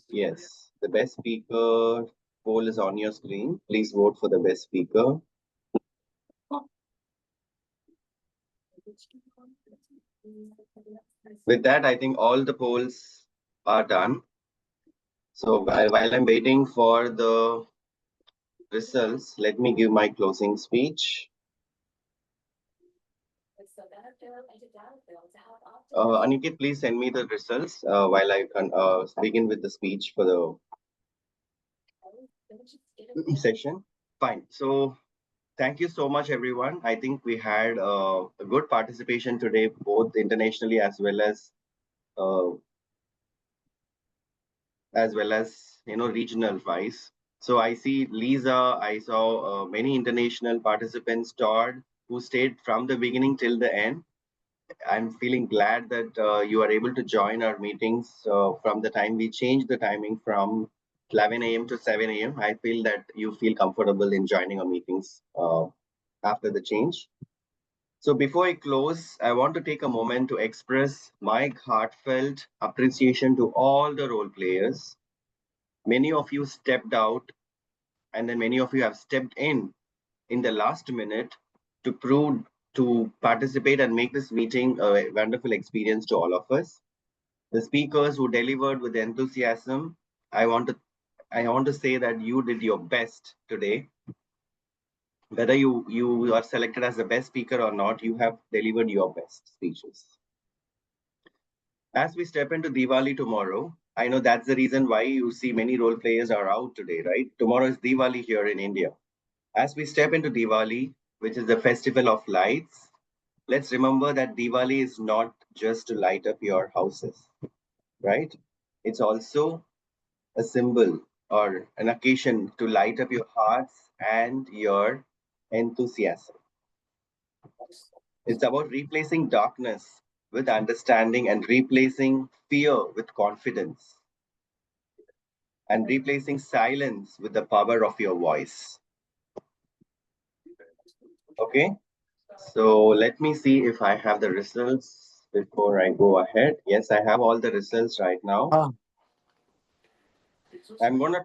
Yes, the best speaker poll is on your screen. Please vote for the best speaker. With that, I think all the polls are done. So while I'm waiting for the results, let me give my closing speech. Aniket, please send me the results while I can begin with the speech for the session. Fine. So thank you so much, everyone. I think we had a good participation today, both internationally as well as regional wise. So I see Lisa, I saw many international participants, Todd, who stayed from the beginning till the end. I'm feeling glad that you are able to join our meetings from the time we changed the timing from 11 a.m. to 7 a.m. I feel that you feel comfortable in joining our meetings after the change. So before I close, I want to take a moment to express my heartfelt appreciation to all the role players. Many of you stepped out, and then many of you have stepped in the last minute to participate and make this meeting a wonderful experience to all of us. The speakers who delivered with enthusiasm, I want to say that you did your best today. Whether you are selected as the best speaker or not, you have delivered your best speeches. As we step into Diwali tomorrow, I know that's the reason why you see many role players are out today, right? Tomorrow is Diwali here in India. As we step into Diwali, which is the festival of lights, let's remember that Diwali is not just to light up your houses, right? It's also a symbol or an occasion to light up your hearts and your enthusiasm. It's about replacing darkness with understanding and replacing fear with confidence and replacing silence with the power of your voice. Okay, so let me see if I have the results before I go ahead. Yes, I have all the results right now. I'm gonna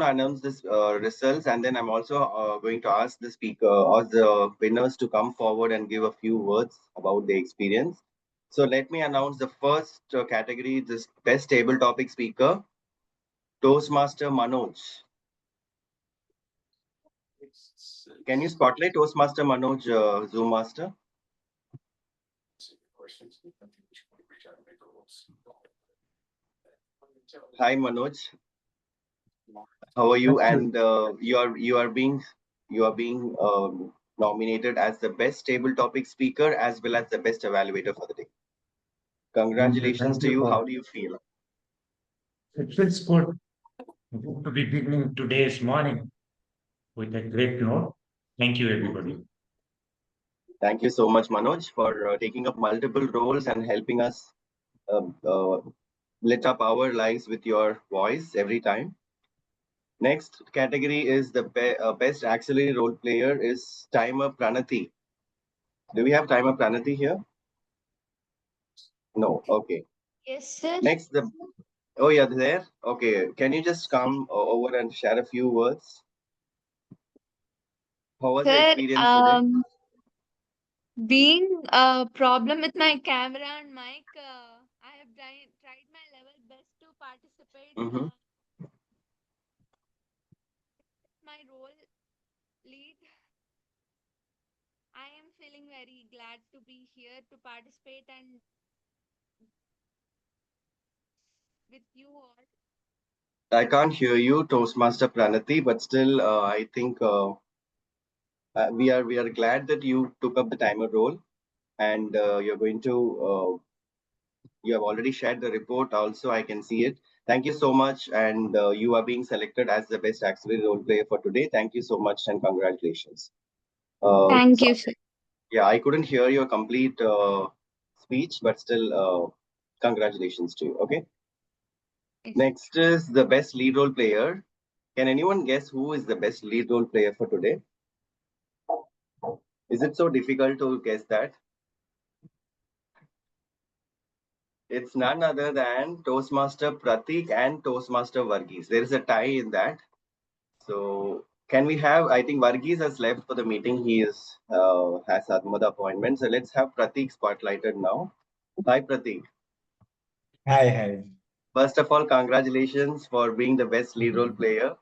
announce this results, and then I'm also going to ask the speaker or the winners to come forward and give a few words about the experience. So let me announce the first category, this best table topic speaker, Toastmaster Manoj. Can you spotlight Toastmaster Manoj, Zoom Master? Hi Manoj, how are you? And you are being nominated as the best table topic speaker as well as the best evaluator for the day. Congratulations to you. How do you feel? It feels good to be beginning today's morning with a great note. Thank you, everybody. Thank you so much, Manoj, for taking up multiple roles and helping us lit up our lives with your voice every time. Next category is the best auxiliary role player is Timer Pranati. Do we have Timer Pranati here? No. Okay. Yes, sir. Next, oh yeah, there. Okay. Can you just come over and share a few words? How was the Sir, experience today? being a problem with my camera and mic, I have tried my level best to participate. Mm-hmm. My role lead. I am feeling very glad to be here to participate and with you all. I can't hear you, Toastmaster Pranati, but still, I think we are glad that you took up the timer role, and you're going to you have already shared the report. Also, I can see it. Thank you so much, and you are being selected as the best auxiliary role player for today. Thank you so much, and congratulations. Thank So, you, sir. yeah, I couldn't hear your complete speech, but still, congratulations to you. Okay. Yes. Next is the best lead role player. Can anyone guess who is the best lead role player for today? Is it so difficult to guess that? It's none other than Toastmaster Pratik and Toastmaster Varghese. There is a tie in that. So can we have? I think Varghese has left for the meeting. He is has another appointment. So let's have Pratik spotlighted now. Hi, Pratik. Hi, hi. First of all, congratulations for being the best lead role player.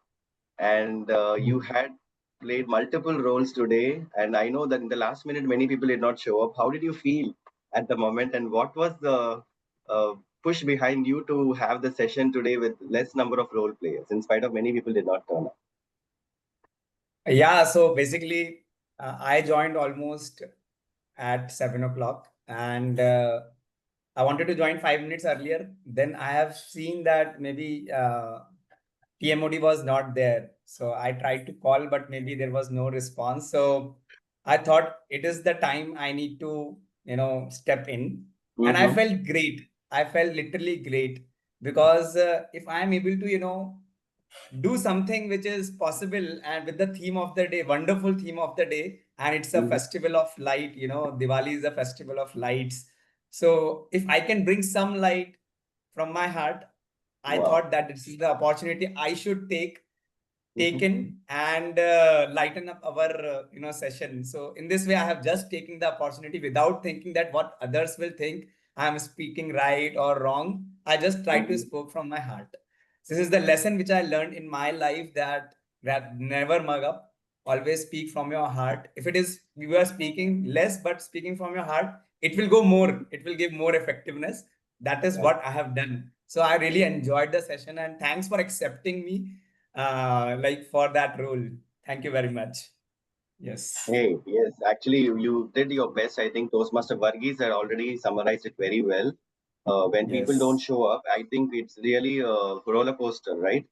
And you had played multiple roles today. And I know that in the last minute, many people did not show up. How did you feel at the moment? And what was the push behind you to have the session today with less number of role players, in spite of many people did not turn up? Yeah, so basically, I joined almost at 7 o'clock, and I wanted to join 5 minutes earlier. Then I have seen that maybe TMOD was not there. So I tried to call, but maybe there was no response. So I thought it is the time I need to, step in. And I Mm-hmm. felt great. I felt literally great because if I'm able to, do something which is possible and with the theme of the day, wonderful theme of the day, and it's a Mm-hmm. festival of light, Diwali is a festival of lights. So if I can bring some light from my heart, I Wow. thought that this is the opportunity I should Mm-hmm. taken and lighten up our session. So in this way, I have just taken the opportunity without thinking that what others will think I'm speaking right or wrong. I just try to Mm-hmm. speak from my heart. This is the lesson which I learned in my life, that never mug up, always speak from your heart. If it is you are speaking less but speaking from your heart, it will go more, it will give more effectiveness. That is Yeah. what I have done. So I really enjoyed the session, and thanks for accepting me like for that role. Thank you very much. Yes. Hey, yes, actually, you did your best. I think Toastmaster Varghese had already summarized it very well. When people don't Yes. show up, I think it's really a roller coaster, right?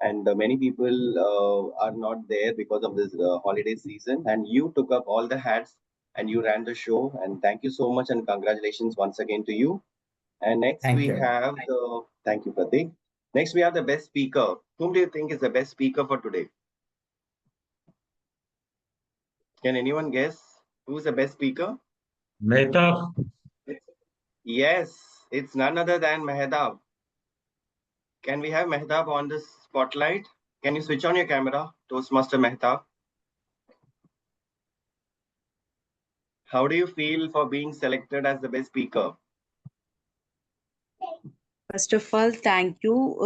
And many people are not there because of this holiday season. And you took up all the hats and you ran the show. And thank you so much and congratulations once again to you. And next Thank we you. have the thank you, Pratik. Next we have the best speaker. Whom do you think is the best speaker for today? Can anyone guess who's the best speaker? Mehta, Yes, it's none other than Mehtab. Can we have Mehtab on the spotlight? Can you switch on your camera, Toastmaster Mehtab? How do you feel for being selected as the best speaker? First of all, thank you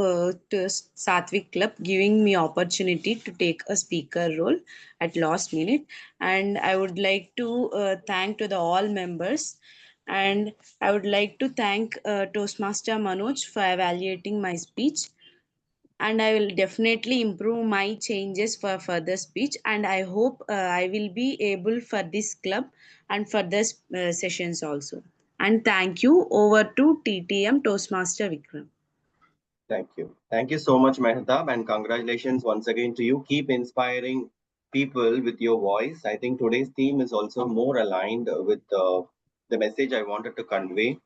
to Satvik Club giving me opportunity to take a speaker role at last minute, and I would like to thank to the all members, and I would like to thank Toastmaster Manoj for evaluating my speech, and I will definitely improve my changes for further speech, and I hope I will be able for this club and for this sessions also. And thank you. Over to TTM Toastmaster Vikram. Thank you. Thank you so much, Mehtab, and congratulations once again to you. Keep inspiring people with your voice. I think today's theme is also more aligned with the message I wanted to convey.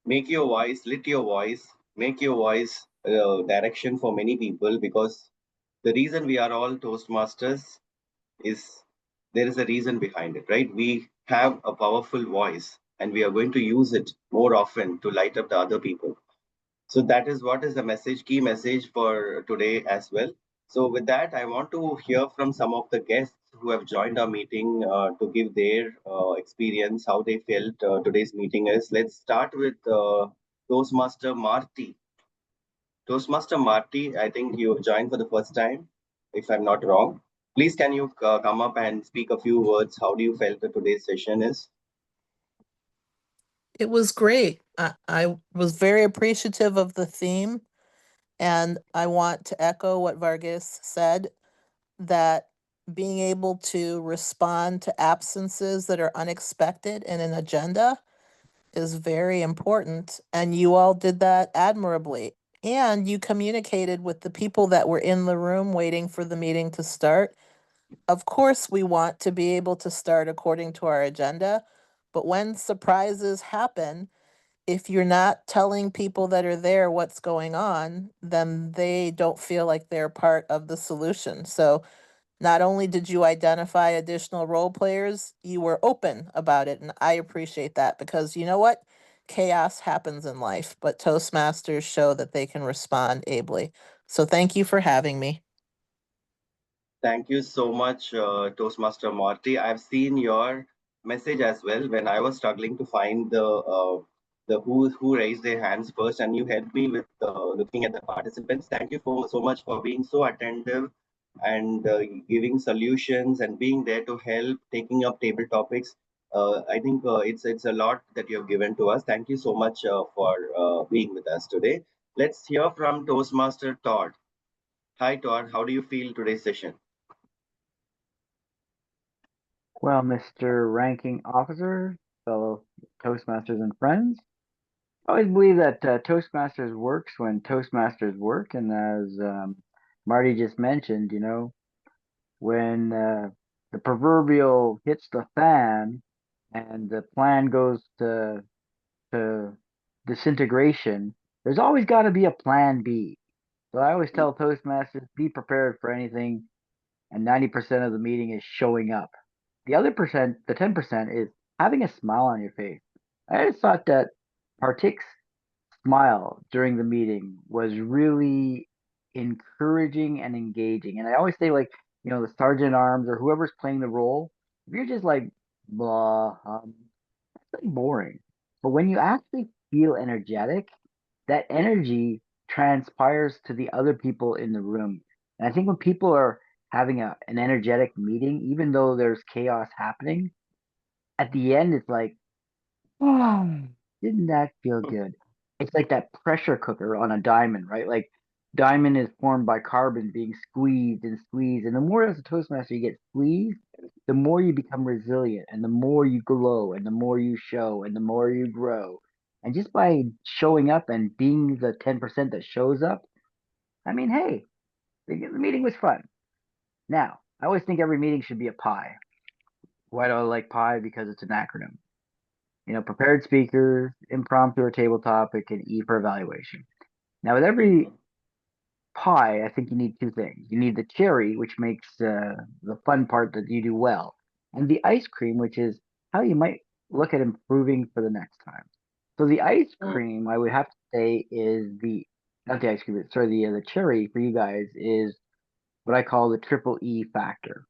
Make your voice, lit your voice, make your voice direction for many people, because the reason we are all Toastmasters is there is a reason behind it, right? We have a powerful voice and we are going to use it more often to light up the other people. So that is what is the message, key message for today as well. So with that, I want to hear from some of the guests who have joined our meeting to give their experience, how they felt today's meeting is. Let's start with Toastmaster Marty. Toastmaster Marty, I think you have joined for the first time, if I'm not wrong. Please, can you come up and speak a few words? How do you felt that today's session is? It was great. I was very appreciative of the theme, and I want to echo what Vargas said, that being able to respond to absences that are unexpected in an agenda is very important, and you all did that admirably. And you communicated with the people that were in the room waiting for the meeting to start. Of course, we want to be able to start according to our agenda, but when surprises happen, if you're not telling people that are there what's going on, then they don't feel like they're part of the solution. So not only did you identify additional role players, you were open about it. And I appreciate that, because you know what? Chaos happens in life, but Toastmasters show that they can respond ably. So thank you for having me. Thank you so much, Toastmaster Marty. I've seen your message as well when I was struggling to find the who raised their hands first, and you helped me with looking at the participants. Thank you so much for being so attentive and giving solutions and being there to help, taking up table topics. I think it's a lot that you have given to us. Thank you so much for being with us today. Let's hear from Toastmaster Todd. Hi, Todd. How do you feel today's session? Well, Mr. Ranking Officer, fellow Toastmasters and friends, I always believe that Toastmasters works when Toastmasters work. And as Marty just mentioned, when the proverbial hits the fan and the plan goes to disintegration, there's always got to be a plan B. So I always tell Toastmasters, be prepared for anything, and 90% of the meeting is showing up. The other percent, the 10%, is having a smile on your face. I just thought that Partik's smile during the meeting was really encouraging and engaging. And I always say, like, the sergeant at arms or whoever's playing the role, if you're just like, blah, that's like boring. But when you actually feel energetic, that energy transpires to the other people in the room. And I think when people are having an energetic meeting, even though there's chaos happening, at the end it's like, oh, didn't that feel good? It's like that pressure cooker on a diamond, right? Like diamond is formed by carbon being squeezed and squeezed. And the more as a Toastmaster you get squeezed, the more you become resilient and the more you glow and the more you show and the more you grow. And just by showing up and being the 10% that shows up, I mean, hey, the meeting was fun. Now, I always think every meeting should be a pie. Why do I like pie? Because it's an acronym. Prepared speakers, impromptu or table topic, and E for evaluation. Now, with every pie, I think you need two things. You need the cherry, which makes the fun part that you do well, and the ice cream, which is how you might look at improving for the next time. So the ice cream, I would have to say, is not the ice cream, sorry, the cherry for you guys is what I call the triple E factor.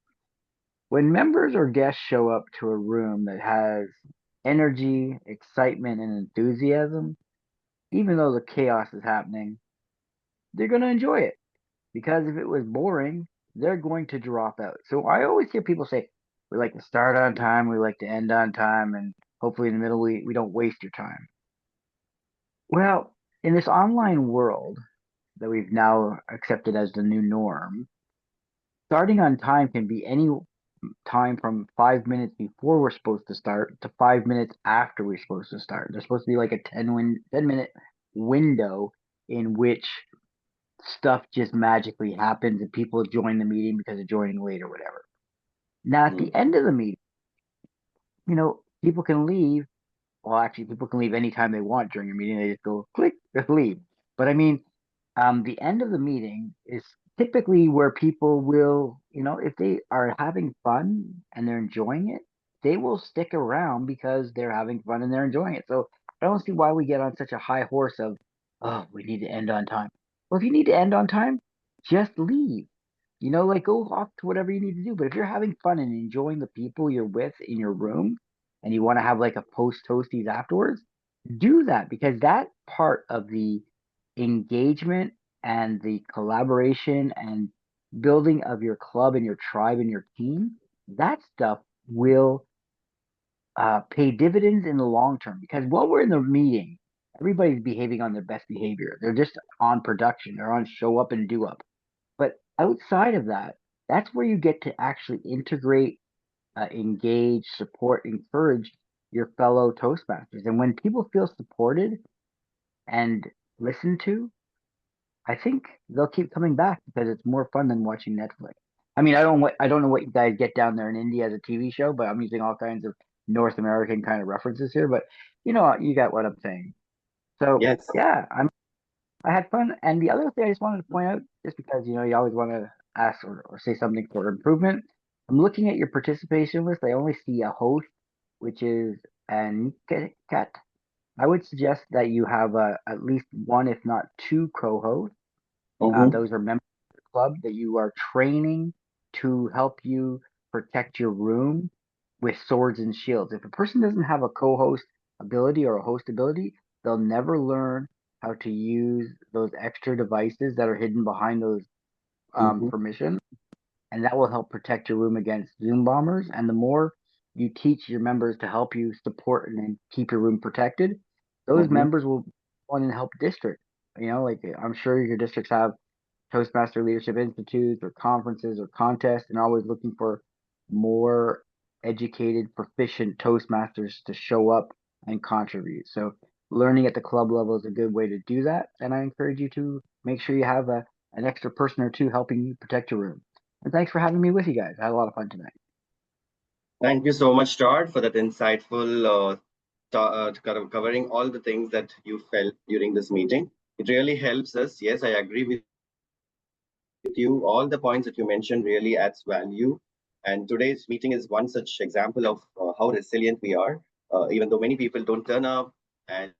When members or guests show up to a room that has energy, excitement, and enthusiasm, even though the chaos is happening, they're going to enjoy it. Because if it was boring, they're going to drop out. So I always hear people say, we like to start on time, we like to end on time, and hopefully in the middle we don't waste your time. Well, in this online world that we've now accepted as the new norm, starting on time can be any time from 5 minutes before we're supposed to start to 5 minutes after we're supposed to start. There's supposed to be like a 10-minute window in which stuff just magically happens and people join the meeting because they're joining late or whatever. Now, at the end of the meeting, people can leave. Well, actually, people can leave anytime they want during a meeting. They just go click, just leave. But I mean, the end of the meeting is typically where people will, if they are having fun and they're enjoying it, they will stick around because they're having fun and they're enjoying it. So I don't see why we get on such a high horse of, oh, we need to end on time. Well, if you need to end on time, just leave. like go off to whatever you need to do. But if you're having fun and enjoying the people you're with in your room and you want to have like a post toasties afterwards, do that, because that part of the engagement and the collaboration and building of your club and your tribe and your team, that stuff will pay dividends in the long term. Because while we're in the meeting, everybody's behaving on their best behavior. They're just on production. They're on show up and do up. But outside of that, that's where you get to actually integrate, engage, support, encourage your fellow Toastmasters. And when people feel supported and listened to, I think they'll keep coming back because it's more fun than watching Netflix. I mean, I don't know what you guys get down there in India as a TV show, but I'm using all kinds of North American kind of references here. But you get what I'm saying. So Yes. yeah, I had fun. And the other thing I just wanted to point out, just because you always want to ask or say something for improvement. I'm looking at your participation list. I only see a host, which is Aniket. I would suggest that you have at least one, if not two, co-hosts. Those are members of the club that you are training to help you protect your room with swords and shields. If a person doesn't have a co-host ability or a host ability, they'll never learn how to use those extra devices that are hidden behind those permissions, and that will help protect your room against Zoom bombers. And the more you teach your members to help you support and keep your room protected, those members will want to help district. Like I'm sure your districts have Toastmaster Leadership Institutes or conferences or contests, and always looking for more educated, proficient Toastmasters to show up and contribute. So learning at the club level is a good way to do that. And I encourage you to make sure you have an extra person or two helping you protect your room. And thanks for having me with you guys. I had a lot of fun tonight. Thank you so much, Todd, for that insightful covering all the things that you felt during this meeting. It really helps us. Yes, I agree with you. All the points that you mentioned really adds value. And today's meeting is one such example of how resilient we are, even though many people don't turn up. And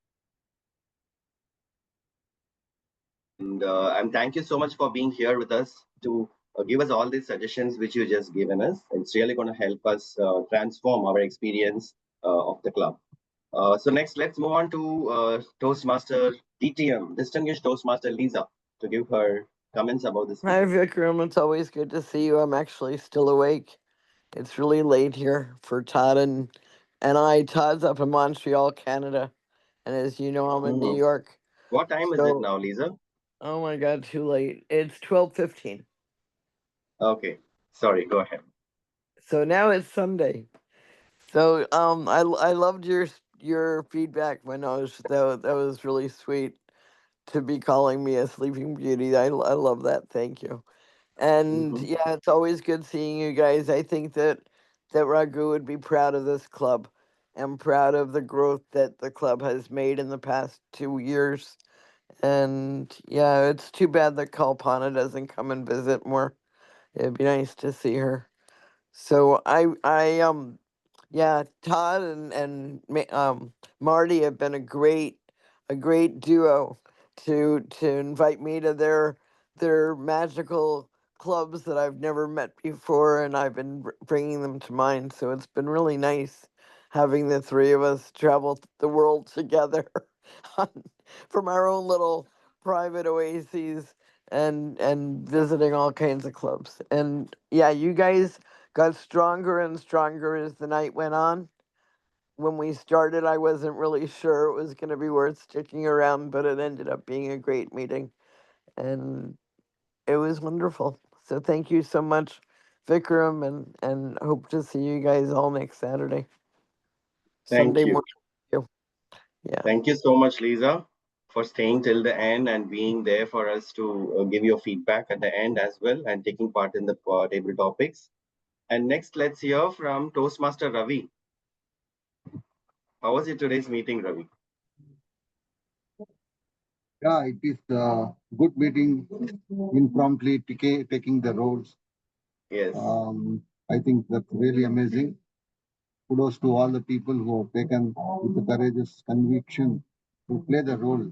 thank you so much for being here with us to give us all these suggestions which you just given us. It's really going to help us transform our experience of the club. So next, let's move on to Toastmaster DTM, Distinguished Toastmaster Lisa, to give her comments about this. Hi, Vikram. It's always good to see you. I'm actually still awake. It's really late here for Todd and I. Todd's up in Montreal, Canada, and as you know, I'm in New York. What time is it now, Lisa? Oh my God, too late. It's 12:15. Okay, sorry. Go ahead. So now it's Sunday. So I loved your feedback when I was that was really sweet to be calling me a sleeping beauty. I love that. Thank you. And yeah, it's always good seeing you guys. I think that Raghu would be proud of this club and proud of the growth that the club has made in the past 2 years. And yeah, it's too bad that Kalpana doesn't come and visit more. It'd be nice to see her. So yeah, Todd and Marty have been a great duo to invite me to their magical clubs that I've never met before, and I've been bringing them to mine. So it's been really nice having the three of us travel the world together from our own little private oases and visiting all kinds of clubs. And yeah, you guys got stronger and stronger as the night went on. When we started, I wasn't really sure it was going to be worth sticking around, but it ended up being a great meeting, and it was wonderful. So thank you so much, Vikram, and hope to see you guys all next Saturday. Thank Sunday you. morning. Yeah. Thank you so much, Lisa, for staying till the end and being there for us to give your feedback at the end as well and taking part in the table topics. And next, let's hear from Toastmaster Ravi. How was it today's meeting, Ravi? Yeah, it is a good meeting, impromptu taking the roles. Yes. I think that's really amazing. Kudos to all the people who have taken with the courageous conviction to play the role,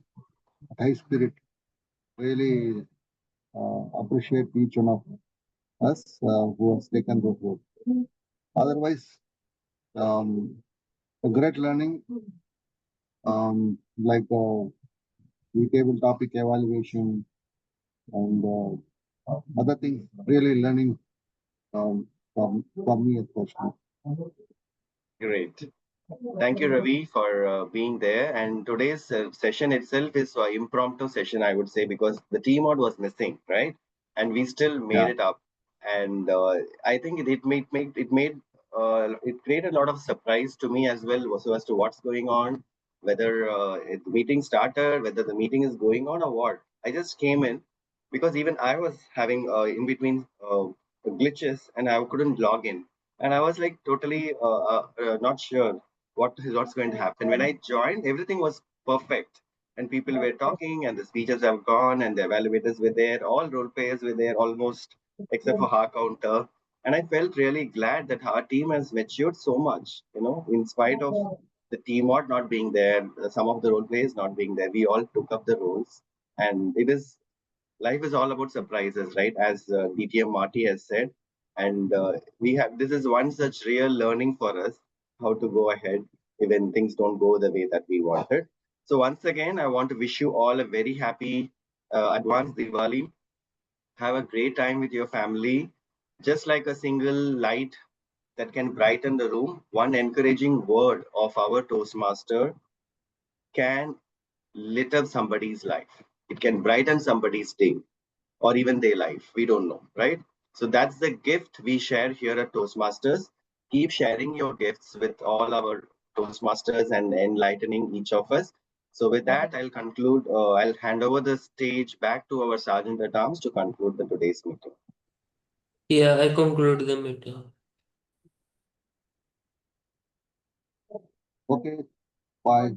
high spirit. Really appreciate each one of them. us who has taken those roles. Otherwise, a great learning, like the table topic evaluation and other things, really learning for me especially. Great. Thank you, Ravi, for being there. And today's session itself is an impromptu session, I would say, because the team out was missing, right? And we still made Yeah. it up. And I think it created a lot of surprise to me as well, also as to what's going on, whether the meeting started, whether the meeting is going on or what. I just came in because even I was having in between glitches and I couldn't log in, and I was like totally not sure what's going to happen. When I joined, everything was perfect, and people were talking, and the speeches have gone, and the evaluators were there, all role players were there almost, except for our counter. And I felt really glad that our team has matured so much, in spite of the team not being there, some of the role players not being there. We all took up the roles, and life is all about surprises, right? As DTM Marty has said, and we have this is one such real learning for us how to go ahead even things don't go the way that we wanted. So once again, I want to wish you all a very happy advanced Diwali. Have a great time with your family. Just like a single light that can brighten the room, one encouraging word of our Toastmaster can lit up somebody's life. It can brighten somebody's day or even their life. We don't know, right? So that's the gift we share here at Toastmasters. Keep sharing your gifts with all our Toastmasters and enlightening each of us. So with that, I'll conclude. I'll hand over the stage back to our Sergeant at Arms to conclude the today's meeting. Yeah, I conclude the meeting. Okay, bye.